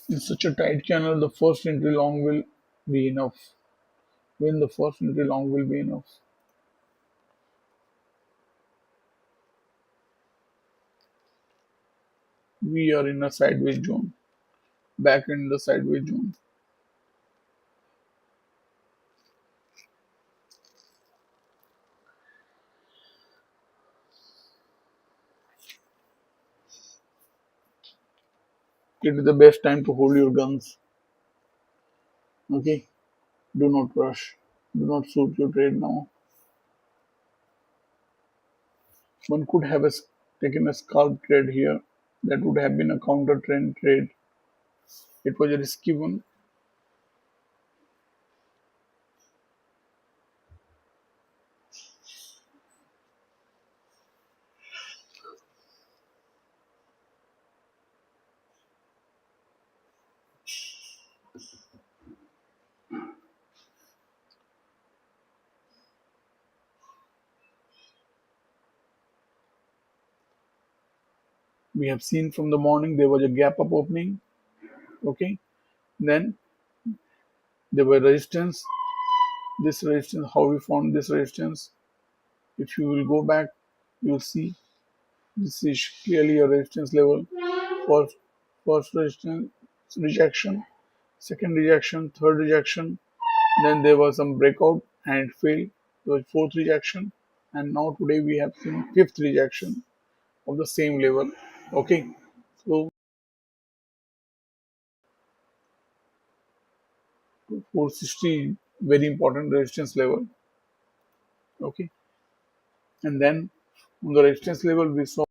In such a tight channel, the first entry long will be enough. When the first entry long will be enough. We are in a sideways zone, back in the sideways zone. It is the best time to hold your guns. Okay, do not rush. Do not suit your trade now. One could have taken a scalp trade here. That would have been a counter trend trade. It was a risky one. We have seen from the morning there was a gap up opening. Okay, then there were resistance. This resistance, how we found this resistance. If you will go back, you will see this is clearly a resistance level. First, first resistance rejection, second rejection, third rejection. Then there was some breakout and it failed. There was fourth rejection, and now today we have seen fifth rejection of the same level. Okay, so 460 very important resistance level. Okay, and then on the resistance level we saw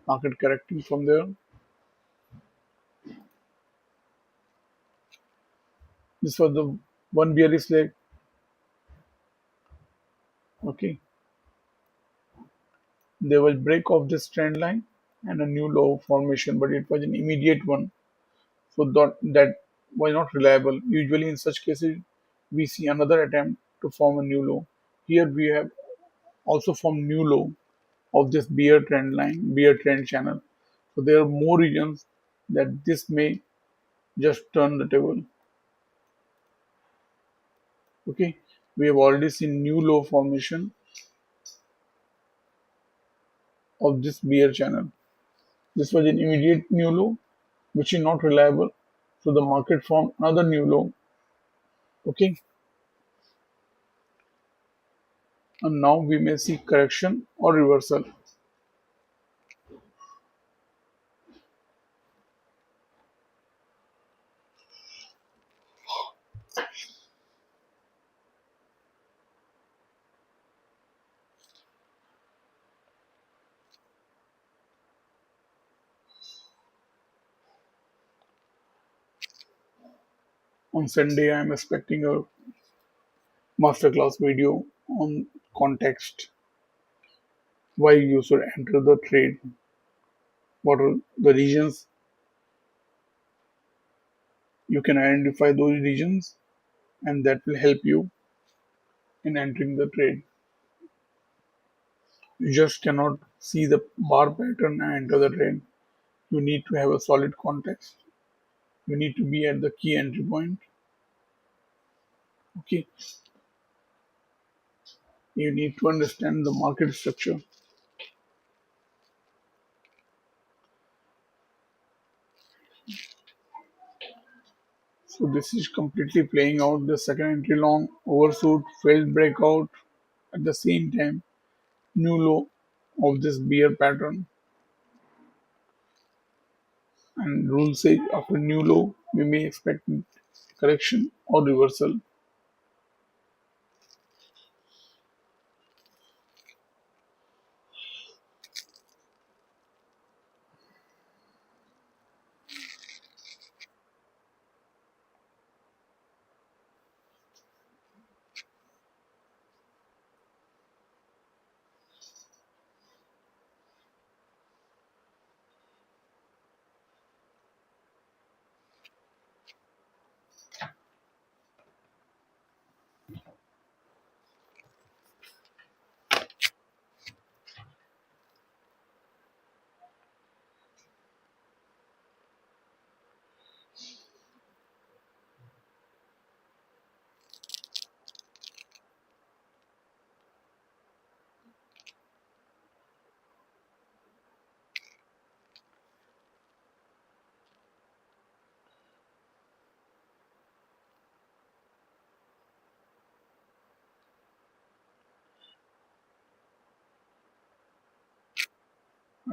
market correcting from there. This was the one bearish leg. Okay, there was break of this trend line and a new low formation, but it was an immediate one. So that was not reliable. Usually in such cases, we see another attempt to form a new low. Here we have also formed new low of this bear trend line, bear trend channel. So there are more regions that this may just turn the table. Okay, we have already seen new low formation of this bear channel. This was an immediate new low, which is not reliable. So the market formed another new low. Okay, and now we may see correction or reversal. On Sunday, I am expecting a masterclass video on context, why you should enter the trade, what are the regions, you can identify those regions, and that will help you in entering the trade. You just cannot see the bar pattern and enter the trade. You need to have a solid context. You need to be at the key entry point. Okay, you need to understand the market structure. So this is completely playing out the second entry long overshoot failed breakout at the same time new low of this bear pattern, and rules say after new low we may expect correction or reversal.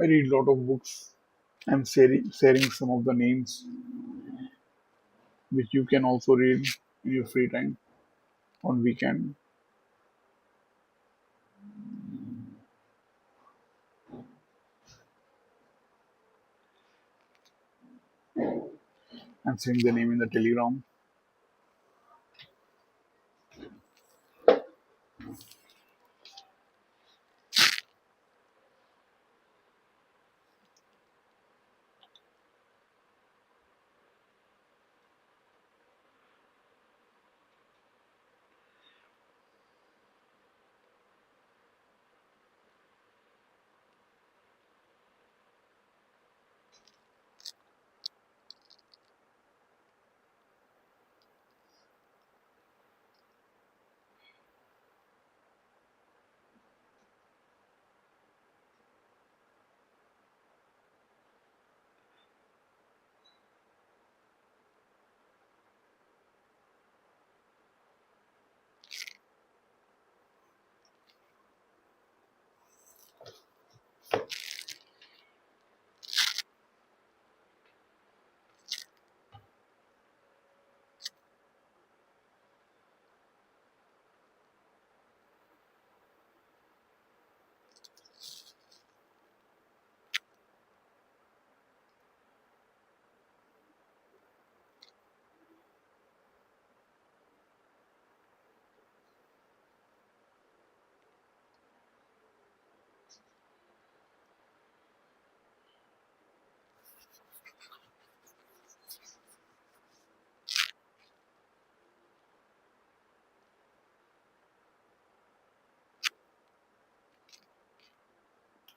I read a lot of books. I'm sharing some of the names which you can also read in your free time on weekend. I'm saying the name in the telegram.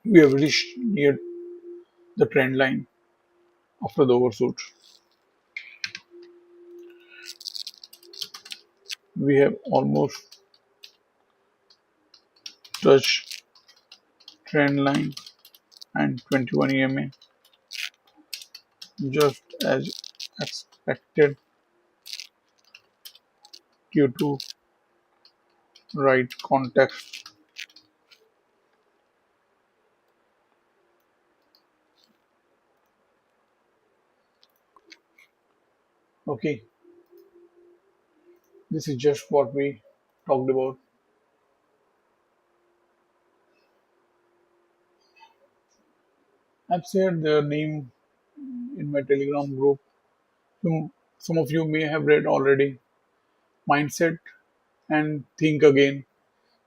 We have reached near the trend line after the overshoot. We have almost touched trend line and 21 EMA just as expected due to right context. Okay, this is just what we talked about. I've shared their name in my Telegram group. Some of you may have read already. Mindset and Think Again.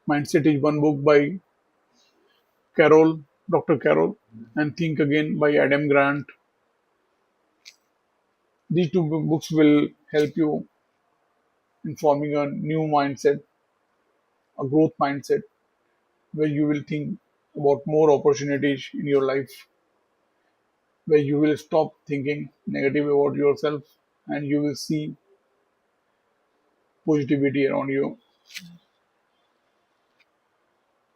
Mindset is one book by Carol, Dr. Carol, and Think Again by Adam Grant. These two books will help you in forming a new mindset, a growth mindset, where you will think about more opportunities in your life, where you will stop thinking negative about yourself and you will see positivity around you.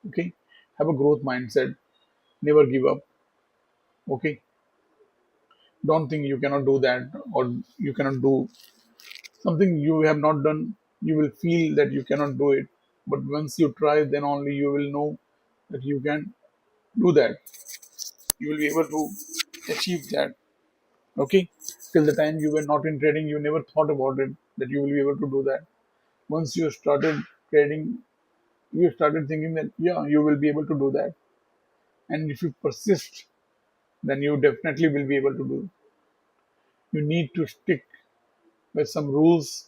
Okay, have a growth mindset, never give up. Okay, don't think you cannot do that or you cannot do something you have not done. You will feel that you cannot do it, but once you try, then only you will know that you can do that. You will be able to achieve that. Okay, till the time you were not in trading, you never thought about it that you will be able to do that. Once you started trading, you started thinking that yeah, you will be able to do that, and if you persist, then you definitely will be able to do. You need to stick with some rules.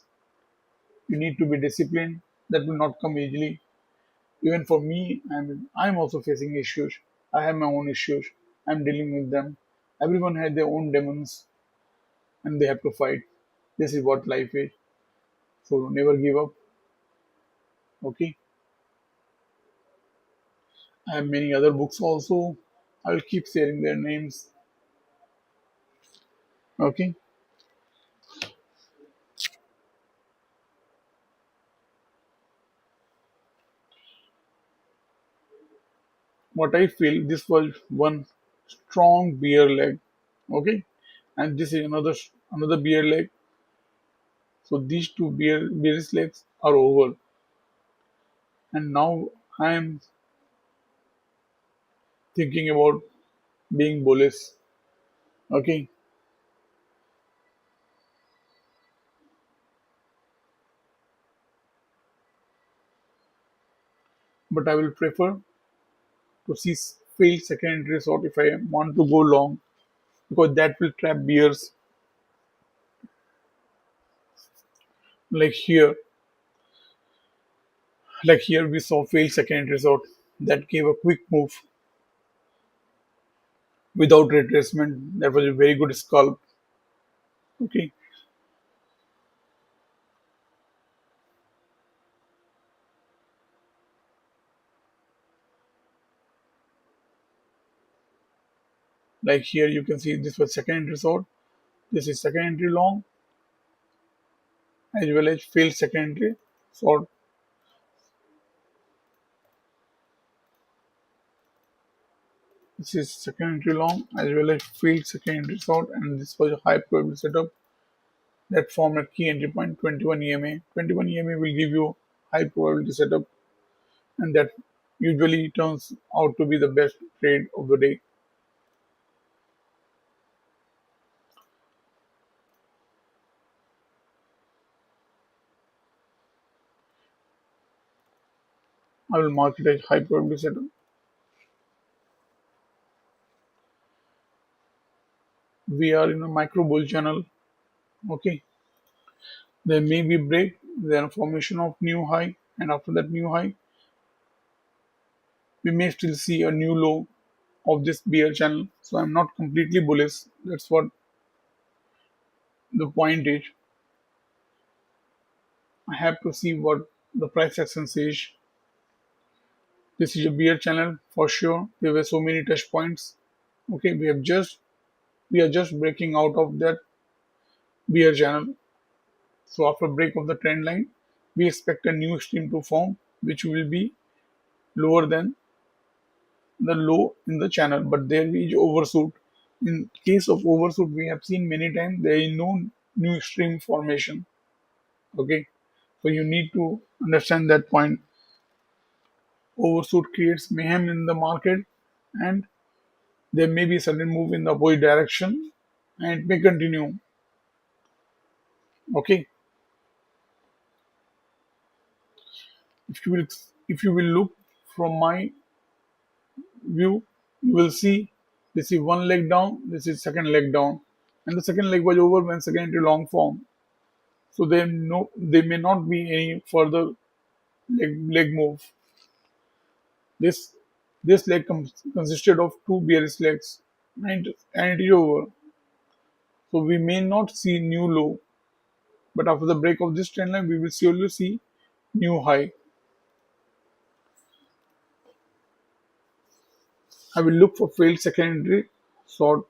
You need to be disciplined. That will not come easily. Even for me, I'm also facing issues. I have my own issues. I'm dealing with them. Everyone has their own demons, and they have to fight. This is what life is. So never give up. Okay. I have many other books also. I'll keep sharing their names. Okay. What I feel this was one strong beer leg. Okay. And this is another beer leg. So these two beer legs are over. And now I am thinking about being bullish. Okay. But I will prefer to see failed secondary resort if I want to go long because that will trap beers like here. Like here we saw failed secondary resort that gave a quick move without retracement. That was a very good scalp. Okay. Like here you can see this was second entry short. This is second entry long as well as failed second entry short. This is second entry long as well as failed second entry short, and this was a high probability setup that formed a key entry point 21 EMA. 21 EMA will give you high probability setup and that usually turns out to be the best trade of the day. I will mark it as high probability setup. We are in a micro bull channel. Okay. There may be break, then formation of new high, and after that new high, we may still see a new low of this bear channel. So I'm not completely bullish. That's what the point is. I have to see what the price action says. This is a beer channel for sure. There were so many touch points. Okay, we are just breaking out of that beer channel. So after break of the trend line, we expect a new stream to form, which will be lower than the low in the channel. But there is overshoot. In case of overshoot, we have seen many times there is no new stream formation. Okay, so you need to understand that point. Overshoot creates mayhem in the market, and there may be a sudden move in the opposite direction, and it may continue. Okay, if you will if you will look from my view, you will see this is one leg down, this is second leg down, and the second leg was over when second into long form. So there may not be any further leg move. This this leg consisted of two bearish legs, and it is over. So we may not see new low, but after the break of this trend line, we will surely see new high. I will look for failed secondary short.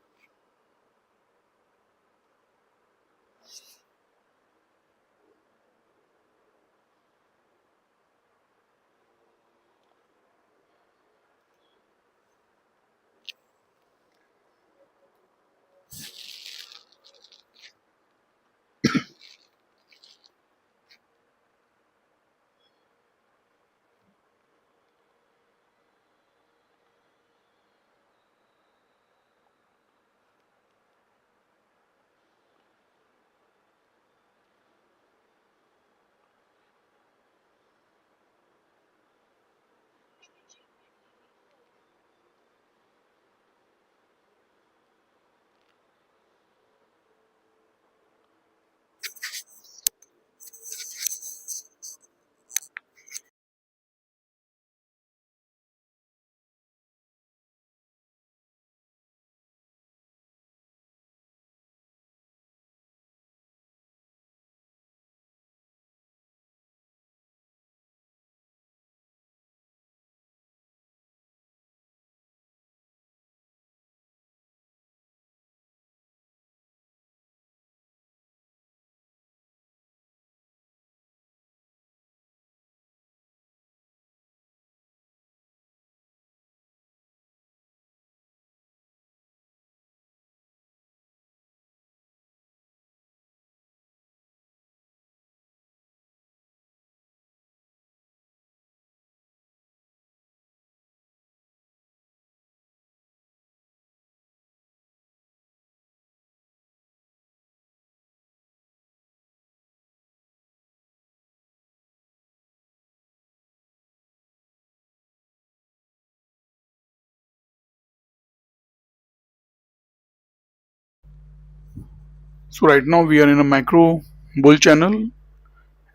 So right now we are in a macro bull channel,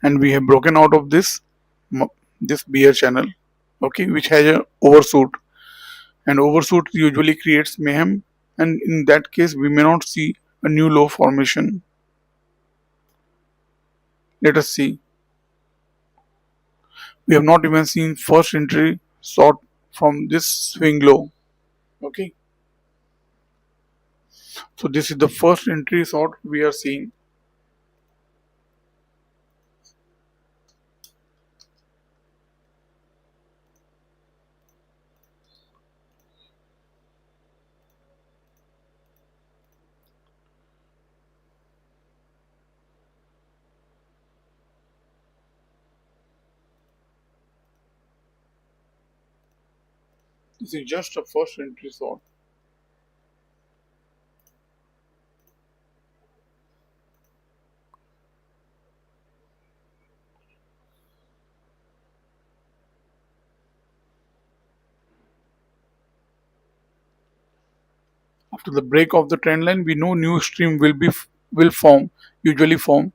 and we have broken out of this bear channel. Okay, which has a overshoot, and overshoot usually creates mayhem, and in that case we may not see a new low formation. Let us see. We have not even seen first entry shot from this swing low. Okay, so this is the first entry shot we are seeing. This is just a first entry shot. After the break of the trend line, we know new stream will form, usually form.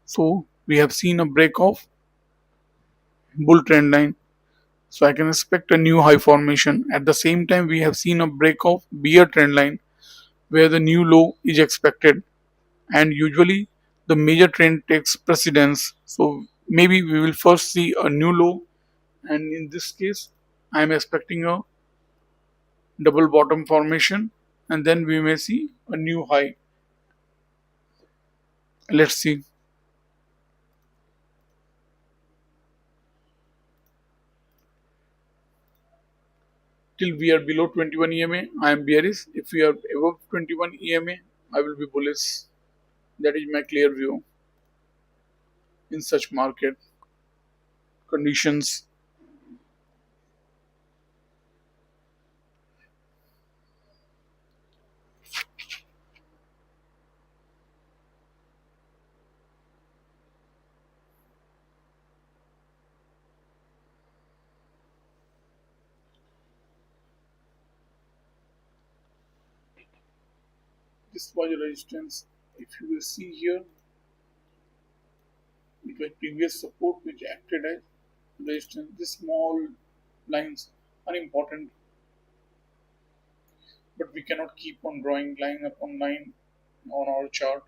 So we have seen a break of bull trend line. So I can expect a new high formation. At the same time, we have seen a break of bear trend line where the new low is expected, and usually the major trend takes precedence. So maybe we will first see a new low, and in this case I am expecting a double bottom formation, and then we may see a new high. Let's see. Till we are below 21 EMA, I am bearish. If we are above 21 EMA, I will be bullish. That is my clear view in such market conditions. This was a resistance. If you will see here, it was previous support which acted as resistance. These small lines are important, but we cannot keep on drawing line upon line on our chart.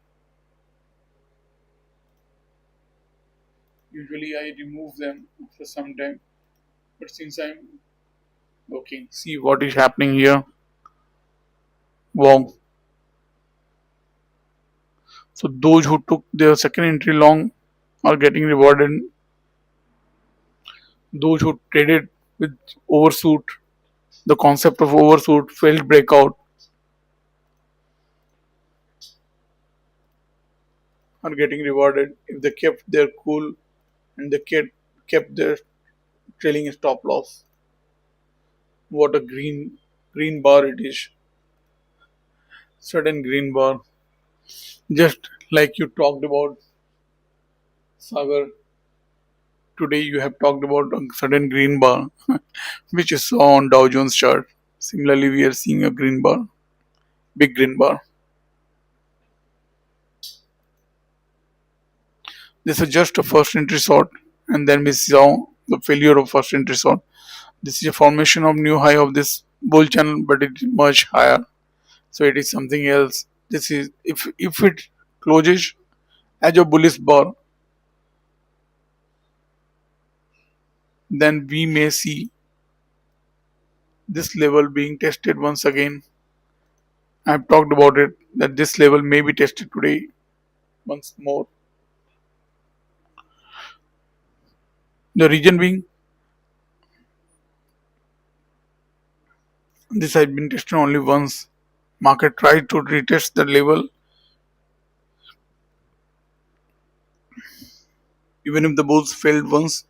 Usually I remove them after some time, but since I'm okay, see what is happening here. Wow. So those who took their second entry long are getting rewarded. Those who traded with overshoot, the concept of overshoot failed breakout are getting rewarded if they kept their cool and they kept their trailing stop loss. What a green bar it is. Sudden green bar. Just like you talked about, Sagar, today you have talked about a sudden green bar, which you saw on Dow Jones chart. Similarly, we are seeing a green bar, big green bar. This is just a first entry short, and then we saw the failure of first entry short. This is a formation of new high of this bull channel, but it is much higher. So it is something else. This is if it closes as a bullish bar, then we may see this level being tested once again. I have talked about it that this level may be tested today once more. The reason being this has been tested only once. Market tried to retest the level. Even if the bulls failed once,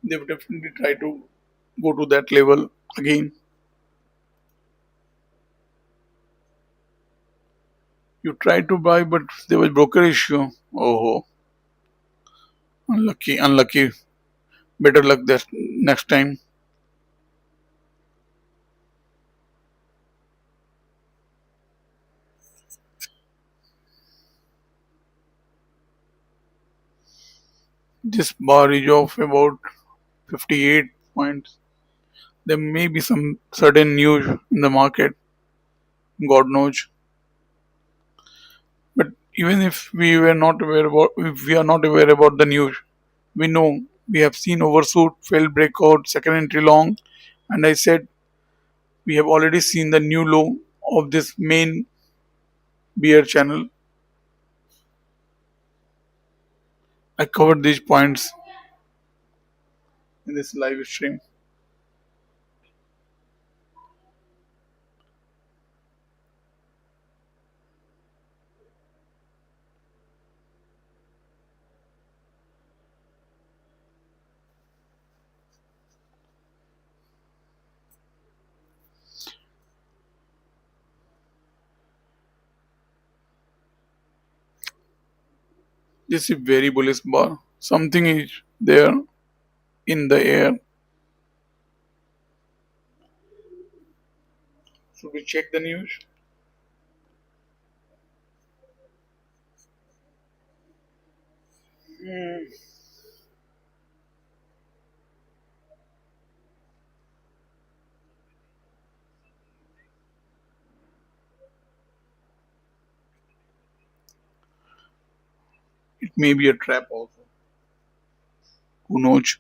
they would definitely try to go to that level again. You tried to buy, but there was broker issue. Oh, unlucky, unlucky. Better luck this next time. This bar is of about 58 points. There may be some certain news in the market. God knows. But even if we were not aware about, if we are not aware about the news, we know we have seen overshoot, failed breakout, second entry long, and I said we have already seen the new low of this main bear channel. I covered these points in this live stream. This is very bullish bar. Something is there in the air. Should we check the news? It may be a trap also. Who knows?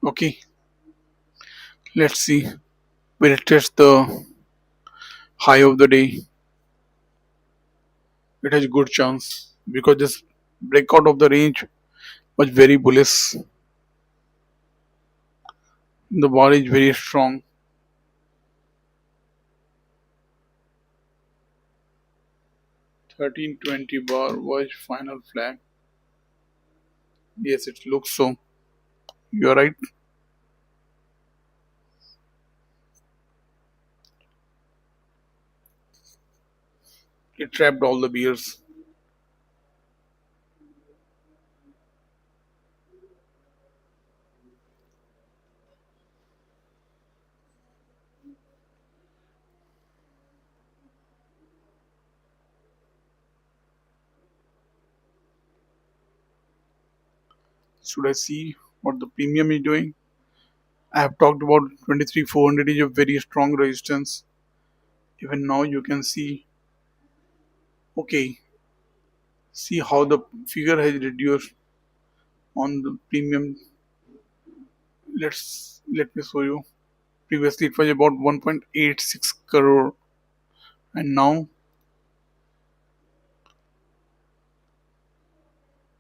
Okay, let's see. Will it test the high of the day? It has good chance because this breakout of the range was very bullish. The bar is very strong. 1320 bar was final flag. Yes, it looks so. You're right. It trapped all the beers. Should I see what the premium is doing? I have talked about 23,400 is a very strong resistance. Even now you can see, okay, see how the figure has reduced on the premium. Let me show you. Previously it was about 1.86 crore and now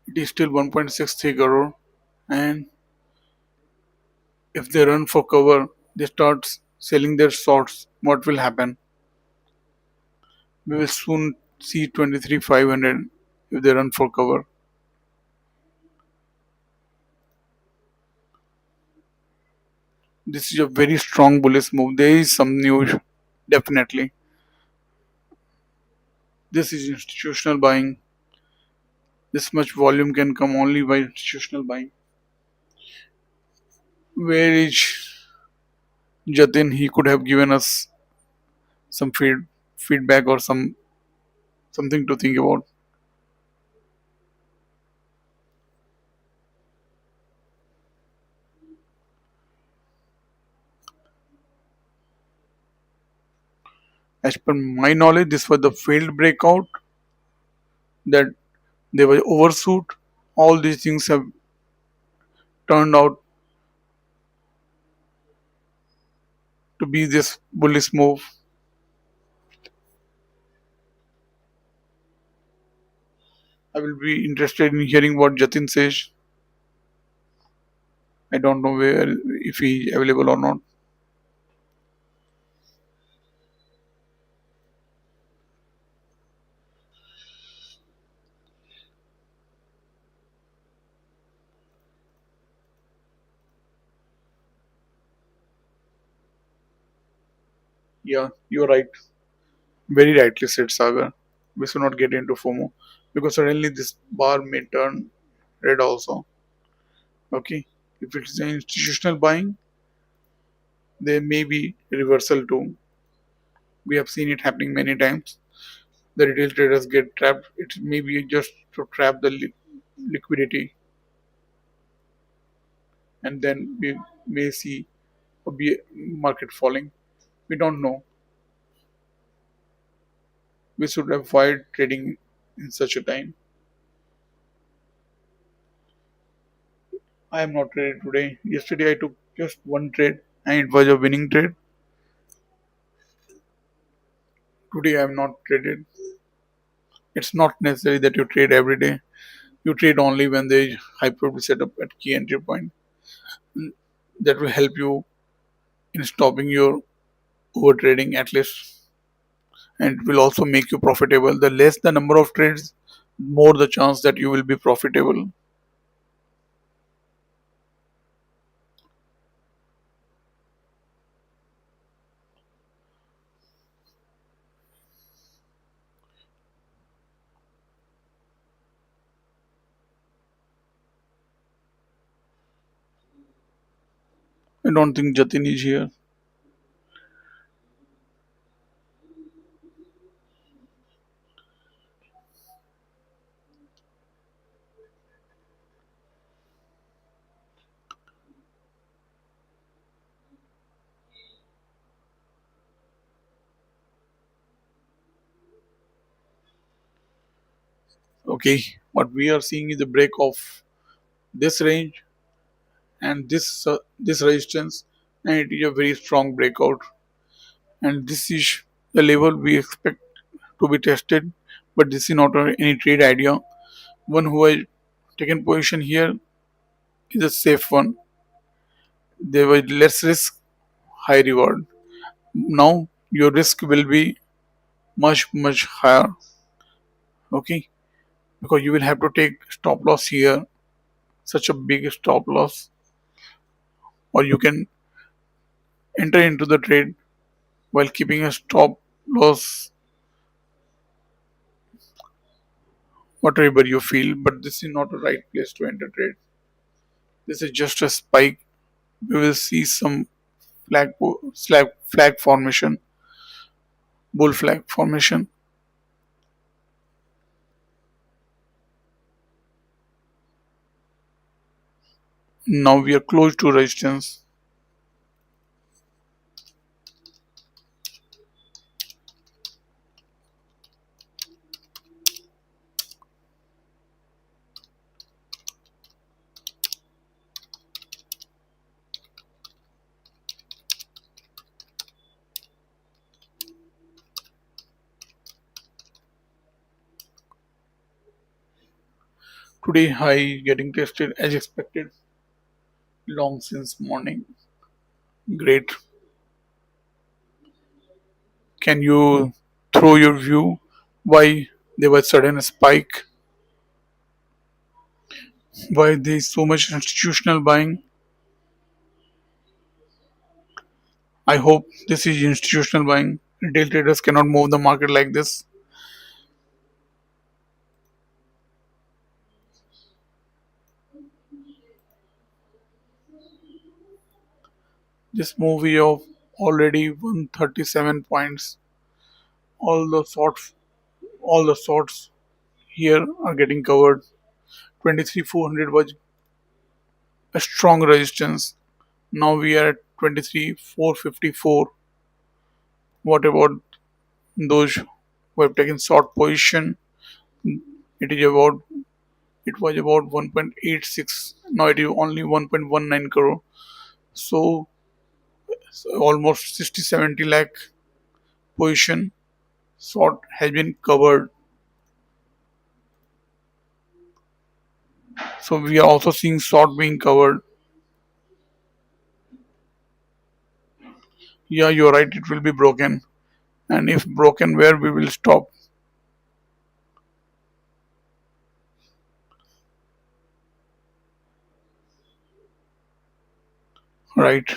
it is still 1.63 crore. And if they run for cover, they start selling their shorts. What will happen? We will soon see 23,500 if they run for cover. This is a very strong bullish move. There is some news, definitely. This is institutional buying. This much volume can come only by institutional buying. Where is Jatin? He could have given us some feedback or something to think about. As per my knowledge, this was the failed breakout that they were overshoot. All these things have turned out to be this bullish move. I will be interested in hearing what Jatin says. I don't know where if he is available or not. Yeah, you're right. Very rightly said, Sagar. We should not get into FOMO because suddenly this bar may turn red also. Okay. If it is an institutional buying, there may be reversal too. We have seen it happening many times. The retail traders get trapped. It may be just to trap the liquidity, and then we may see a market falling. We don't know. We should avoid trading in such a time. I am not traded today. Yesterday I took just one trade and it was a winning trade. Today I am not traded. It's not necessary that you trade every day. You trade only when there is hyperbole set up at key entry point. That will help you in stopping your over trading at least, and it will also make you profitable. The less the number of trades, more the chance that you will be profitable. I don't think Jatin is here. Okay, what we are seeing is the break of this range and this resistance, and it is a very strong breakout, and this is the level we expect to be tested. But this is not any trade idea. One who has taken position here is a safe one. There was less risk, high reward. Now your risk will be much higher. Okay, because you will have to take stop loss here, such a big stop loss, or you can enter into the trade while keeping a stop loss whatever you feel. But this is not the right place to enter trade. This is just a spike. We will see some flag formation, bull flag formation. Now we are close to resistance. Today high getting tested as expected. Long since morning. Great. Can you throw your view why there was sudden spike? Why there is so much institutional buying? I hope this is institutional buying. Retail traders cannot move the market like this. This movie of already 137 points. All the sorts, all the sorts here are getting covered. 23,400 was a strong resistance. Now we are at 23,454. What about those who have taken short position? It is about it was about 1.86. Now it is only 1.19 crore. So almost 60 70 lakh position short has been covered. So we are also seeing short being covered. Yeah, you're right. It will be broken, and if broken, where we will stop? Right.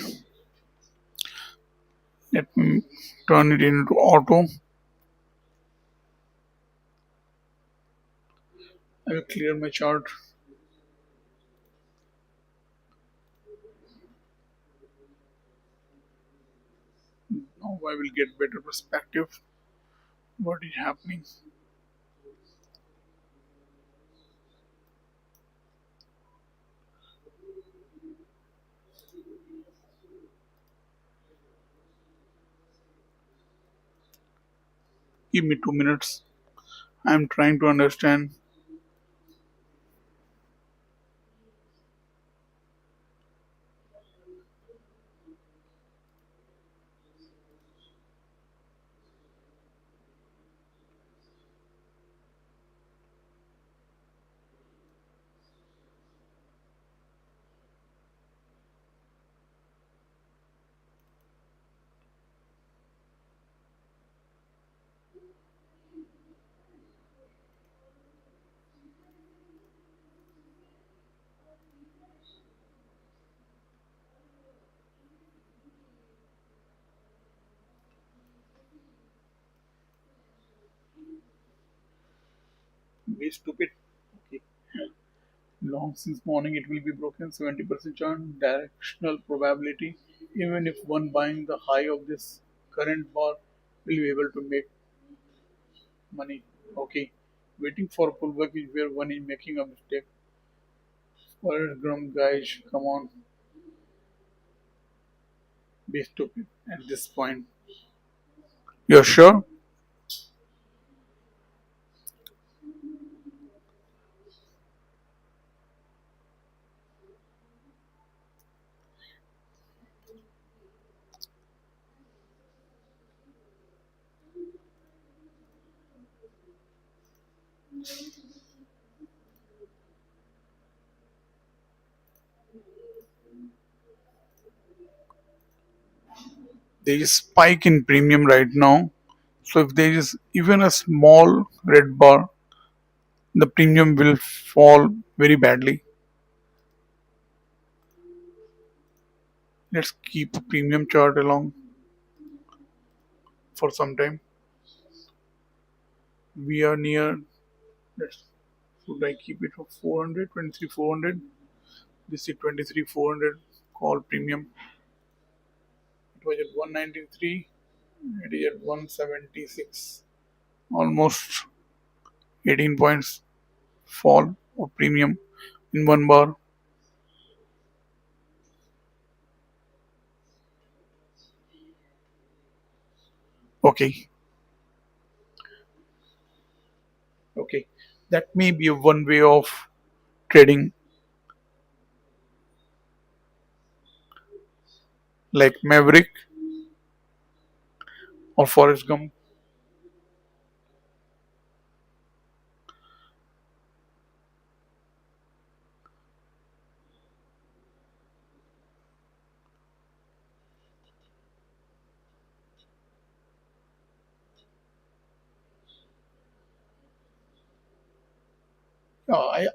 Let me turn it into auto. I will clear my chart. Now I will get better perspective. What is happening? Give me 2 minutes. I am trying to understand. Be stupid. Okay. Long since morning it will be broken. 70% chance directional probability. Even if one buying the high of this current bar will be able to make money. Okay. Waiting for a pullback is where one is making a mistake. Forest Grum guys, come on, be stupid at this point. You're sure? There is spike in premium right now. So if there is even a small red bar, the premium will fall very badly. Let's keep a premium chart along for some time. We are near. Let's, should I keep it for 400, 400? This is 23 400 call premium. It was at 193. It is at 176. Almost 18 points fall of premium in one bar. Okay, okay. That may be a one way of trading like Maverick or Forrest Gump.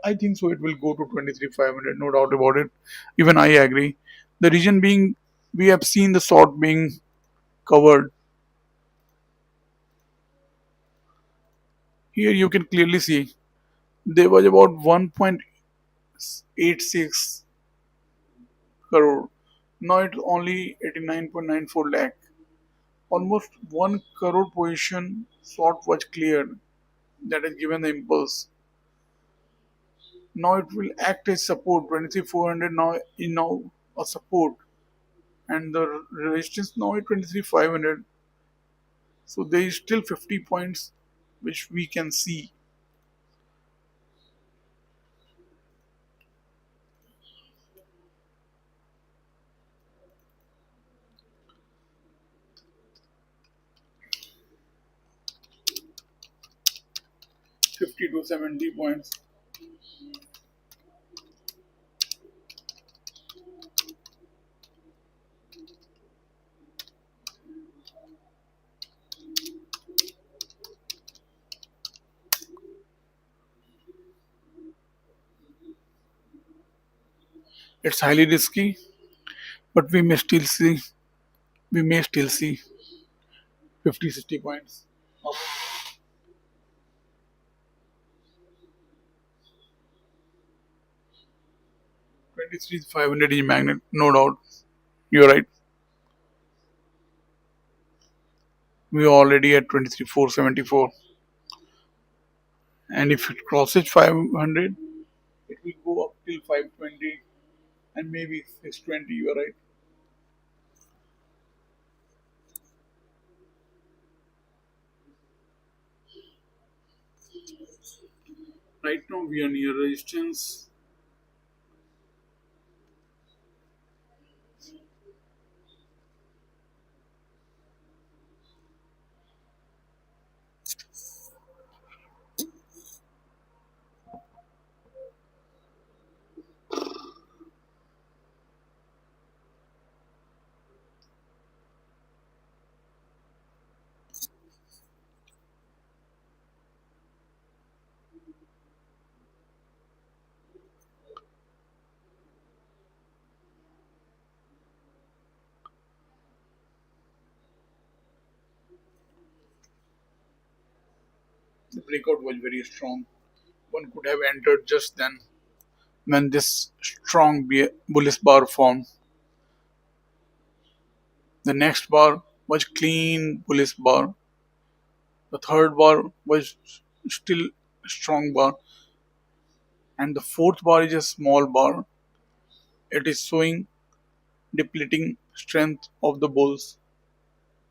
I think so. It will go to 23 500, no doubt about it. Even I agree. The reason being, we have seen the short being covered. Here you can clearly see there was about 1.86 crore. Now it's only 89.94 lakh. Almost 1 crore position short was cleared. That has given the impulse. Now it will act as support. 23,400 now is now a support, and the resistance now is 23,500. So there is still 50 points which we can see. 50 to 70 points. It's highly risky, but we may still see 50 60 points. 23,500 is magnet, no doubt. You're right. We are already at 23,474, and if it crosses 500, it will go up till 520 and maybe 620. You are right. Right now we are near resistance. The breakout was very strong. One could have entered just then when this strong bullish bar formed. The next bar was clean bullish bar. The third bar was still strong bar, and the fourth bar is a small bar. It is showing depleting strength of the bulls.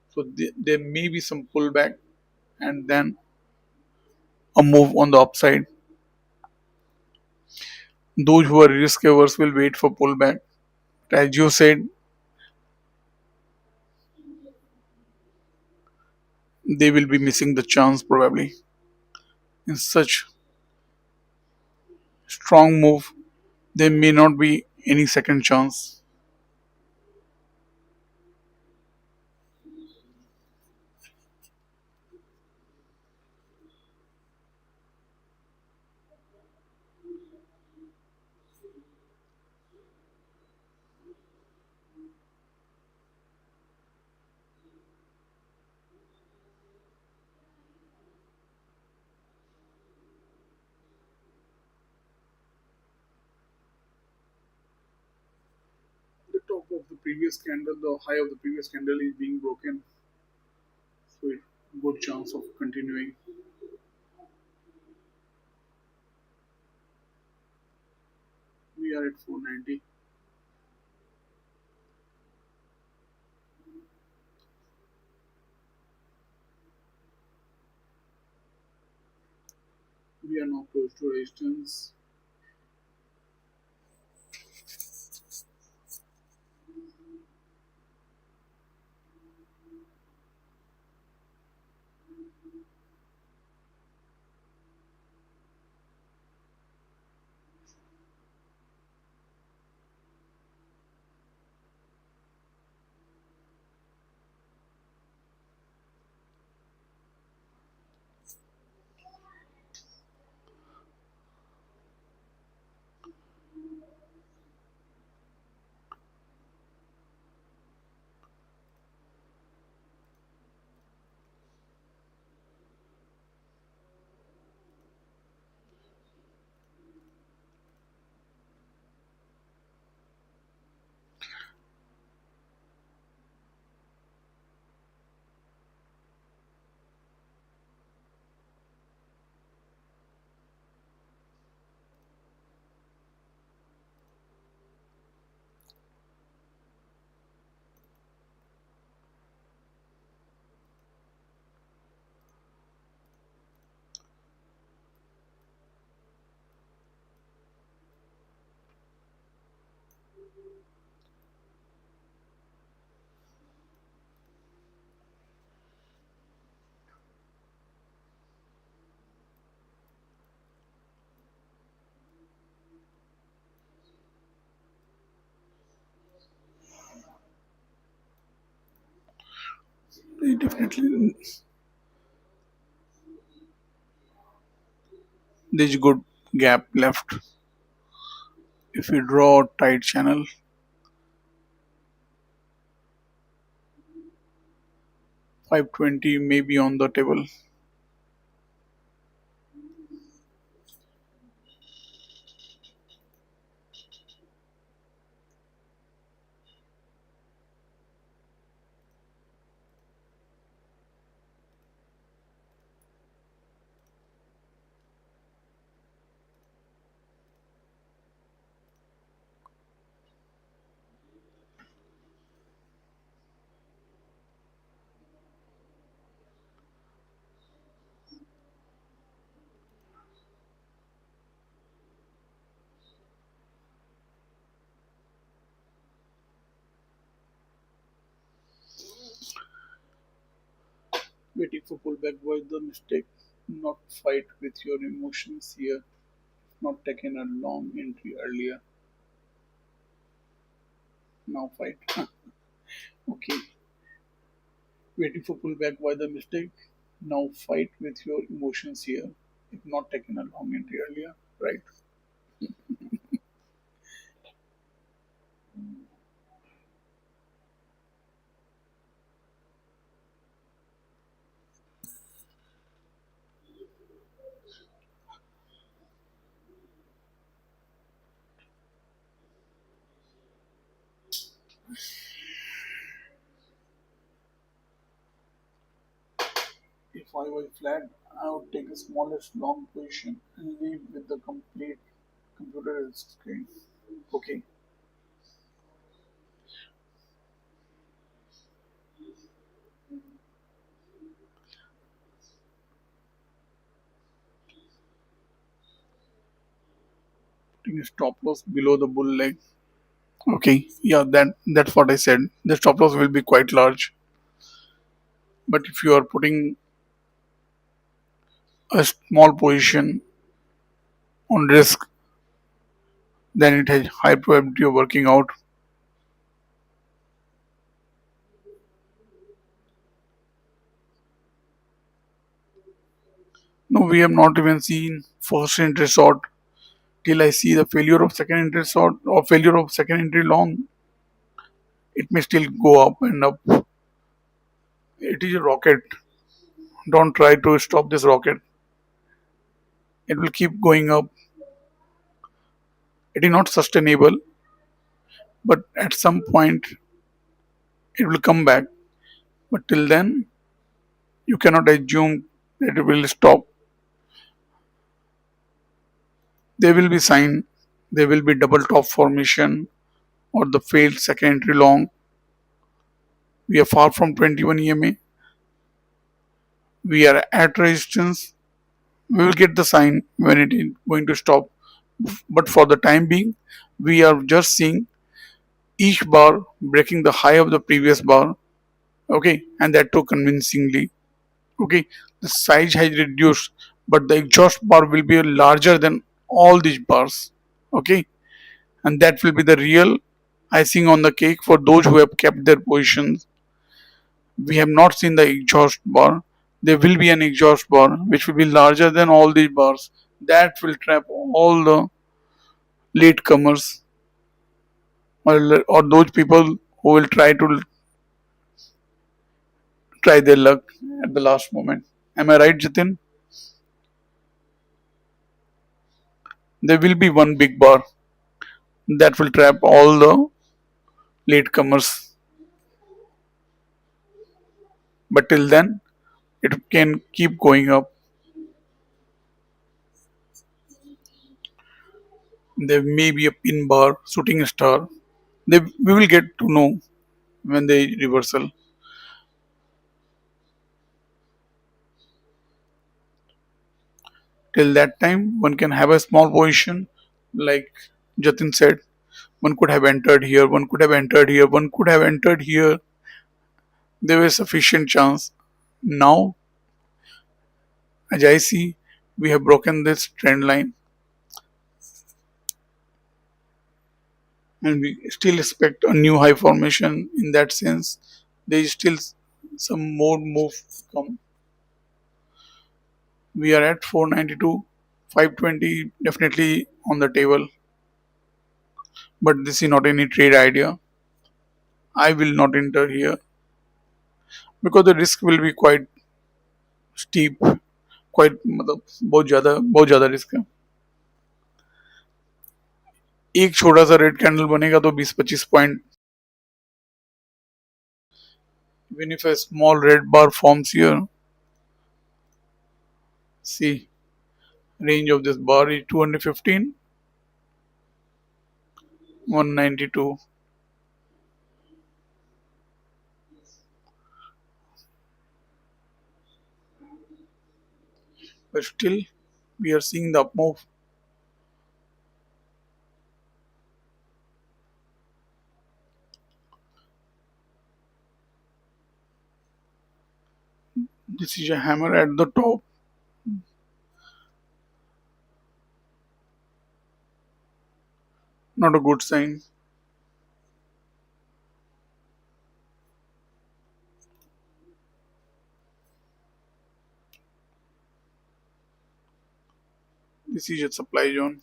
So there may be some pullback and then a move on the upside. Those who are risk averse will wait for pullback. As you said, they will be missing the chance probably in such strong move, there may not be any second chance. The top of the previous candle, the high of the previous candle is being broken, so it good chance of continuing. We are at 490. We are now close to resistance. Definitely, there's good gap left. If we draw a tight channel, 520 may be on the table. Waiting for pullback was the mistake. Not fight with your emotions here. Not taking a long entry earlier. Now fight. Okay. Waiting for pullback was the mistake. Now fight with your emotions here. If not taking a long entry earlier. Right. If I were flat, I would take the smallest long position and leave with the complete computer screen. Okay. Putting a stop loss below the bull leg. Okay. Yeah, that's what I said. The stop loss will be quite large. But if you are putting a small position on risk, then it has high probability of working out. No, we have not even seen first entry short till I see the failure of second entry short or failure of second entry long. It may still go up and up. It is a rocket. Don't try to stop this rocket. It will keep going up. It is not sustainable, but at some point it will come back. But till then, you cannot assume that it will stop. There will be sign, there will be double top formation or the failed second entry long. We are far from 21 EMA. We are at resistance. We will get the sign when it is going to stop. But for the time being, we are just seeing each bar breaking the high of the previous bar. Okay, and that too convincingly. Okay, the size has reduced, but the exhaust bar will be larger than all these bars. Okay, and that will be the real icing on the cake for those who have kept their positions. We have not seen the exhaust bar. There will be an exhaust bar which will be larger than all these bars. That will trap all the latecomers or those people who will try to try their luck at the last moment. Am I right, Jitin? There will be one big bar that will trap all the latecomers. But till then, it can keep going up. There may be a pin bar, shooting star. We will get to know when they reversal. Till that time, one can have a small position, like Jatin said. One could have entered here, one could have entered here, one could have entered here. There was sufficient chance. Now, as I see, we have broken this trend line and we still expect a new high formation. In that sense, there is still some more move to come. We are at 492, 520 definitely on the table, but this is not any trade idea. I will not enter here because the risk will be quite steep, quite मतलब बहुत ज़्यादा risk है. एक छोटा सा red candle बनेगा तो 20-25 point. Even if a small red bar forms here, see, range of this bar is 215, 192. But still, we are seeing the up move. This is a hammer at the top. Not a good sign. This is a supply zone.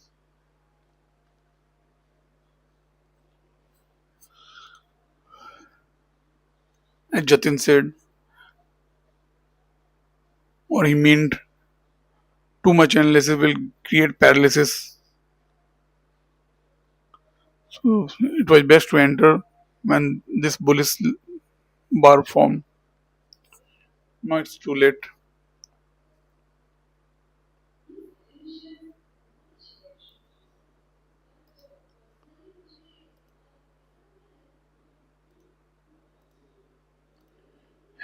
As Jatin said, or he meant, too much analysis will create paralysis. So it was best to enter when this bullish bar formed. Now it's too late.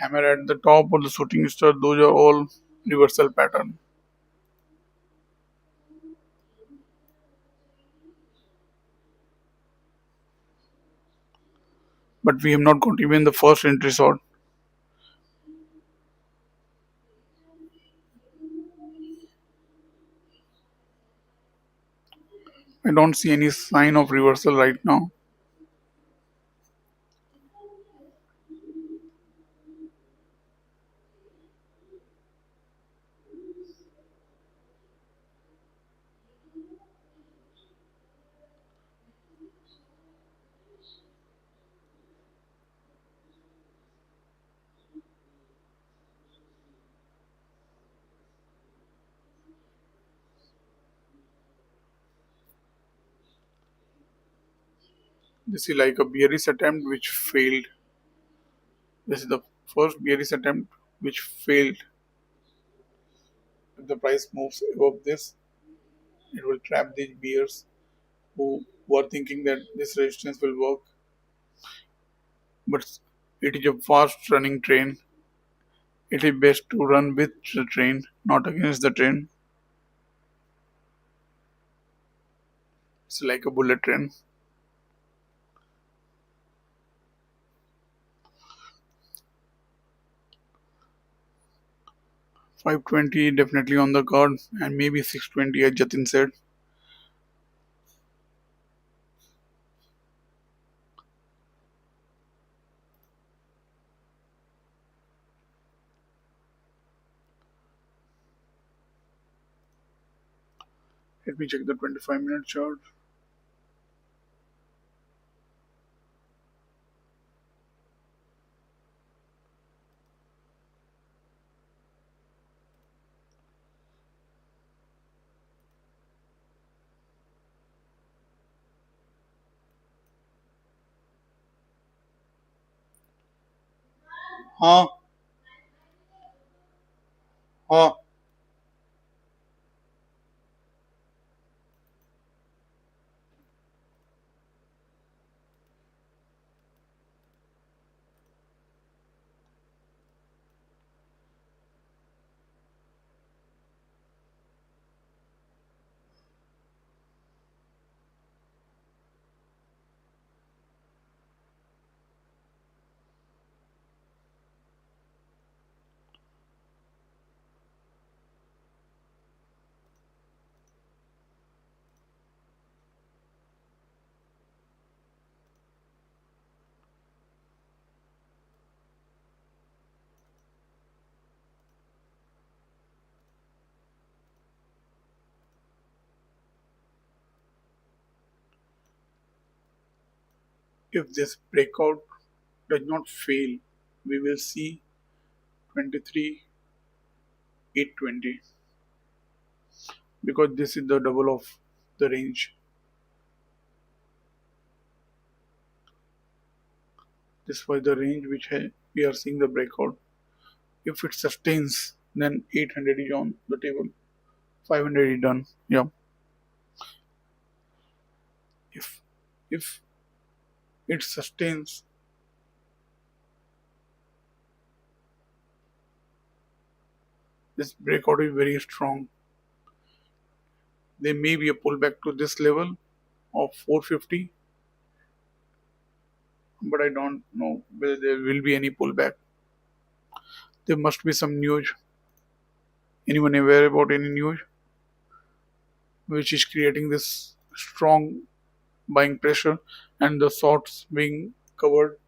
Hammer at the top or the shooting star, those are all reversal pattern. But we have not got even the first entry shot. I don't see any sign of reversal right now. This is like a bearish attempt which failed. This is the first bearish attempt which failed. If the price moves above this, it will trap these bears who were thinking that this resistance will work. But it is a fast running train. It is best to run with the train, not against the train. It's like a bullet train. 520 definitely on the card, and maybe 620 as Jatin said. Let me check the 25-minute chart. हाँ हाँ. If this breakout does not fail, we will see 23,820 because this is the double of the range. This was the range which we are seeing the breakout. If it sustains, then 800 is on the table. 500 is done. Yeah. If if it sustains, this breakout is very strong. There may be a pullback to this level of 450, but I don't know whether there will be any pullback. There must be some news. Anyone aware about any news which is creating this strong buying pressure and the shorts being covered?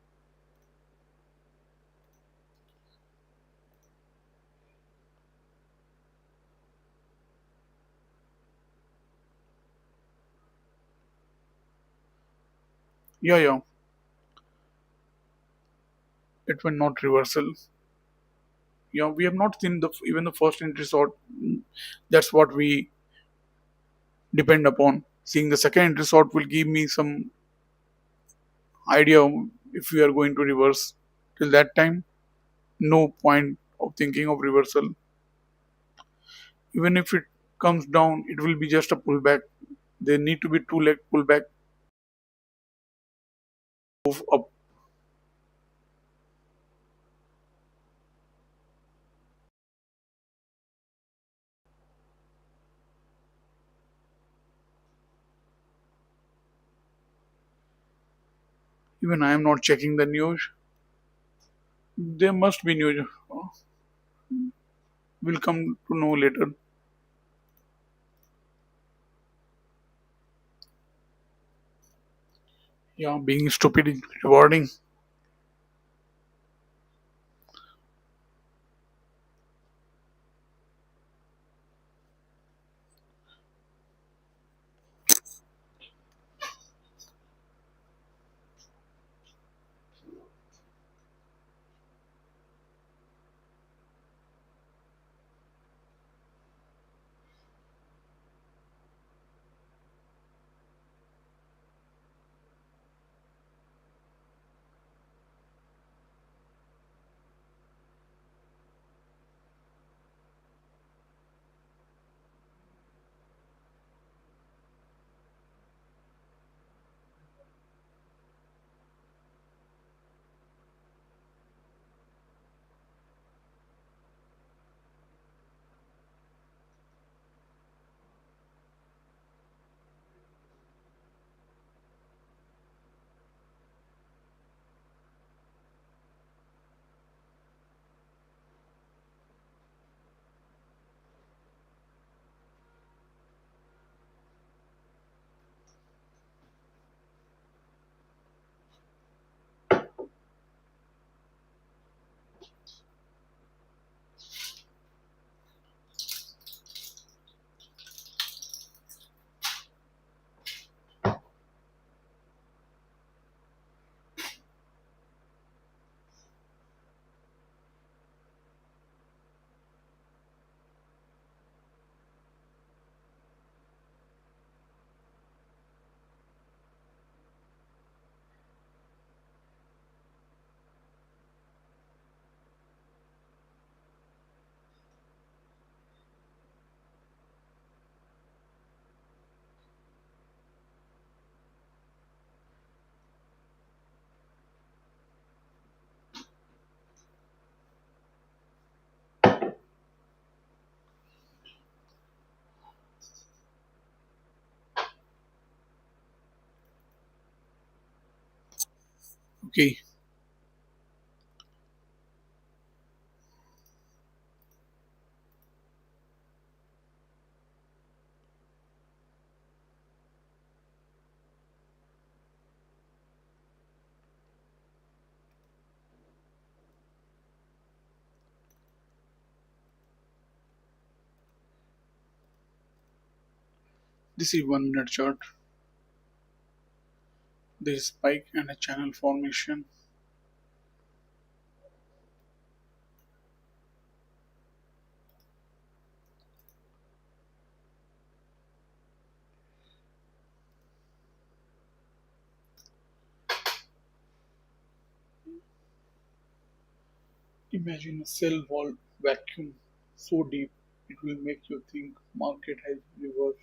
Yeah, yeah. It will not reversal. Yeah, we have not seen the even the first entry short. That's what we depend upon. Seeing the second entry short will give me some idea if we are going to reverse. Till that time, no point of thinking of reversal. Even if it comes down, it will be just a pullback. There need to be two leg pullback, move up. Even I am not checking the news. There must be news. We'll come to know later. Yeah, being stupid is rewarding. Okay, this is 1 minute chart. There is spike and a channel formation. Imagine a cell wall vacuum so deep it will make you think market has reversed.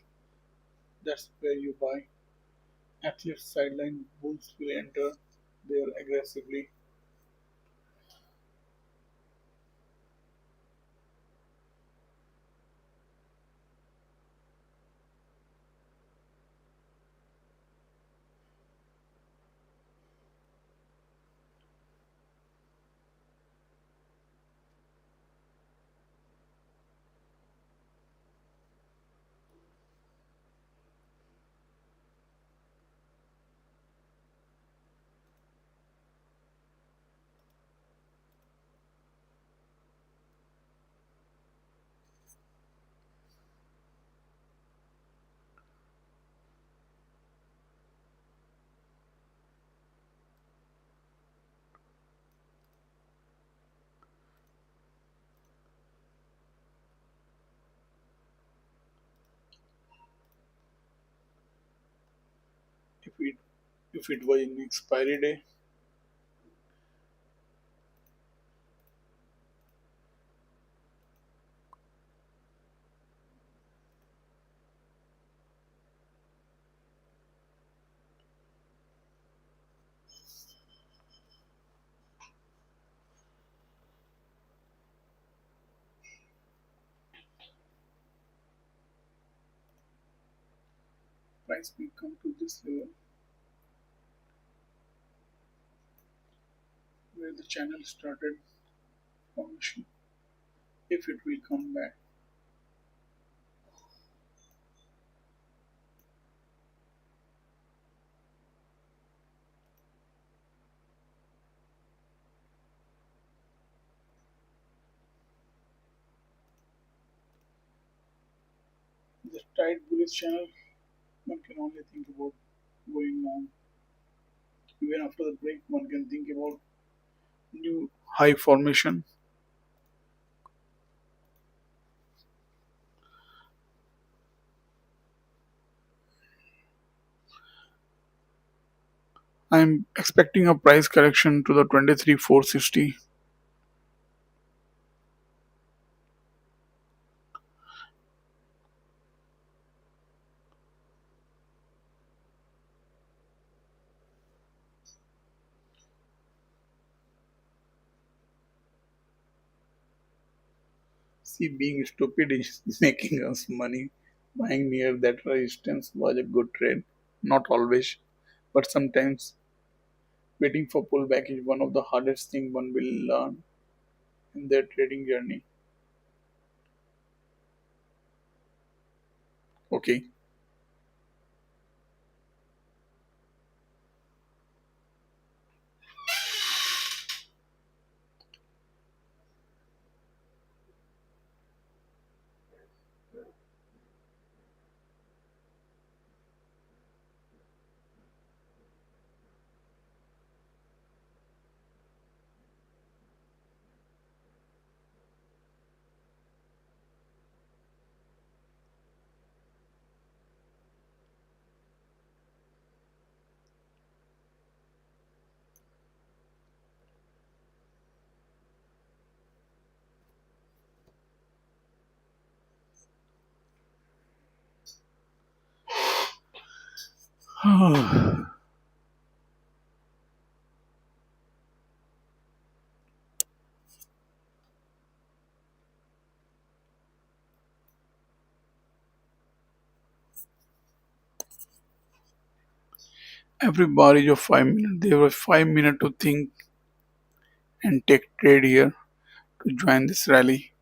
That's where you buy. Athletes sideline bulls will enter there aggressively. If it was in expiry day, price may come to this level where the channel started formation. If it will come back, tight bullish channel, one can only think about going long. Even after the break, one can think about new high formation. I'm expecting a price correction to the 23,460. See, being stupid is making us money. Buying near that resistance was a good trade. Not always, but sometimes waiting for pullback is one of the hardest things one will learn in their trading journey. Okay. Every bar is of 5 minutes. There were 5 minutes to think and take trade here to join this rally.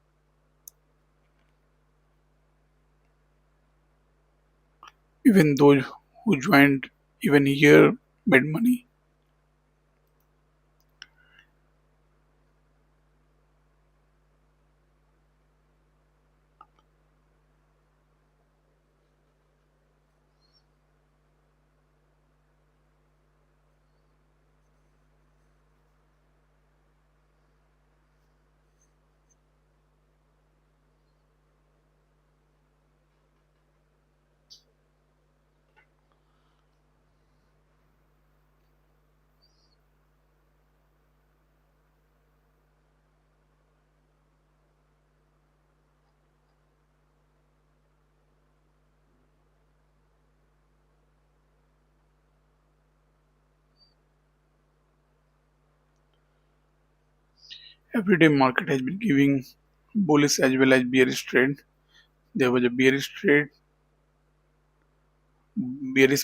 Even those who joined even here made money. Everyday market has been giving bullish as well as bearish trade. There was a bearish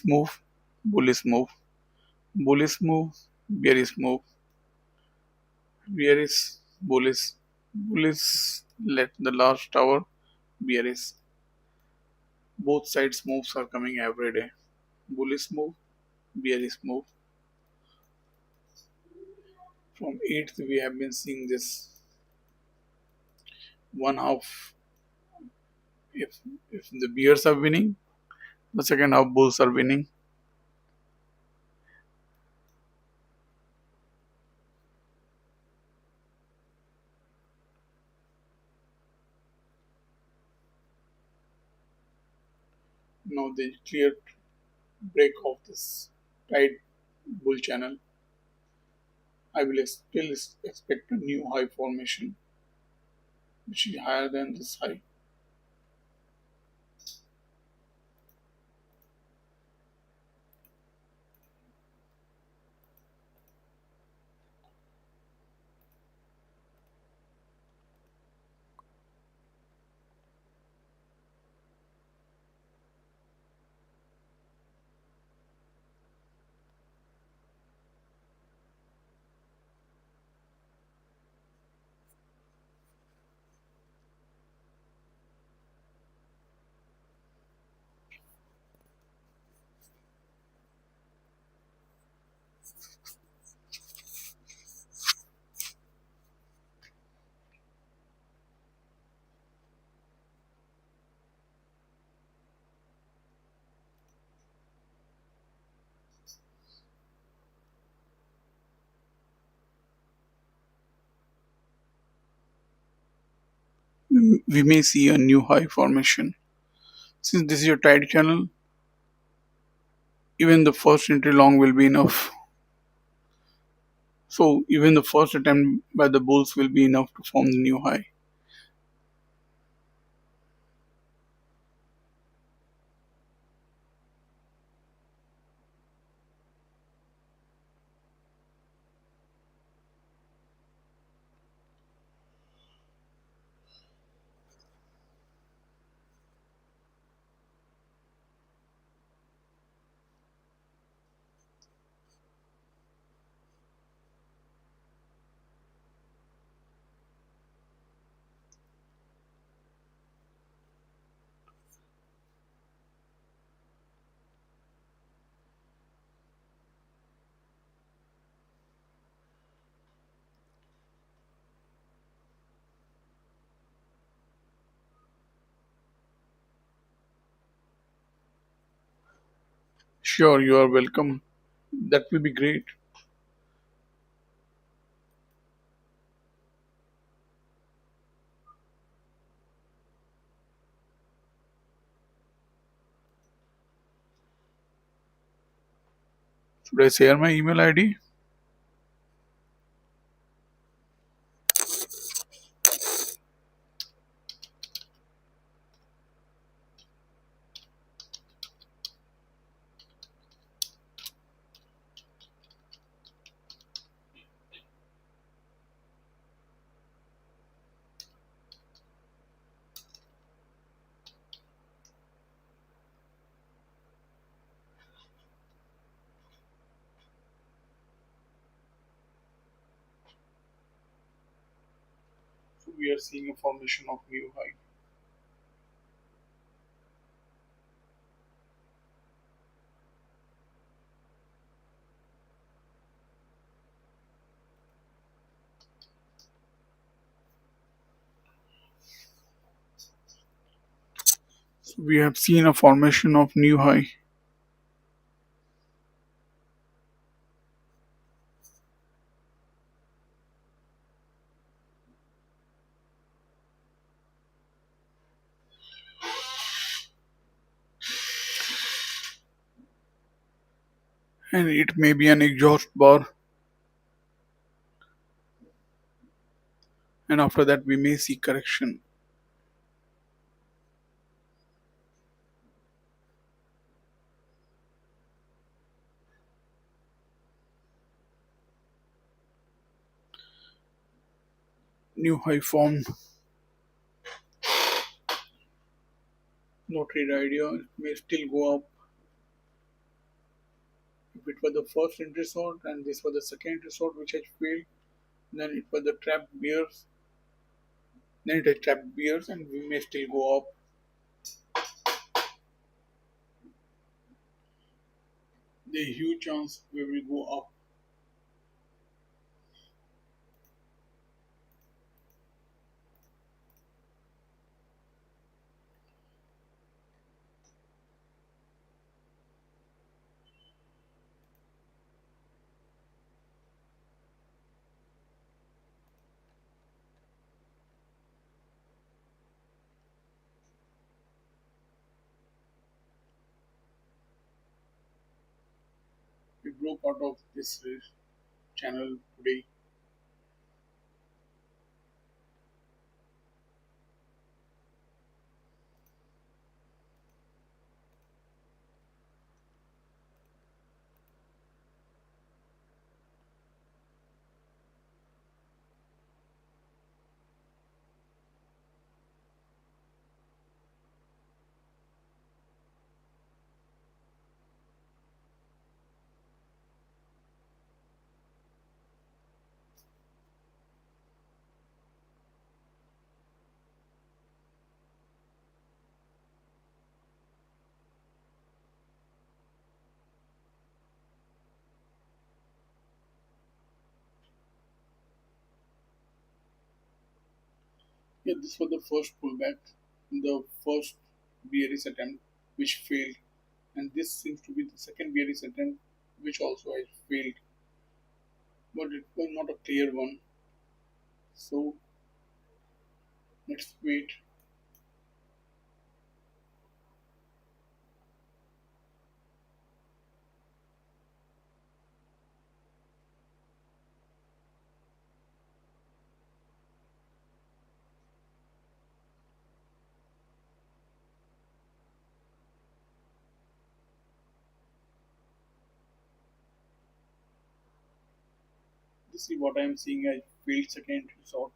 move, bullish move, bullish move, bearish move, bearish, bullish, bullish. Let the last hour bearish. Both sides moves are coming every day. Bullish move, bearish move. From 8th we have been seeing this one half. If the bears are winning, the second half bulls are winning. Now the clear break of this tight bull channel. I will still expect a new high formation, which is higher than this high. we may see a new high formation. Since this is a tide channel, even the first entry long will be enough. So even the first attempt by the bulls will be enough to form the new high. Sure, you are welcome. That will be great. Should I share my email ID? So we are seeing a formation of new high. So we have seen a formation of new high, and it may be an exhaust bar, and after that we may see correction. New high formed. No trade idea. It may still go up. If it was the first entry short and this was the second entry short which has failed, then it was the trap bears. Then it has trapped bears and we may still go up. There is huge chance we will go up. We broke out of this channel today. Yeah, this was the first pullback, the first bearish attempt which failed, and this seems to be the second bearish attempt which also has failed, but it was not a clear one. So Let's wait. This is what I am seeing as failed secondary short.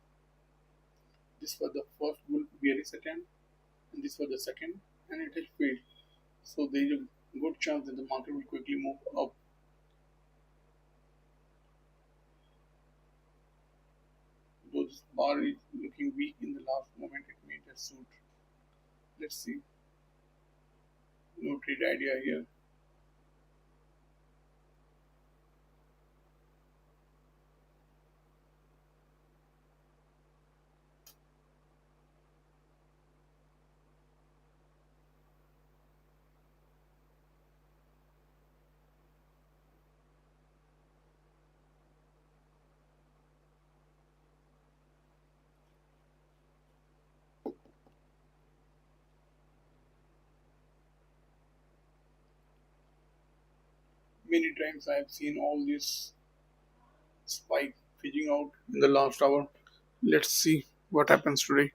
This was the first bull bearish attempt, and this was the second, and it has failed. So there is a good chance that the market will quickly move up. Though this bar is looking weak in the last moment, it may just suit. Let's see. No trade idea here. Many times I have seen all this spike fidging out in the last hour. Let's see what happens today.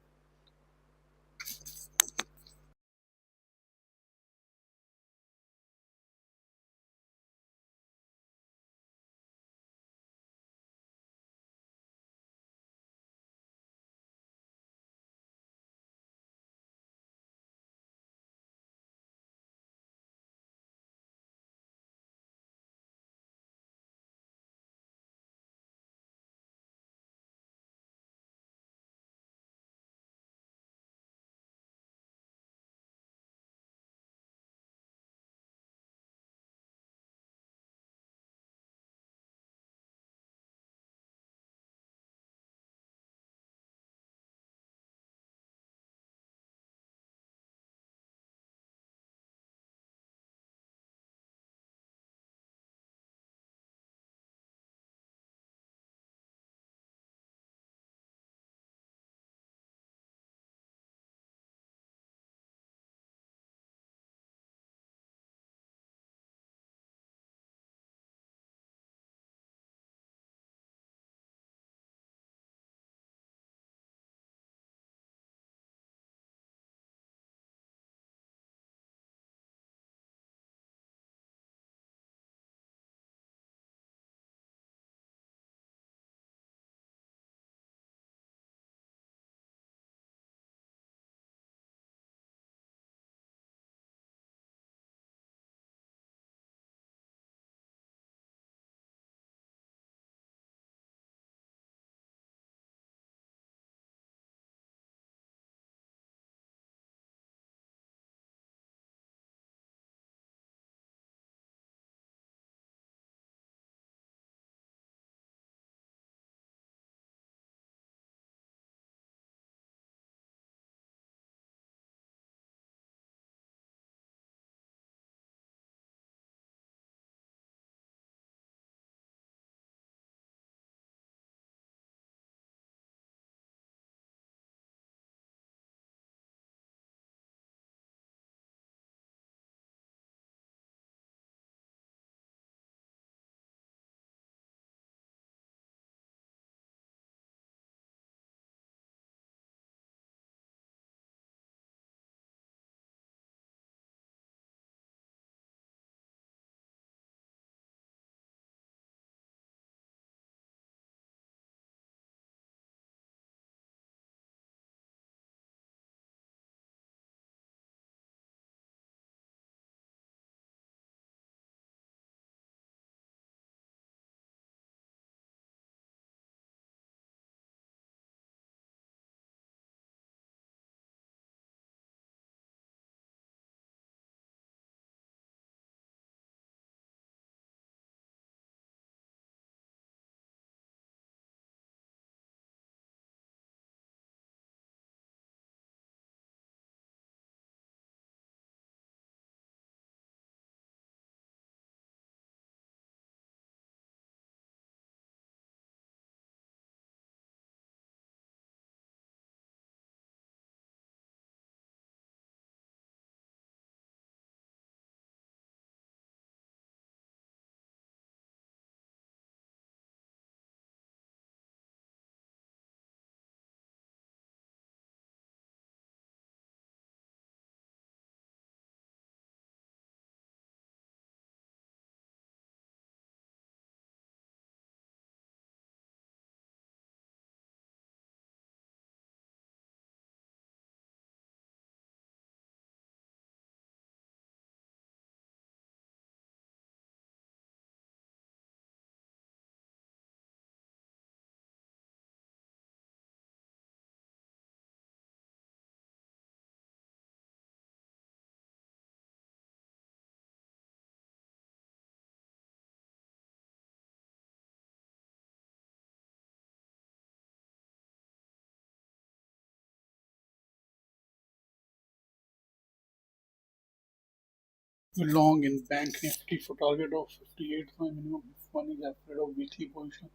Long in Bank Nifty for target of 58 for minimum. If one is afraid of weekly position,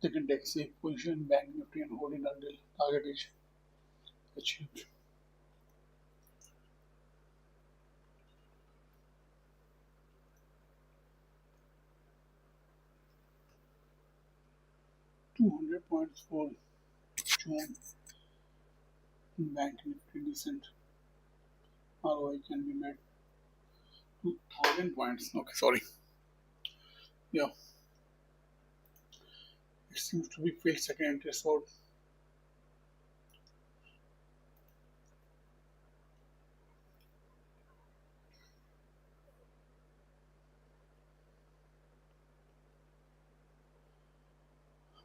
they can take safe position in Bank Nifty and hold it until target is achieved. 200 points for June in Bank Nifty decent. ROI can be made 2000 points. Okay, sorry. Yeah, it seems to be failed second entry. So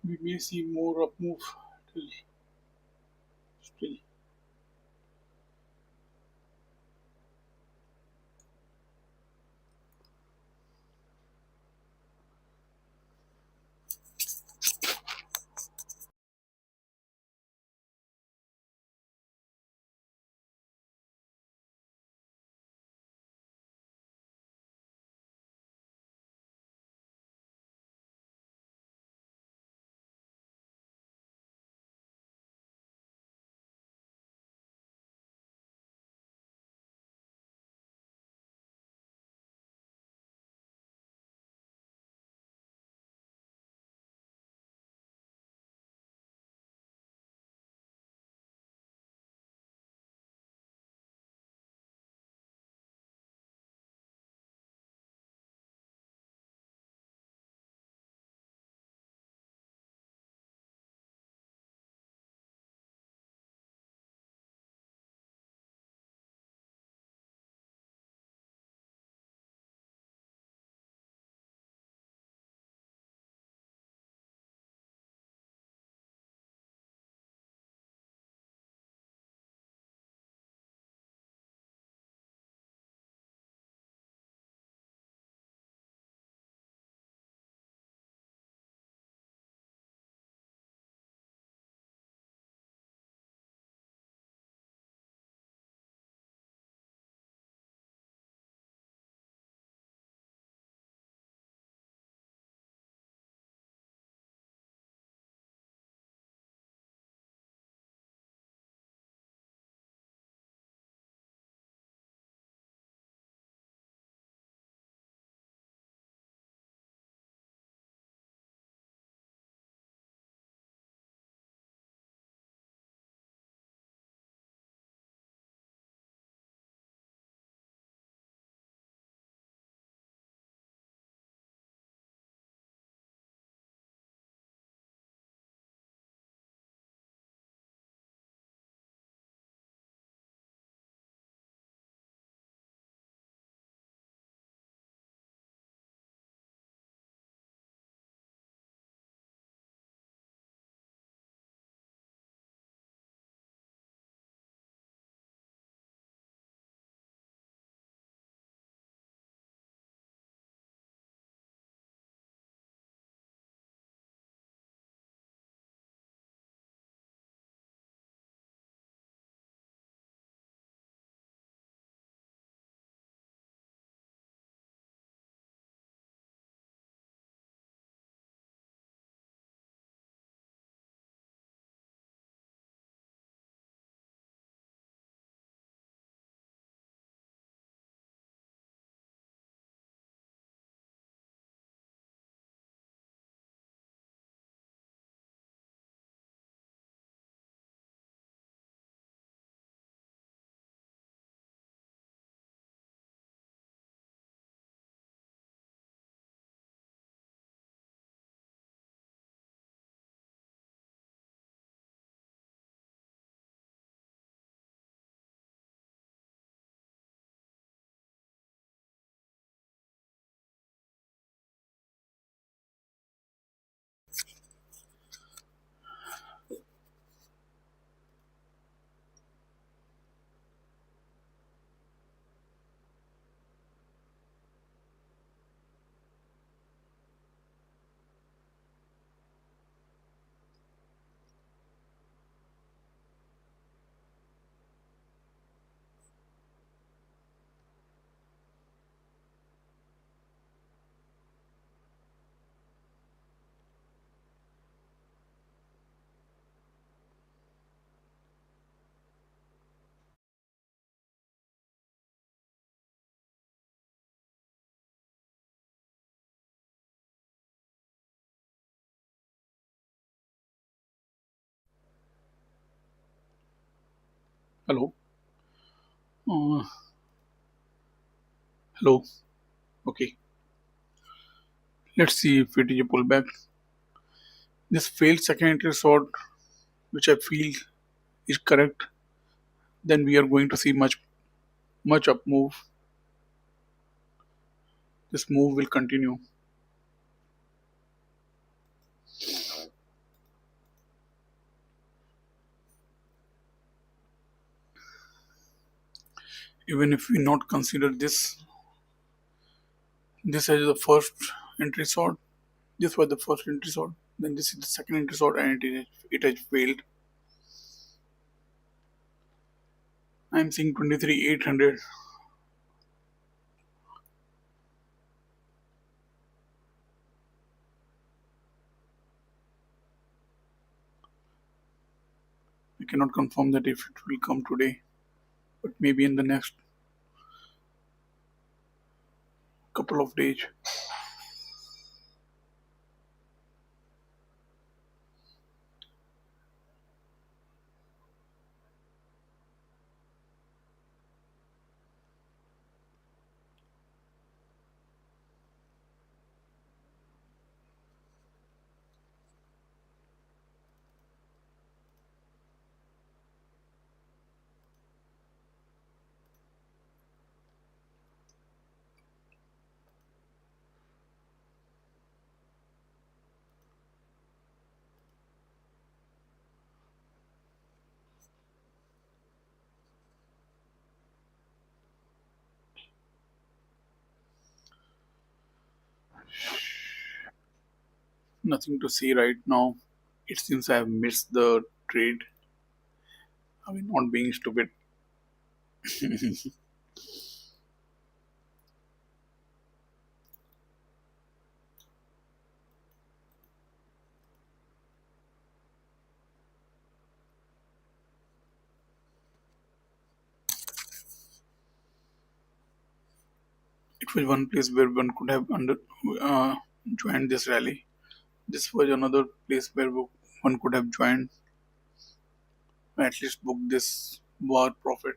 we may see more up move till still. Hello. Uh, Hello. Okay. Let's see if it is a pullback. This failed second entry short, which I feel is correct, then we are going to see much up move. This move will continue. Even if we not consider this as the first entry short. This was the first entry short. Then this is the second entry short, and it has failed. I am seeing 23,800. I cannot confirm that if it will come today, but maybe in the next couple of days. Nothing to see right now. It seems I have missed the trade. I mean, not being stupid. It was one place where one could have uh, joined this rally. This was another place where one could have joined, at least book this war profit.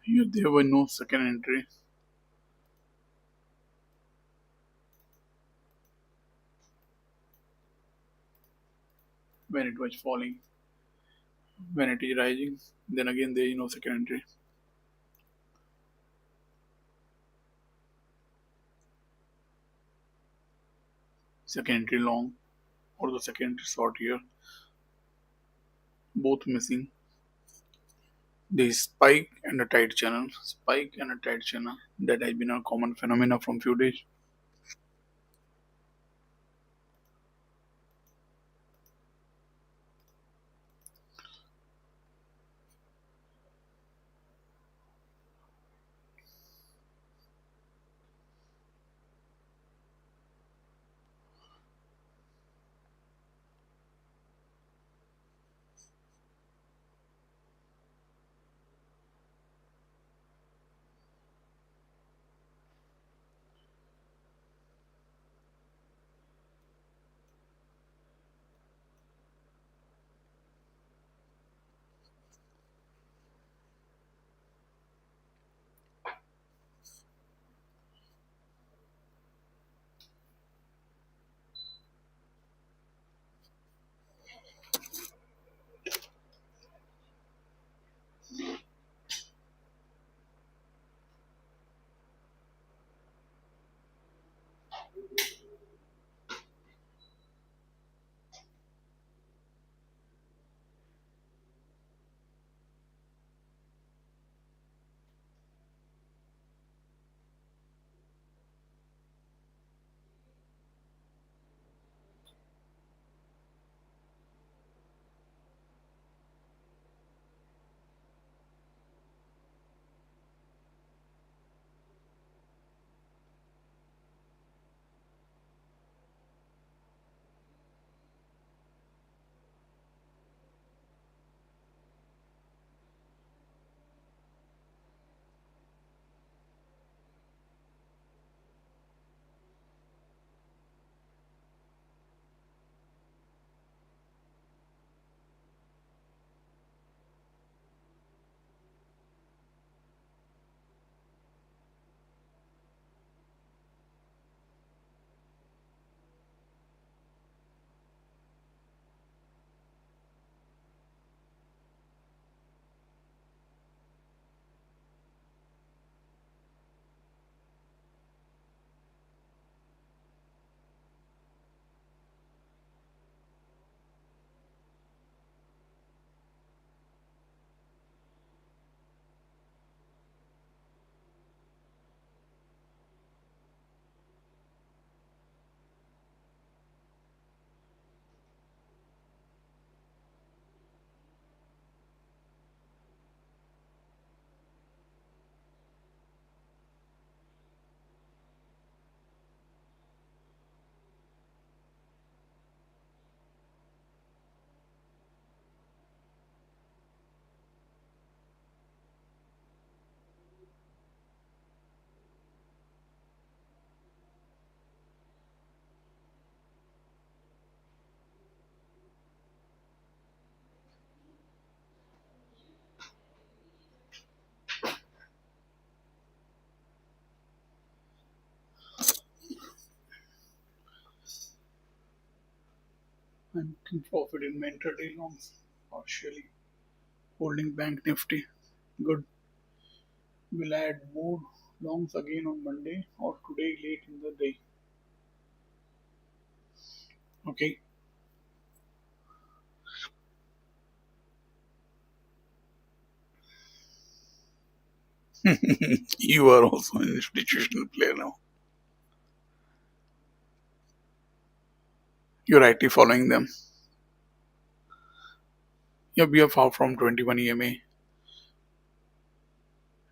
Here there were no second entry when it was falling. When it is rising, then again there is no second entry. Second entry long or the second entry short here, both missing. The spike and a tight channel. Spike and a tight channel. That has been a common phenomena from few days. I'm taking profit in my intraday longs, partially holding bank nifty. Good. Will I add more longs again on Monday or today late in the day? Okay. You are also an institutional player now. You're rightly following them. Yeah, we are far from 21 EMA.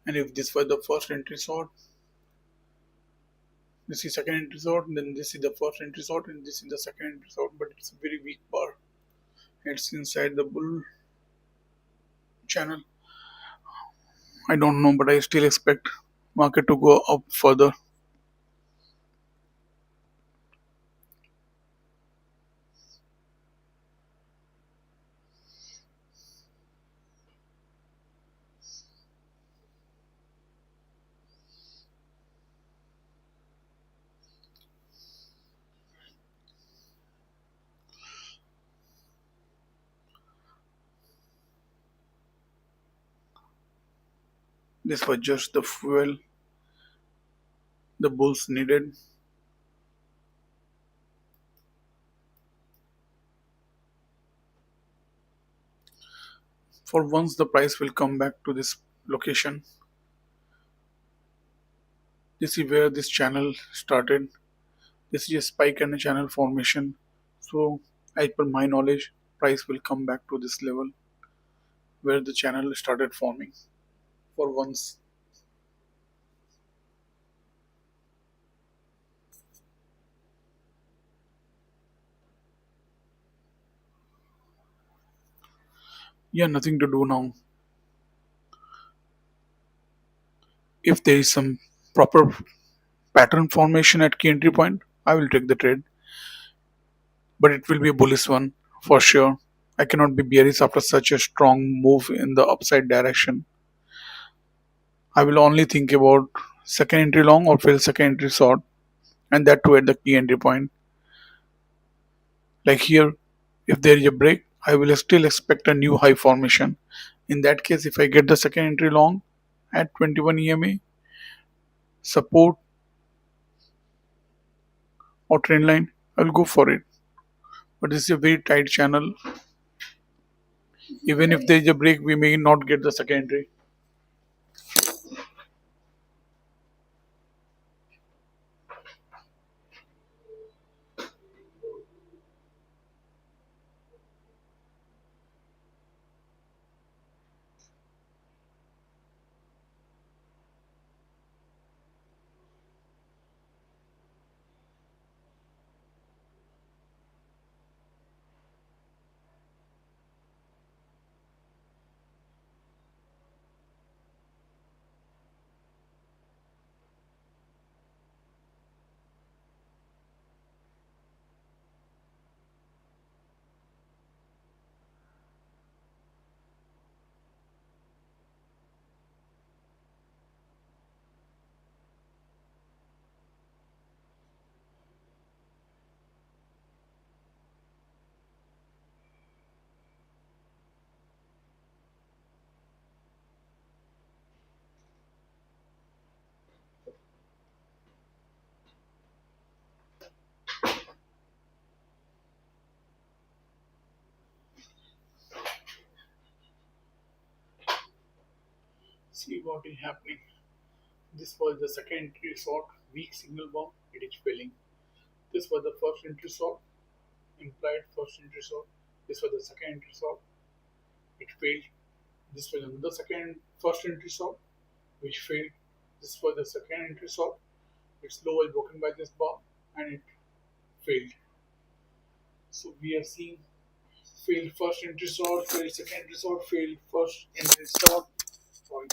And if this was the first entry sort, this is second entry sort, then this is the first entry sort, and this is the second entry sort. But it's a very weak bar. It's inside the bull channel. I don't know, but I still expect market to go up further. This was just the fuel the bulls needed. For once, the price will come back to this location. This is where this channel started. This is a spike and a channel formation. So, as per my knowledge, price will come back to this level where the channel started forming. For once, yeah, nothing to do now. If there is some proper pattern formation at key entry point, I will take the trade, but it will be a bullish one for sure. I cannot be bearish after such a strong move in the upside direction. I will only think about second entry long or fail second entry short, and that too at the key entry point. Like here, if there is a break, I will still expect a new high formation. In that case, if I get the second entry long at 21 EMA, support or trend line, I will go for it. But this is a very tight channel. Even if there is a break, we may not get the second entry. See what is happening. This was the second entry short, weak signal bomb, it is failing. This was the first entry short, implied first entry short. This was the second entry short, it failed. This was another second first entry short, which failed. This was the second entry short. Its low was broken by this bar and it failed. So we are seeing failed first entry short, failed second entry short, failed first entry short, sorry,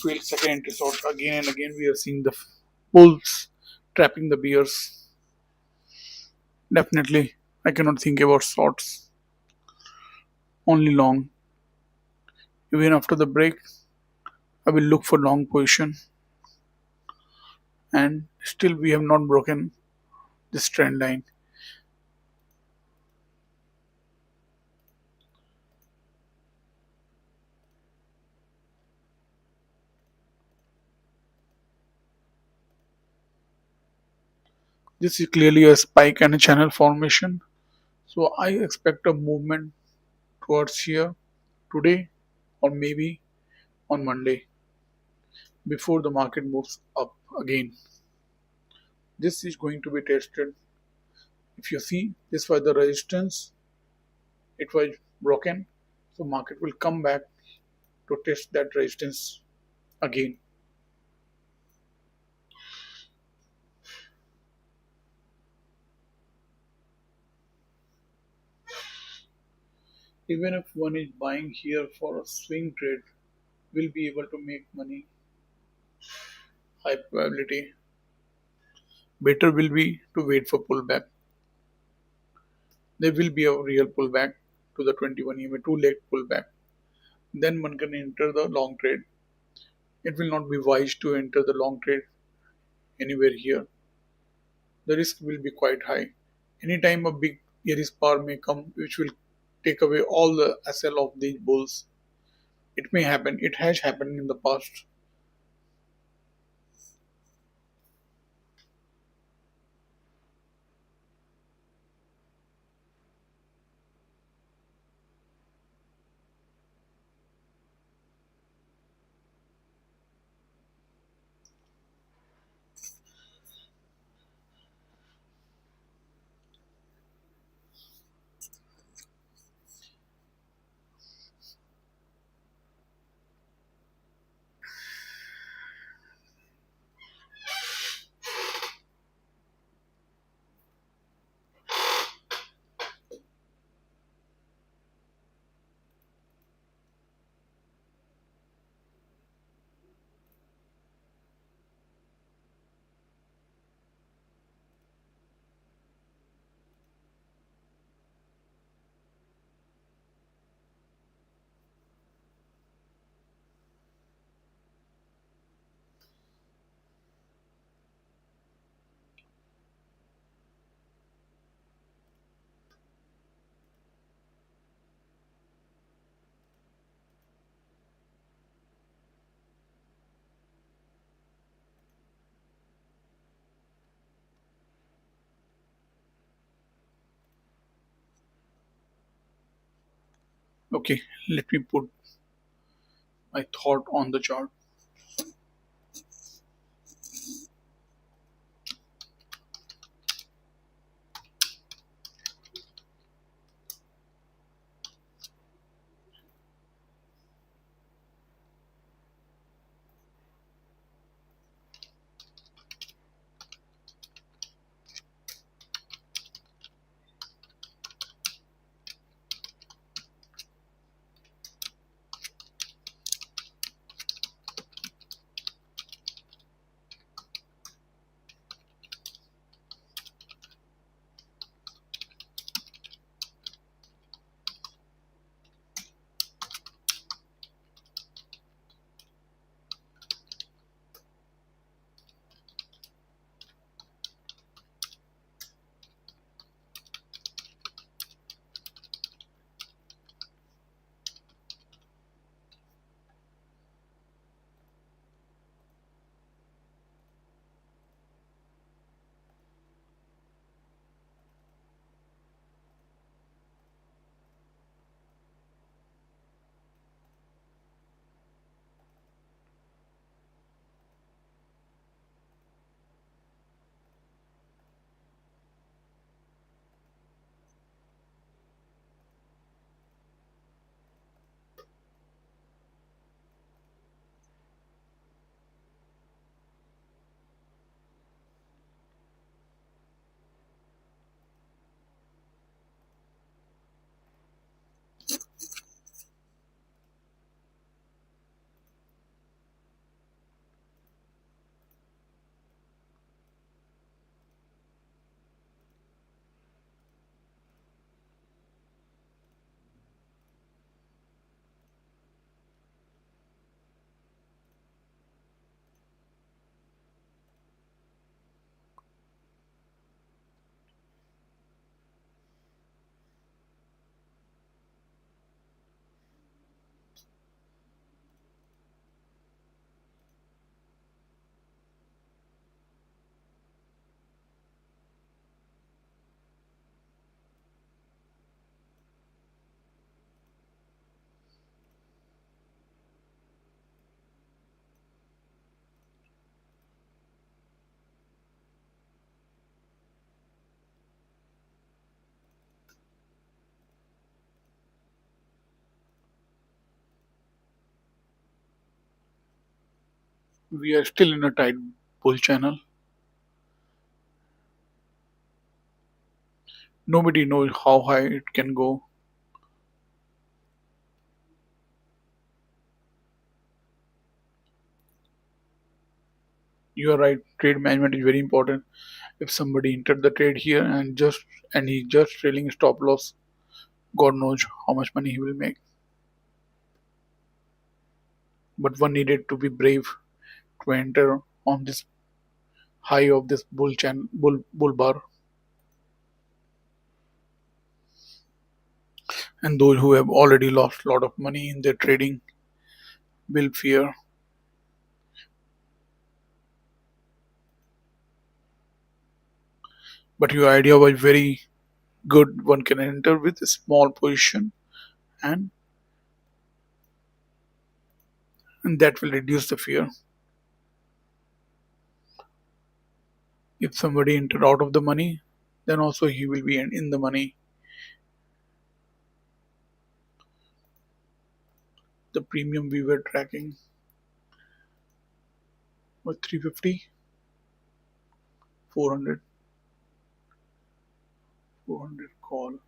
failed second entry short. Again and again we are seeing the bulls trapping the bears. Definitely I cannot think about shorts, only long. Even after the break, I will look for long position and still we have not broken this trend line. This is clearly a spike and a channel formation. So I expect a movement towards here today or maybe on Monday before the market moves up again. This is going to be tested. If you see, this was the resistance, it was broken. So market will come back to test that resistance again. Even if one is buying here for a swing trade, will be able to make money. High probability. Better will be to wait for pullback. There will be a real pullback to the 21 EMA, too late pullback. Then one can enter the long trade. It will not be wise to enter the long trade anywhere here. The risk will be quite high. Anytime a big Aries bar may come, which will take away all the SL of these bulls. It may happen. It has happened in the past. Okay, let me put my thought on the chart. We are still in a tight bull channel. Nobody knows how high it can go. You are right, trade management is very important. If somebody entered the trade here and he just trailing stop loss, God knows how much money he will make. But one needed to be brave to enter on this high of this bull bar. And those who have already lost a lot of money in their trading will fear. But your idea was very good. One can enter with a small position, and, and that will reduce the fear. If somebody entered out of the money, then also he will be in the money. The premium we were tracking was 350, 400, 400 call.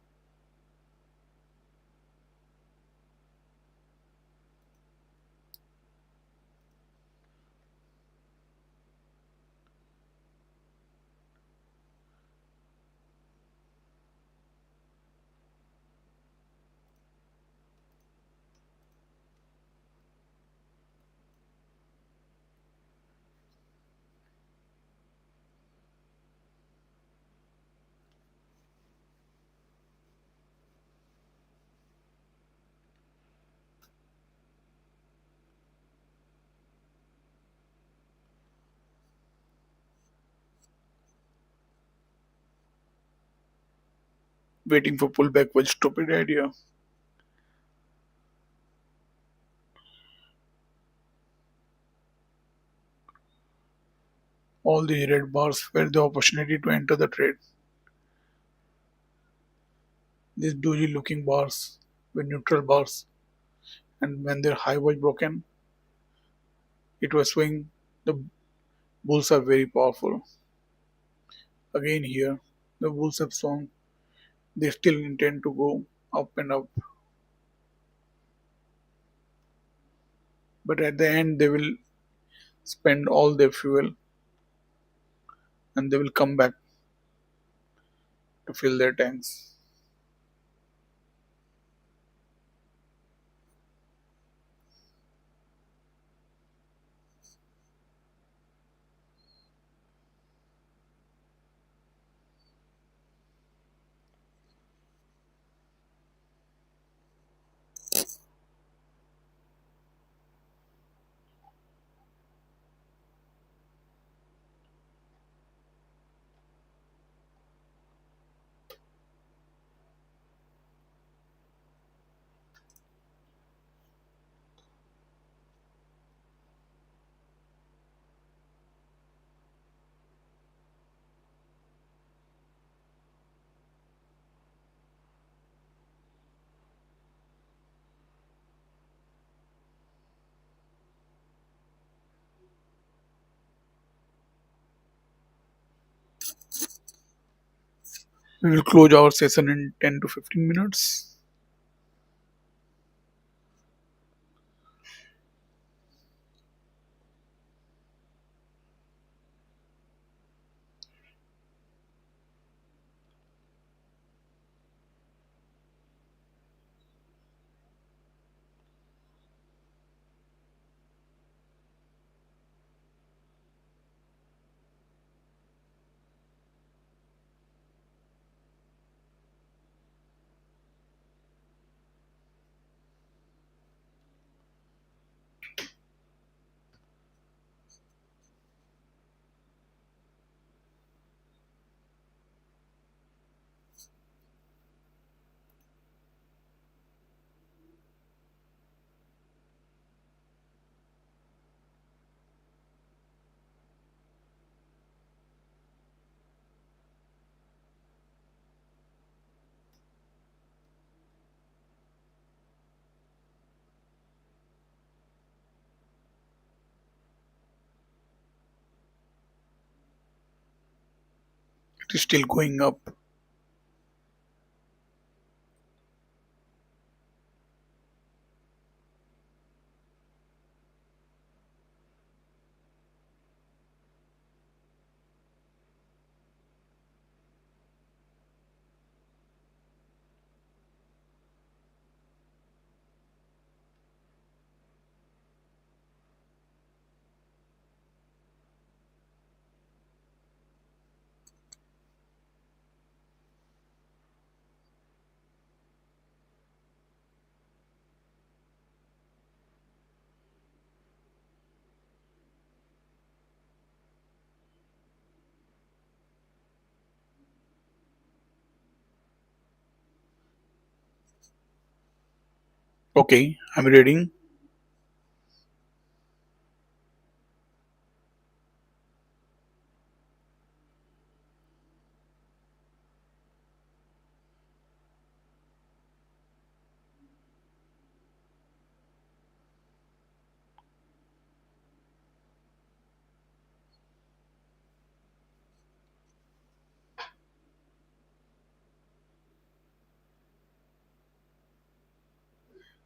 Waiting for pullback was stupid idea. All the red bars were the opportunity to enter the trade. These doji looking bars were neutral bars, and when their high was broken, it was showing the bulls are very powerful. Again here, the bulls have shown they still intend to go up and up, but at the end they will spend all their fuel and they will come back to fill their tanks. We will close our session in 10 to 15 minutes. It is still going up. Okay, I'm reading.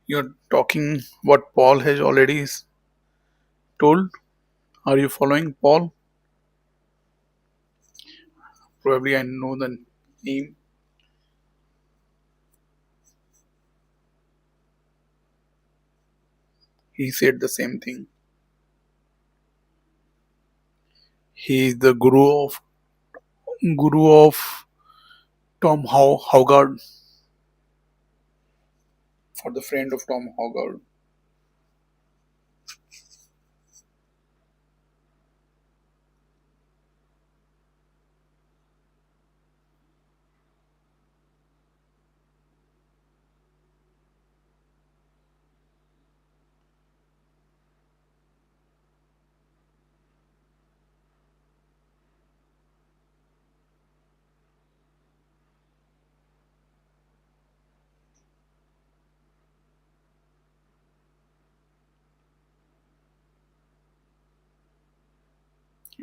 You're talking what Paul has already told. Are you following Paul? Probably I know the name. He said the same thing. He is the guru of Tom Howgard, or the friend of Tom Howgard.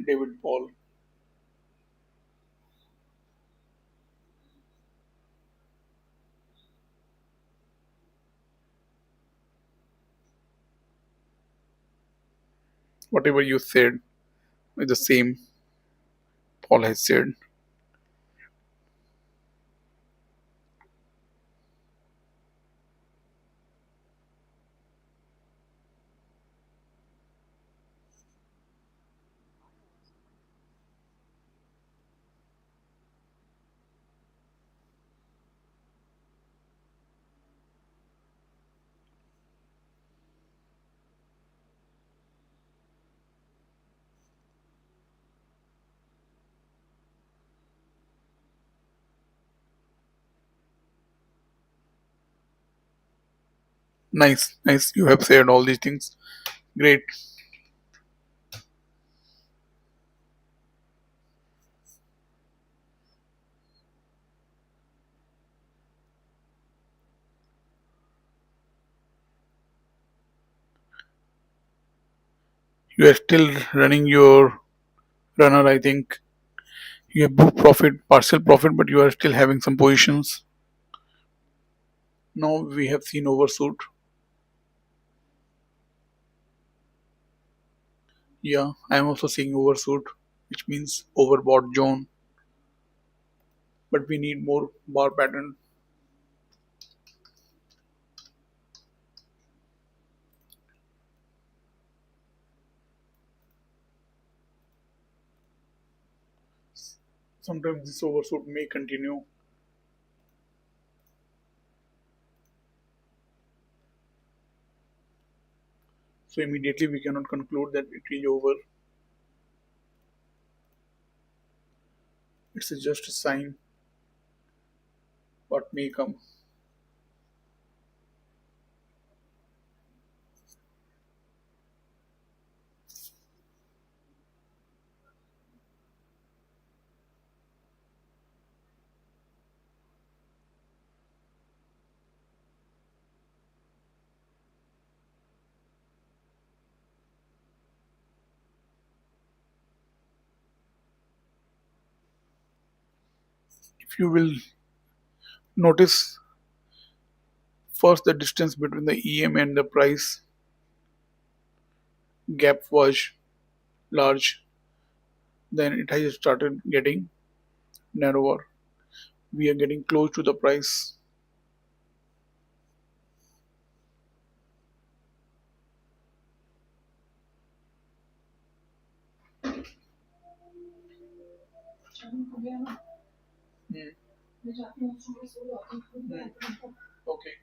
David Paul. Whatever you said is the same Paul has said. Nice, nice. You have said all these things. Great. You are still running your runner, I think. You have booked profit, partial profit, but you are still having some positions. Now we have seen overshoot. Yeah, I am also seeing overshoot, which means overbought zone. But we need more bar pattern. Sometimes this overshoot may continue. So immediately we cannot conclude that it is over. It's just a sign what may come. If you will notice, first the distance between the EM and the price gap was large, then it has started getting narrower. We are getting close to the price. Hmm. Okay.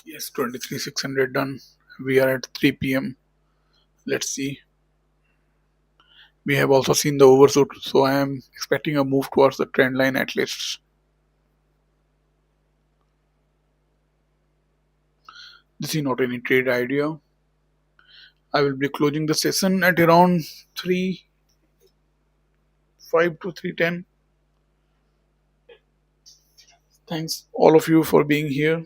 Yes, 23,600 done. We are at 3 p.m. Let's see. We have also seen the overshoot, so I am expecting a move towards the trend line at least. This is not any trade idea. I will be closing the session at around 3 5 to 3:10. Thanks all of you for being here.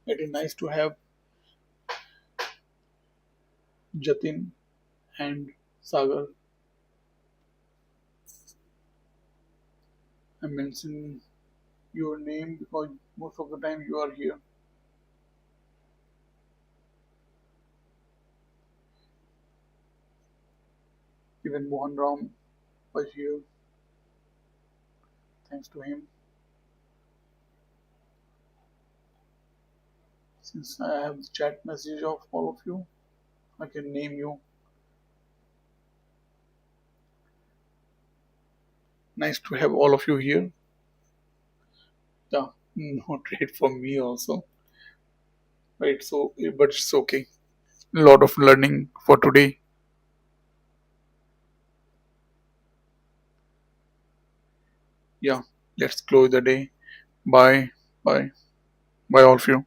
It is nice to have Jatin and Sagar. I mentioned your name because most of the time you are here. Even Mohan Ram was here. Thanks to him. Since I have the chat message of all of you, I can name you. Nice to have all of you here. Yeah, no trade for me also. Right, so but it's okay. A lot of learning for today. Yeah, let's close the day. Bye. Bye. Bye all of you.